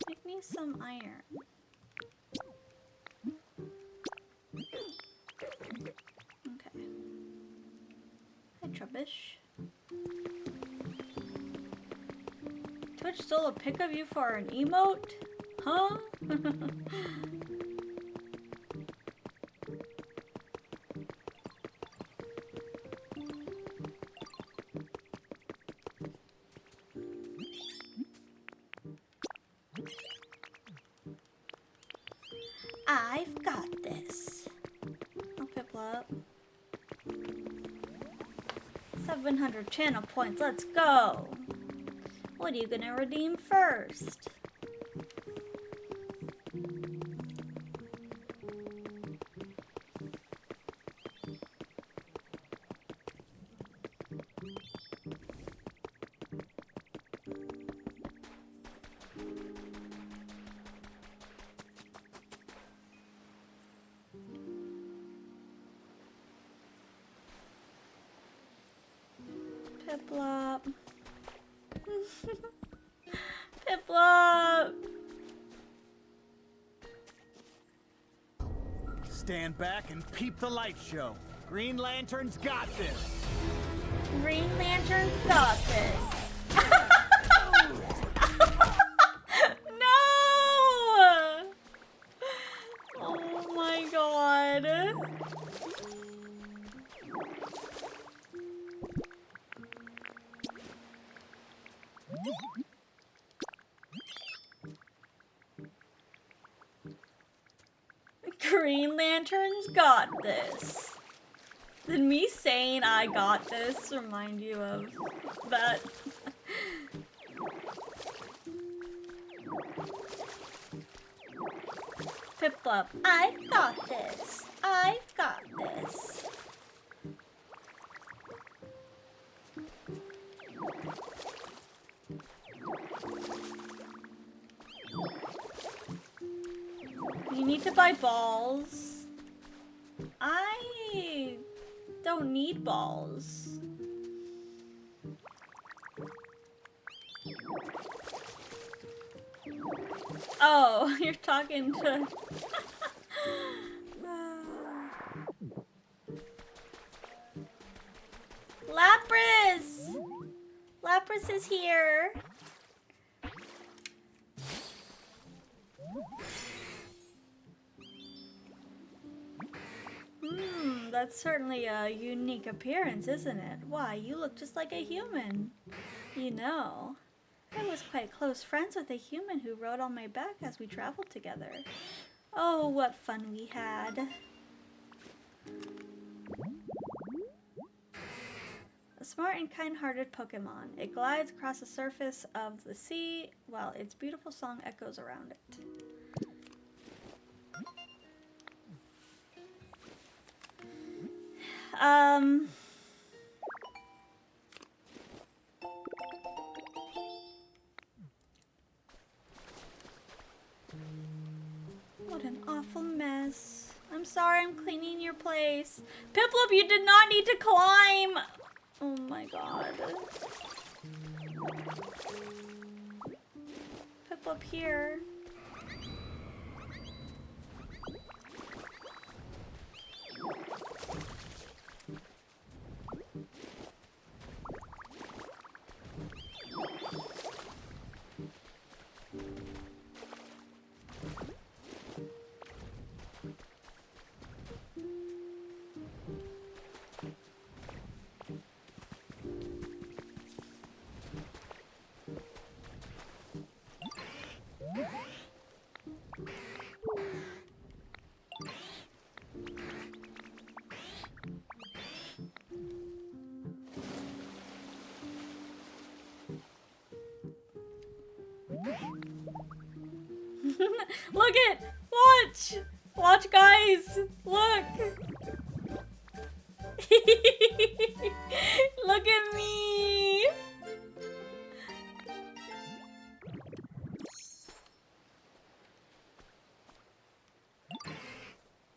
Make me some iron. Okay. Hi, Trubbish. Twitch stole a pic of you for an emote? Huh? I've got this. I'll Piplup. 700 channel points, let's go! What are you gonna redeem first? Piplup. Piplup. Stand back and peep the light show. Green Lantern's got this. Green Lantern's got this. No! Oh my god. Green Lantern's got this. Did me saying I got this remind you of that? Piplup, I've got this. I've got this. You need to buy balls. I don't need balls. Oh, you're talking to... Lapras! Lapras is here. That's certainly a unique appearance, isn't it? Why, you look just like a human. You know, I was quite close friends with a human who rode on my back as we traveled together. Oh, what fun we had. A smart and kind-hearted Pokemon. It glides across the surface of the sea while its beautiful song echoes around it. What an awful mess. I'm sorry, I'm cleaning your place. Piplup, you did not need to climb! Oh my god. Piplup here. Look it! Watch! Watch, guys! Look! Look at me!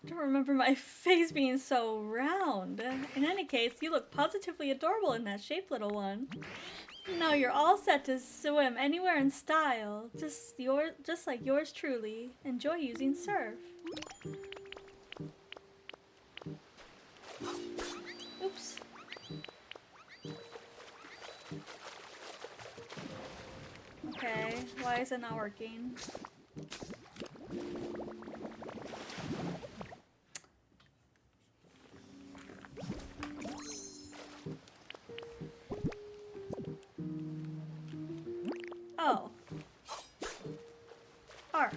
I don't remember my face being so round. In any case, you look positively adorable in that shape, little one. Now you're all set to swim anywhere in style, just like yours truly. Enjoy using surf. Oops. Okay, why is it not working? Oh. R.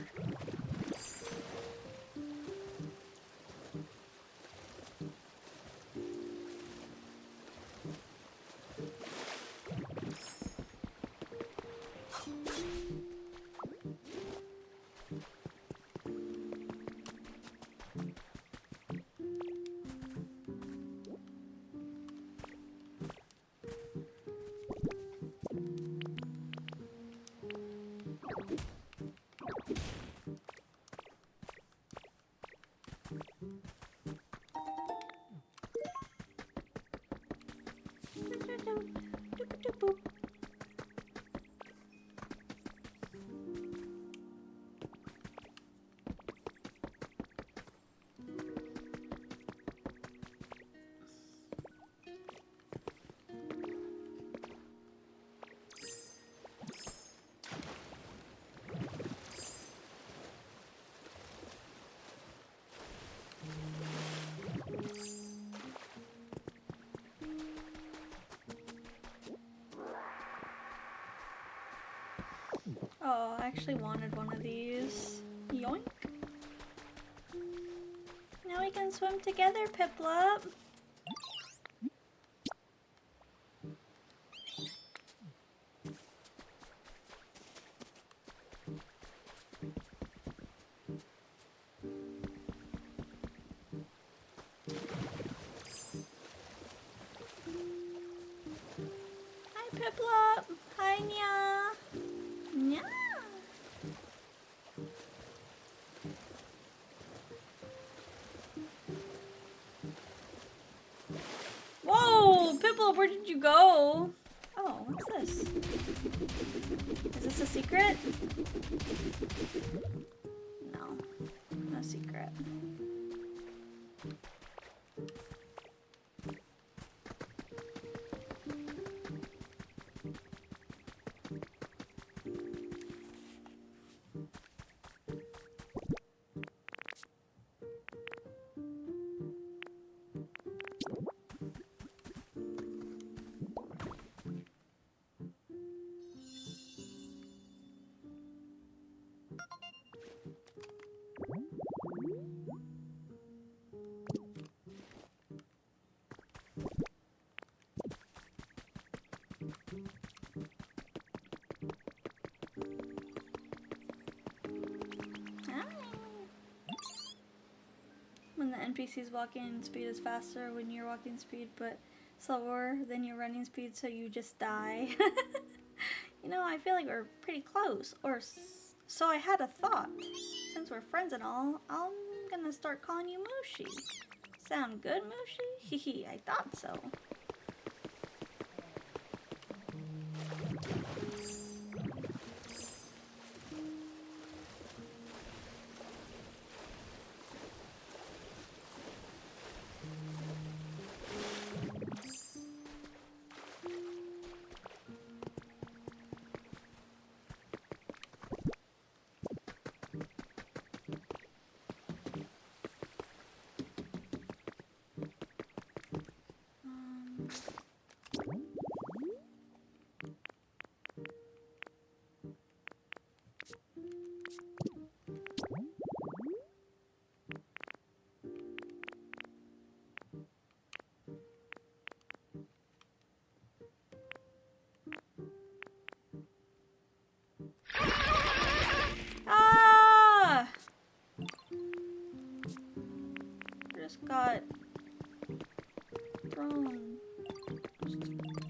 Oh, I actually wanted one of these. Yoink. Now we can swim together, Piplup. Hi, Piplup. Hi, Nya. Nya. Whoa, Piplup, where did you go? Oh, what's this? Is this a secret? No. No secret. When the NPC's walking speed is faster when your walking speed, but slower than your running speed, so you just die. You know, I feel like we're pretty close. So I had a thought. Since we're friends and all, I'm gonna start calling you Mushi. Sound good, Mushi? Hehe, I thought so. Ah! Just got thrown.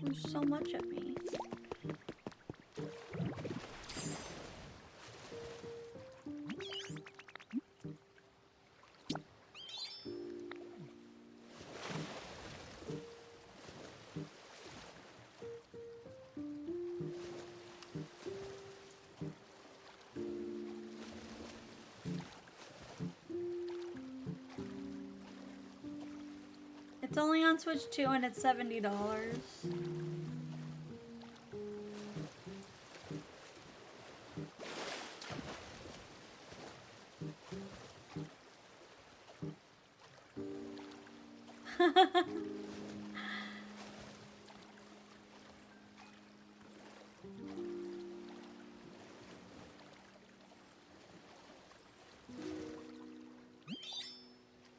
There's so much at me. It's only on Switch 2 and it's $70.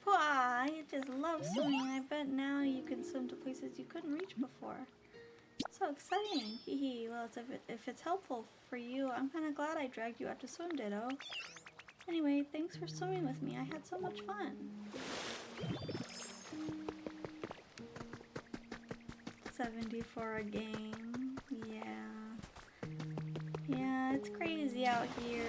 Wow, you just love swimming. I bet now you can swim to places you couldn't reach before. So exciting. Hee hee. Well, if it's helpful for you, I'm kind of glad I dragged you out to swim, Ditto. Anyway, thanks for swimming with me. I had so much fun. $70 for a game. Yeah. Yeah, it's crazy out here.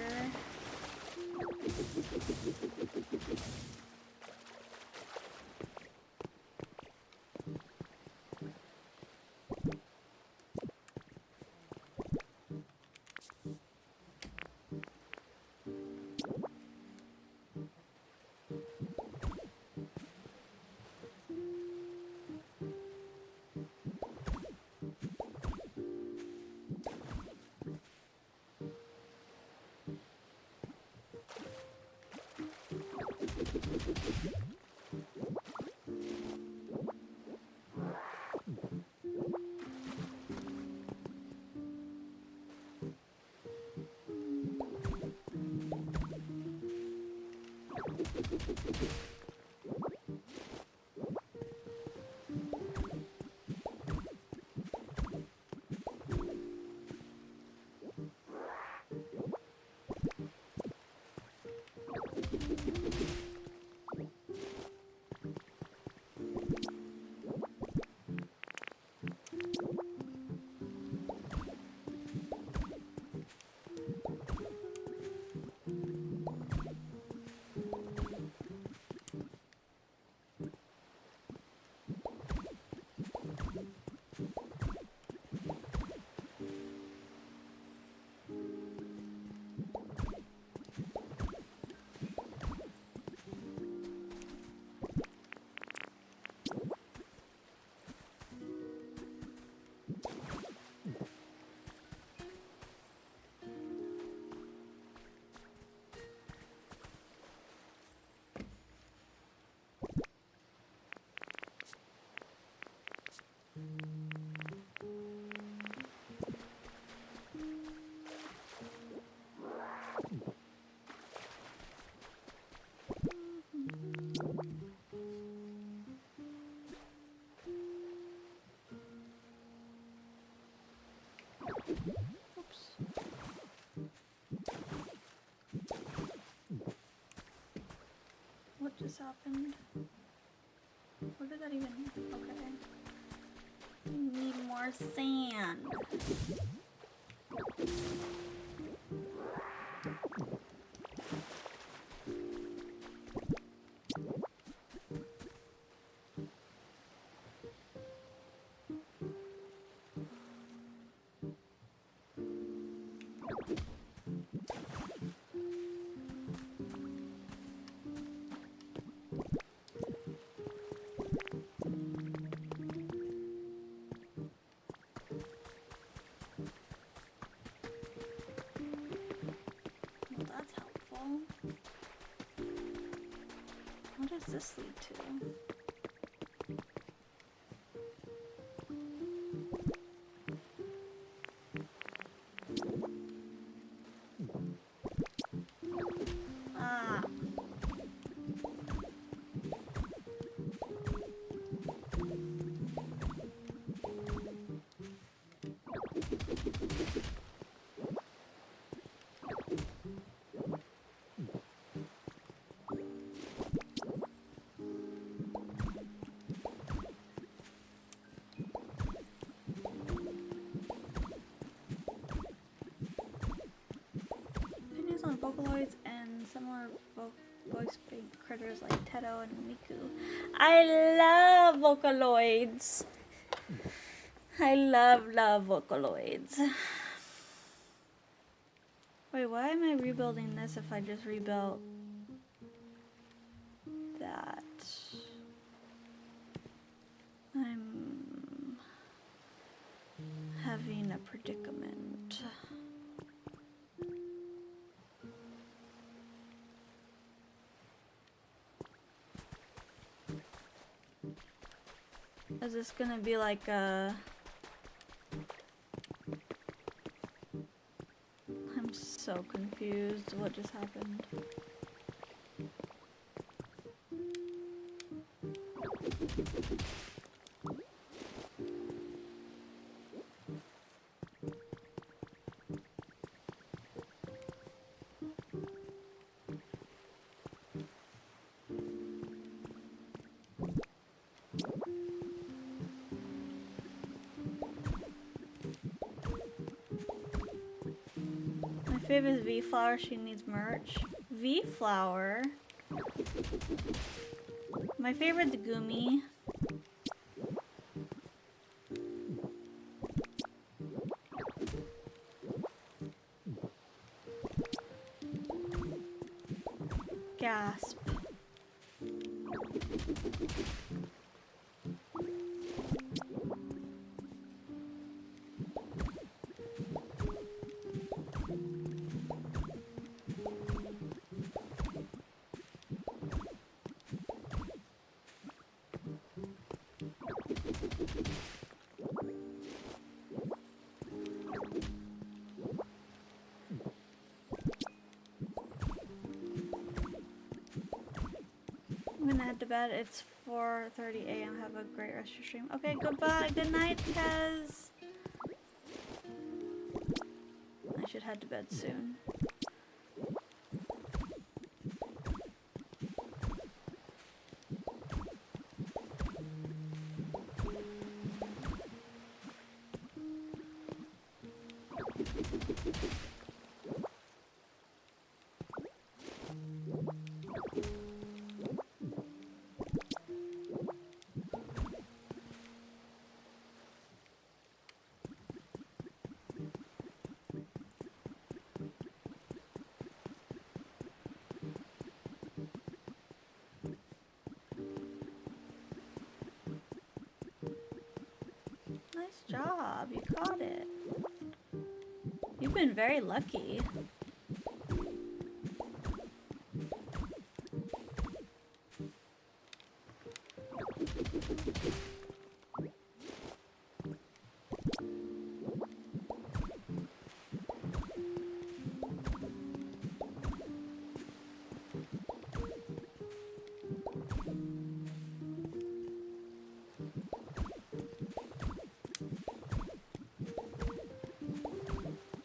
Oops. What just happened? Where did that even... Okay. We need more sand. Well, that's helpful. What does this lead to? Ah. Opinions on Vocaloids and similar voice-based critters like Teto and Miku. I love Vocaloids. I love Vocaloids. Wait, why am I rebuilding this if I just rebuilt that? I'm having a predicament. Is this gonna be like a... I'm so confused. What just happened? My favorite is V-Flower. She needs merch. V-Flower. My favorite's Gumi. Gasp. I'm gonna head to bed. It's 4:30 a.m. Have a great rest of your stream. Okay, goodbye. Good night, Kaz. I should head to bed soon. Nice job. You caught it. You've been very lucky.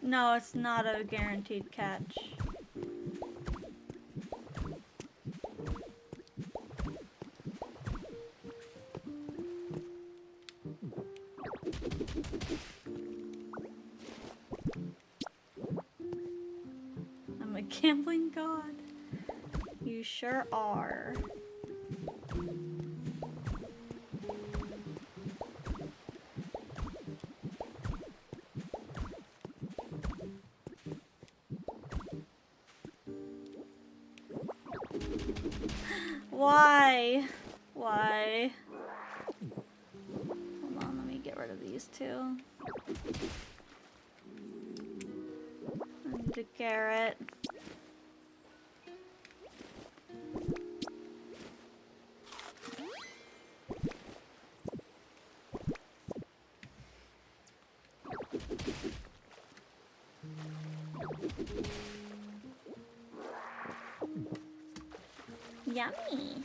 No, it's not a guaranteed catch. I'm a gambling god. You sure are. Why? Why? Hold on, let me get rid of these two. I need a carrot. Yummy.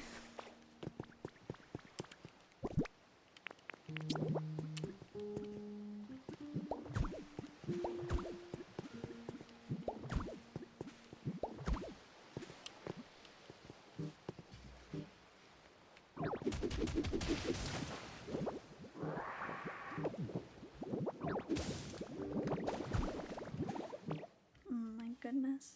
Oh my goodness.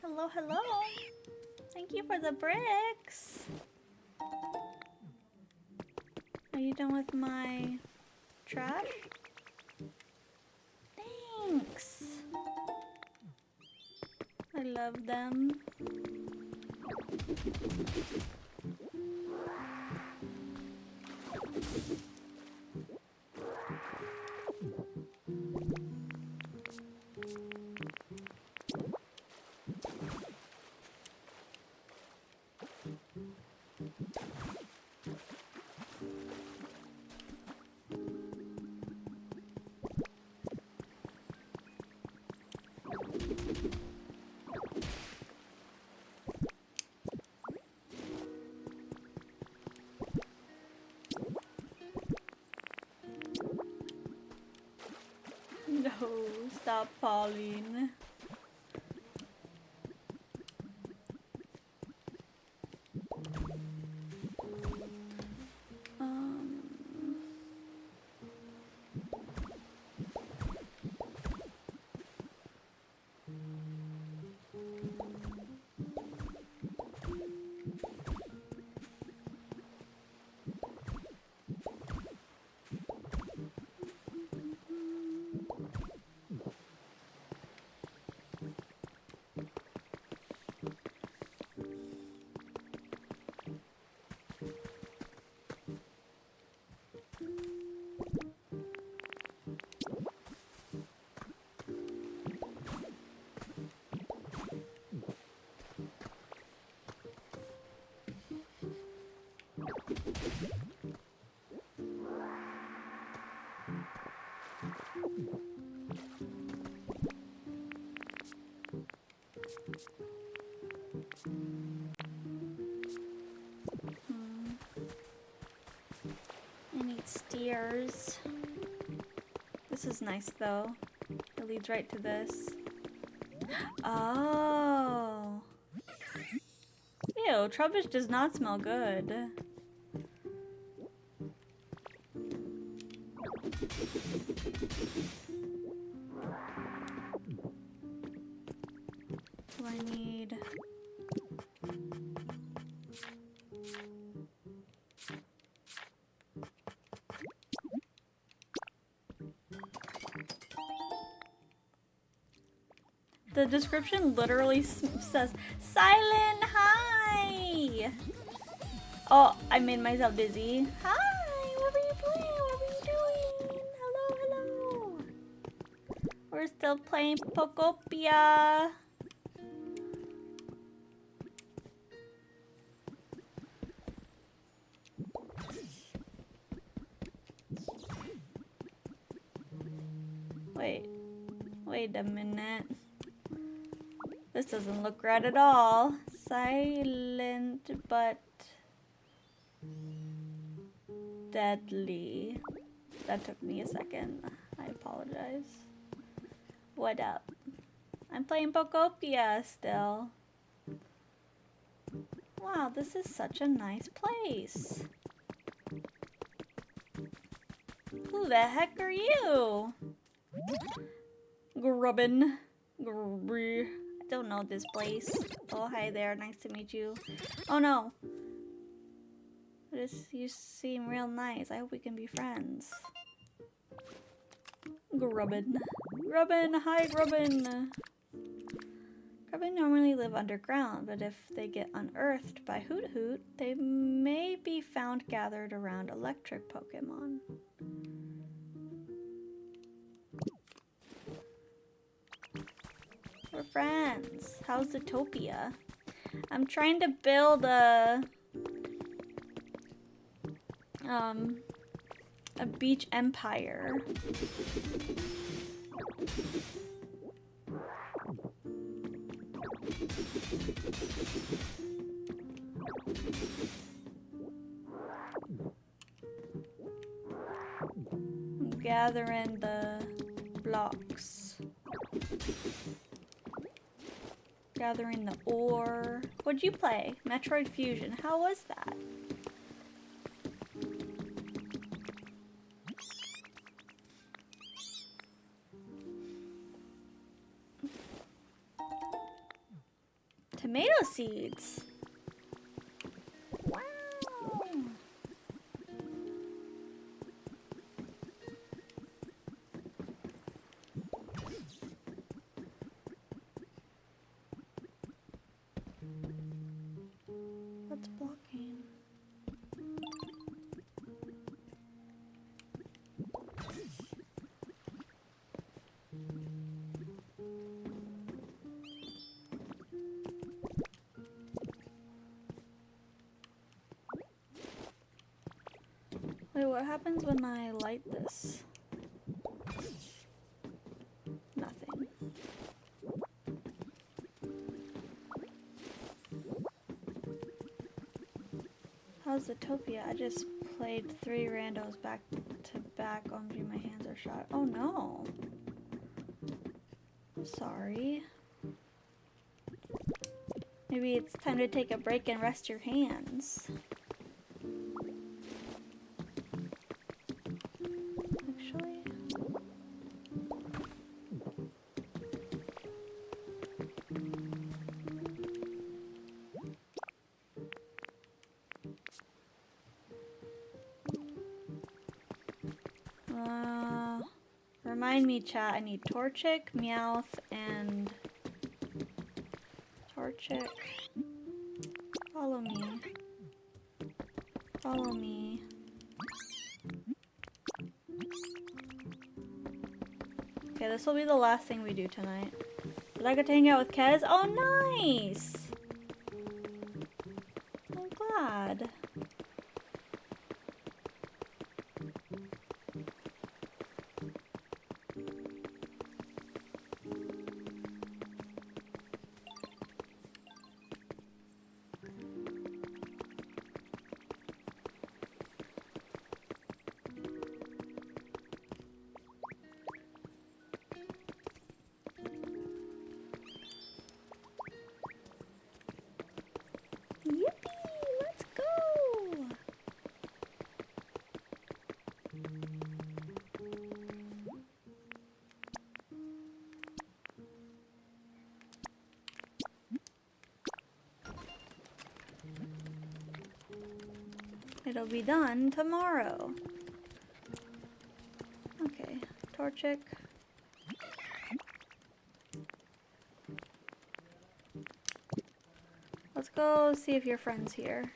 Hello, hello. Thank you for the bricks. Are you done with my trash? Thanks. I love them. No, stop falling. Um, I need steers. This is nice though. It leads right to this. Oh. Ew, Trubbish does not smell good. Do I need... The description literally says, Silent, hi! Oh, I made myself dizzy. Hi, what were you playing? What were you doing? Hello, hello. We're still playing Pokopia. Wait a minute. This doesn't look right at all. Silent but deadly. That took me a second. I apologize. What up? I'm playing Pokopia still. Wow, this is such a nice place. Who the heck are you? Grubbin. I don't know this place. Oh, hi there. Nice to meet you. Oh no. You seem real nice. I hope we can be friends. Grubbin. Grubbin, hi Grubbin. Grubbin normally live underground, but if they get unearthed by Hoot Hoot, they may be found gathered around electric Pokemon. We're friends. How's Zootopia? I'm trying to build a beach empire. I'm gathering the blocks. Gathering the ore. What'd you play? Metroid Fusion. How was that? Tomato seeds. Wow. What's blocking? Wait, what happens when I light this? Nothing. How's Zootopia? I just played 3 randos back to back. OMG, my hands are shot. Oh no. I'm sorry. Maybe it's time to take a break and rest your hands. Actually. Remind me, chat, I need Torchic, Meowth, and Torchic. Follow me. Follow me. Okay, this will be the last thing we do tonight. Did I get to hang out with Kez? Oh, nice! I'm glad. Yippee! Let's go! It'll be done tomorrow. Okay, Torchic. Let's go see if your friend's here.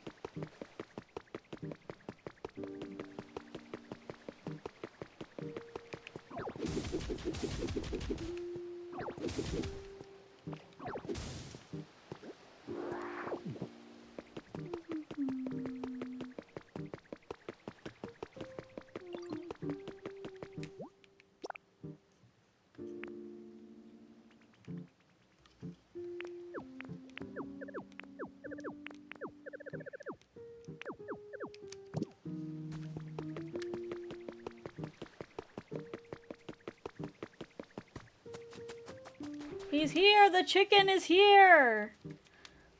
He's here! The chicken is here!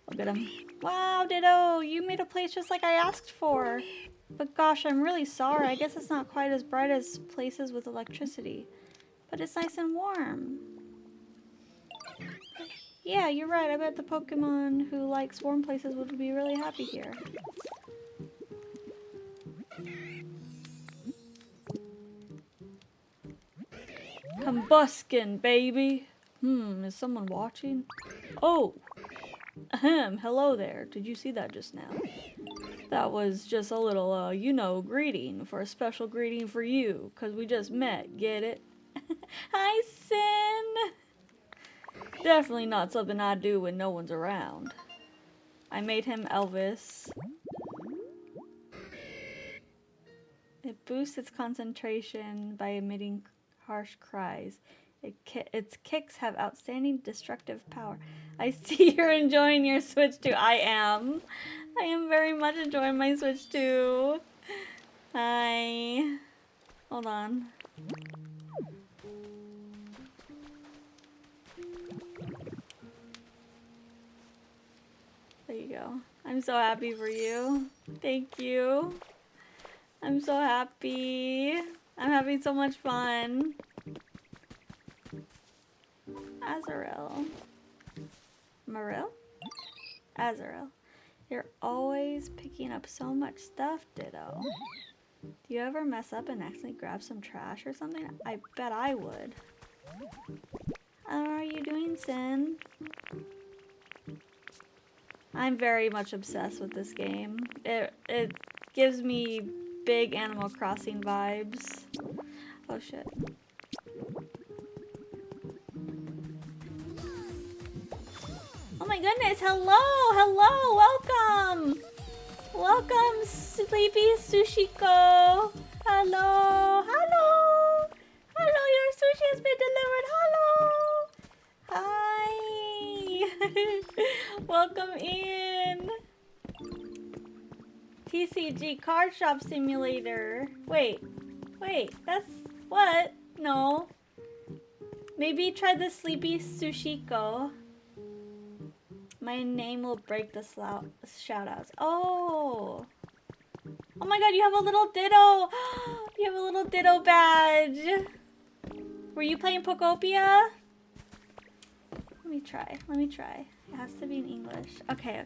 Look at him. Wow, Ditto! You made a place just like I asked for. But gosh, I'm really sorry. I guess it's not quite as bright as places with electricity. But it's nice and warm. Yeah, you're right. I bet the Pokemon who likes warm places would be really happy here. Combuskin, baby! Is someone watching? Oh! Ahem, hello there. Did you see that just now? That was just a little, you know, greeting for a special greeting for you, 'cause we just met, get it? Hi, Sin! Definitely not something I do when no one's around. I made him Elvis. It boosts its concentration by emitting harsh cries. Its kicks have outstanding destructive power. I see you're enjoying your Switch too. I am. I am very much enjoying my Switch too. Hi. Hold on. There you go. I'm so happy for you. Thank you. I'm so happy. I'm having so much fun. Azrael. Maril? Azrael. You're always picking up so much stuff, Ditto. Do you ever mess up and accidentally grab some trash or something? I bet I would. How are you doing, Sin? I'm very much obsessed with this game. It gives me big Animal Crossing vibes. Oh shit. Oh my goodness, hello, hello, welcome! Welcome, Sleepy Sushiko! Hello, hello! Hello, your sushi has been delivered, hello! Hi! Welcome in! TCG Card Shop Simulator. Wait, that's what? No. Maybe try the Sleepy Sushiko. My name will break the shoutouts. Oh! Oh my god, you have a little Ditto! You have a little Ditto badge! Were you playing Pokopia? Let me try. It has to be in English. Okay.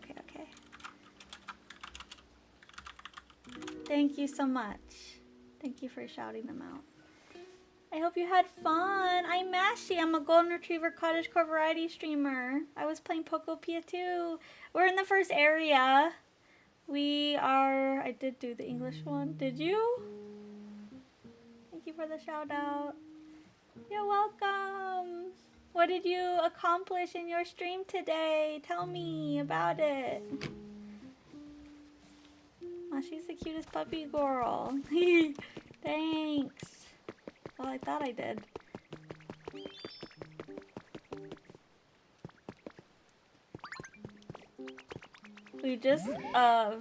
Thank you so much. Thank you for shouting them out. I hope you had fun. I'm Mashy. I'm a Golden Retriever Cottagecore variety streamer. I was playing Pokopia too. We're in the first area. I did do the English one. Did you? Thank you for the shout out. You're welcome. What did you accomplish in your stream today? Tell me about it. Oh, she's the cutest puppy girl. Thanks. Well, I thought I did. We just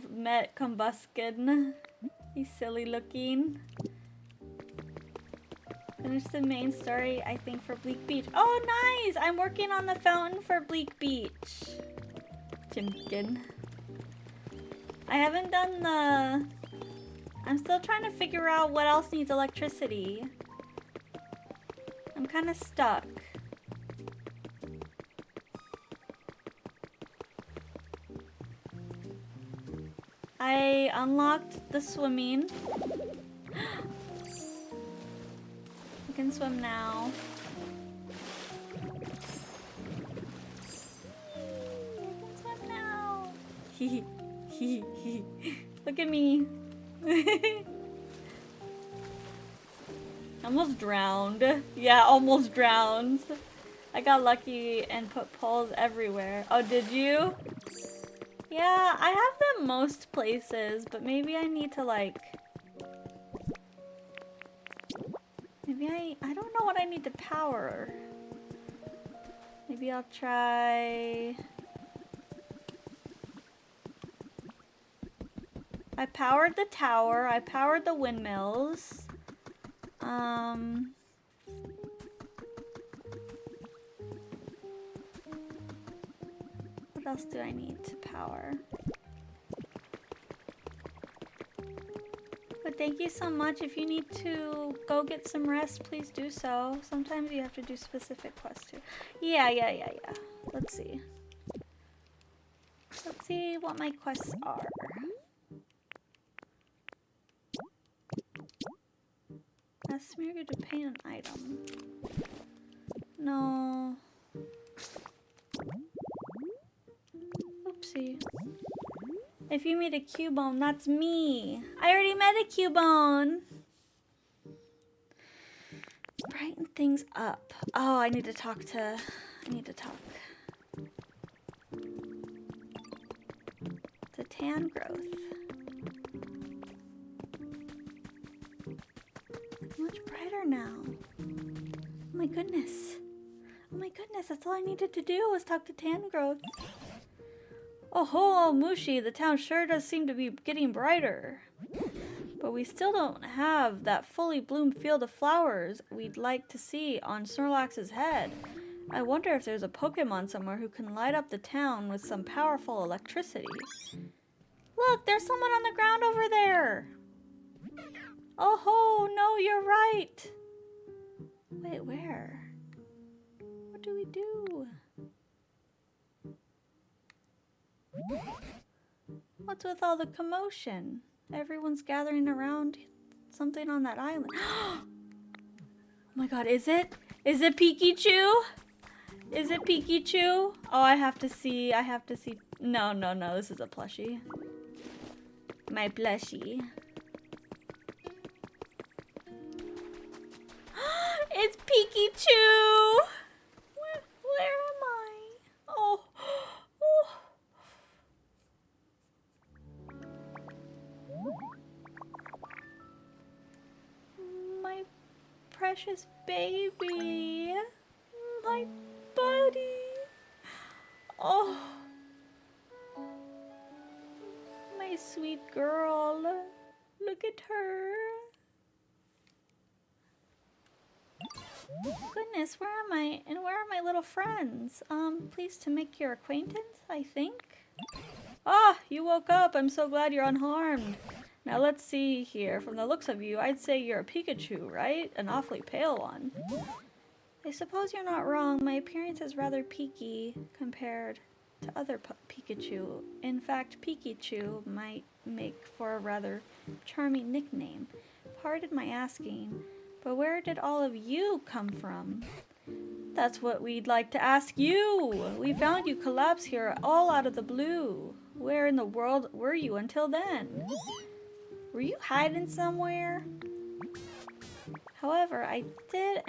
met Combuskin. He's silly looking. Finished the main story, I think, for Bleak Beach. Oh, nice! I'm working on the fountain for Bleak Beach. Jimkin. I haven't done the... I'm still trying to figure out what else needs electricity. I'm kind of stuck. I unlocked the swimming. I can swim now. I can swim now. Look at me. Almost drowned. Yeah, almost drowned. I got lucky and put poles everywhere. Oh, did you? Yeah, I have them most places, but maybe I need to like... Maybe I don't know what I need to power. Maybe I'll try... I powered the tower, I powered the windmills. What else do I need to power? But thank you so much. If you need to go get some rest, please do so. Sometimes you have to do specific quests too. Yeah. Let's see. Let's see what my quests are. Ask Smeargle to paint an item. No. Oopsie. If you meet a Cubone, that's me. I already met a Cubone. Brighten things up. Oh, I need to talk. To tan growth. It's much brighter now. Oh my goodness. Oh my goodness, that's all I needed to do was talk to tan growth. Oh, Mushi, the town sure does seem to be getting brighter. But we still don't have that fully bloomed field of flowers we'd like to see on Snorlax's head. I wonder if there's a Pokemon somewhere who can light up the town with some powerful electricity. Look, there's someone on the ground over there. Oh, no, you're right. Wait, where? What do we do? What's with all the commotion? Everyone's gathering around something on that island. Oh my god, is it? Is it Pikachu? Is it Pikachu? Oh, I have to see. No, this is a plushie. My plushie. It's Pikachu! Where am I? Oh. My precious baby. My buddy. Oh. My sweet girl. Look at her. Goodness, where am I? And where are my little friends? Pleased to make your acquaintance, I think. Ah, you woke up. I'm so glad you're unharmed. Now let's see here. From the looks of you, I'd say you're a Pikachu, right? An awfully pale one. I suppose you're not wrong. My appearance is rather peaky compared to other Pikachu. In fact, Pikachu might make for a rather charming nickname. Pardon my asking, but where did all of you come from? That's what we'd like to ask you. We found you collapsed here all out of the blue. Where in the world were you until then? Were you hiding somewhere? However, did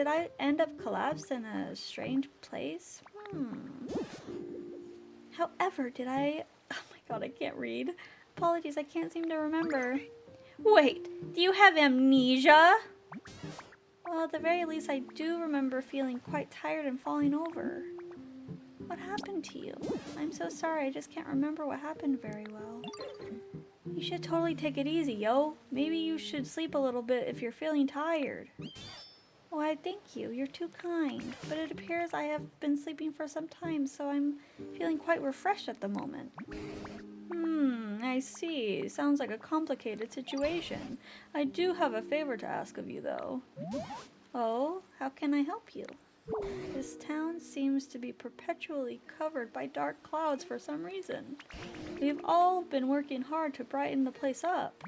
I end up collapsed in a strange place? However, did I... Oh my god, I can't read. Apologies, I can't seem to remember. Wait, do you have amnesia? Well, at the very least, I do remember feeling quite tired and falling over. What happened to you? I'm so sorry, I just can't remember what happened very well. You should totally take it easy, yo. Maybe you should sleep a little bit if you're feeling tired. Why, thank you. You're too kind. But it appears I have been sleeping for some time, so I'm feeling quite refreshed at the moment. I see. Sounds like a complicated situation. I do have a favor to ask of you, though. Oh, how can I help you? This town seems to be perpetually covered by dark clouds for some reason. We've all been working hard to brighten the place up.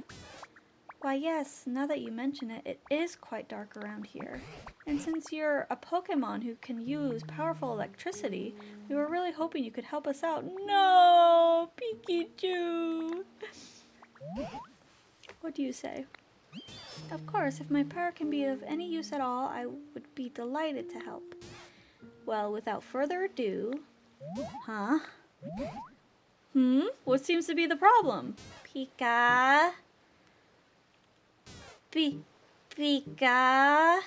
Why yes, now that you mention it, it is quite dark around here. And since you're a Pokemon who can use powerful electricity, we were really hoping you could help us out. No, Pikachu! What do you say? Of course, if my power can be of any use at all, I would be delighted to help. Well, without further ado... Huh? What seems to be the problem? Pika? Pika?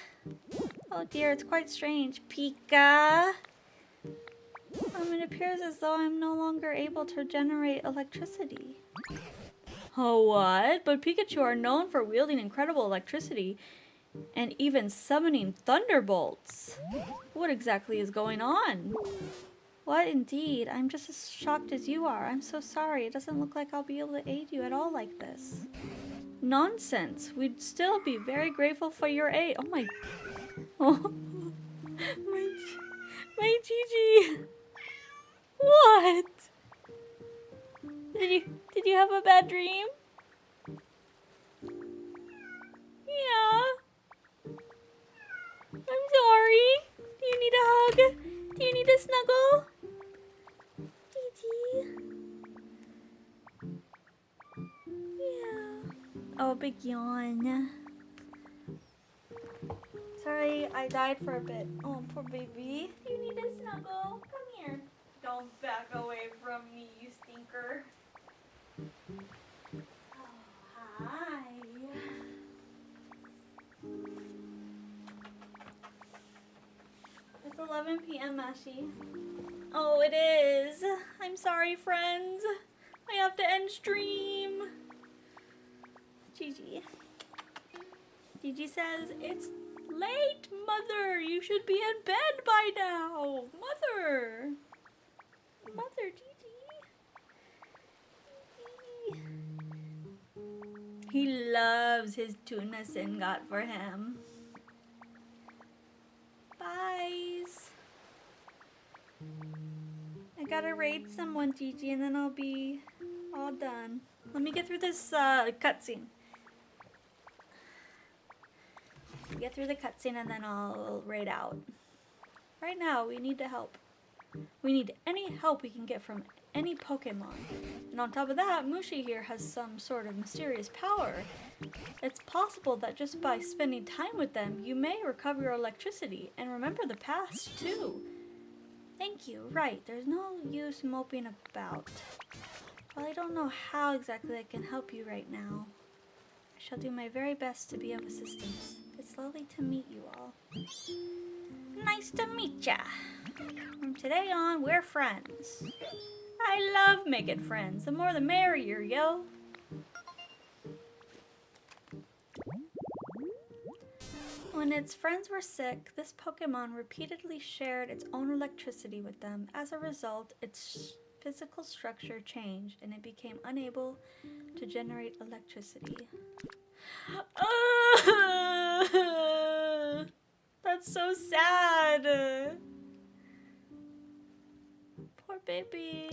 Oh dear, it's quite strange. Pika? It appears as though I'm no longer able to generate electricity. Oh, what? But Pikachu are known for wielding incredible electricity and even summoning thunderbolts. What exactly is going on? What indeed? I'm just as shocked as you are. I'm so sorry. It doesn't look like I'll be able to aid you at all like this. Nonsense. We'd still be very grateful for your aid. Oh my... Oh. My Gigi. What? Did you have a bad dream? Yeah. I'm sorry. Do you need a hug? Do you need a snuggle? Gigi. Yeah. Oh, big yawn. Sorry, I died for a bit. Oh, poor baby. Do you need a snuggle? Come here. Don't back away from me, you stinker. Oh, hi. It's 11 p.m., Mashi. Oh, it is. I'm sorry, friends. I have to end stream. Gigi. Gigi says, it's late, Mother. You should be in bed by now. Mother. Mother, Gigi. He loves his tuna Sin got for him. Byes. I gotta raid someone, Gigi, and then I'll be all done. Let me get through this cutscene. Get through the cutscene and then I'll raid out. Right now, we need to help. We need any help we can get from any Pokemon. And on top of that, Mushi here has some sort of mysterious power. It's possible that just by spending time with them, you may recover your electricity and remember the past too. Thank you. Right, there's no use moping about. Well, I don't know how exactly I can help you right now. I shall do my very best to be of assistance. It's lovely to meet you all. Nice to meet ya. From today on, we're friends. I love making friends. The more the merrier, yo. When its friends were sick, this Pokemon repeatedly shared its own electricity with them. As a result, its physical structure changed and it became unable to generate electricity. That's so sad. Poor baby.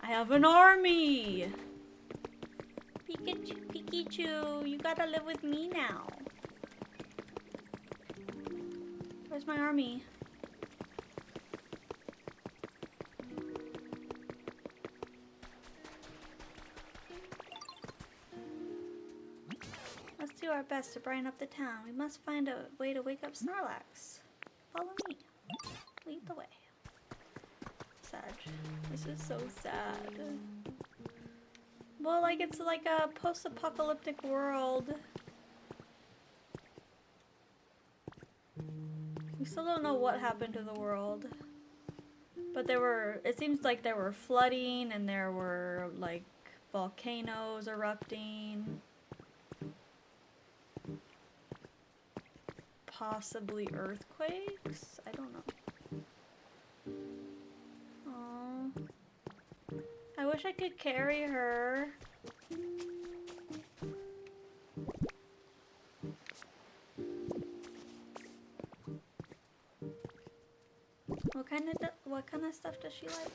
I have an army. Pikachu, you gotta live with me now. Where's my army? Let's do our best to brighten up the town. We must find a way to wake up Snorlax. Follow me. Lead the way. Sad. This is so sad. Well, like, it's like a post-apocalyptic world. We still don't know what happened to the world. But it seems like there were flooding and there were, like, volcanoes erupting. Possibly earthquakes? I don't know. Aww. I wish I could carry her. What kind of stuff does she like?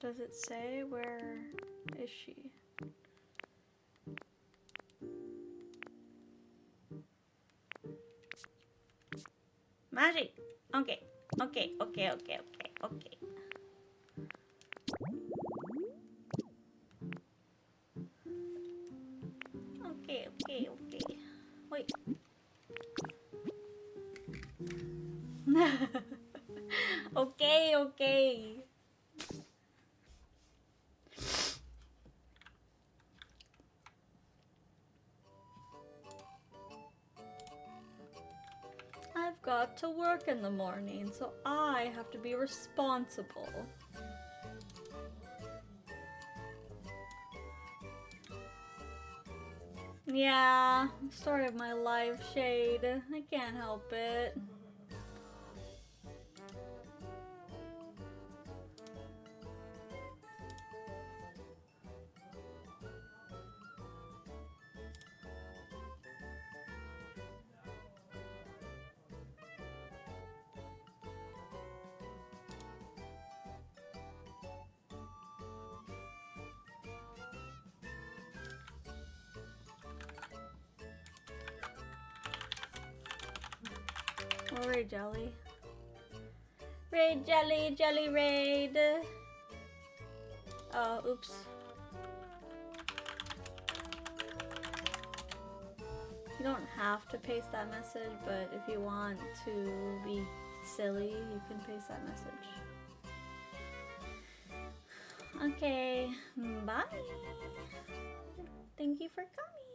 Does it say where is she? Magic. Okay. Okay. Okay. Okay. Okay. Okay. Okay. Okay. Okay. Wait. Okay. Okay. I've got to work in the morning, so I have to be responsible. Yeah, story of my life, Shade. I can't help it. Oh, Raid Jelly. Raid Jelly, Jelly Raid. Oh, oops. You don't have to paste that message, but if you want to be silly, you can paste that message. Okay, bye. Thank you for coming.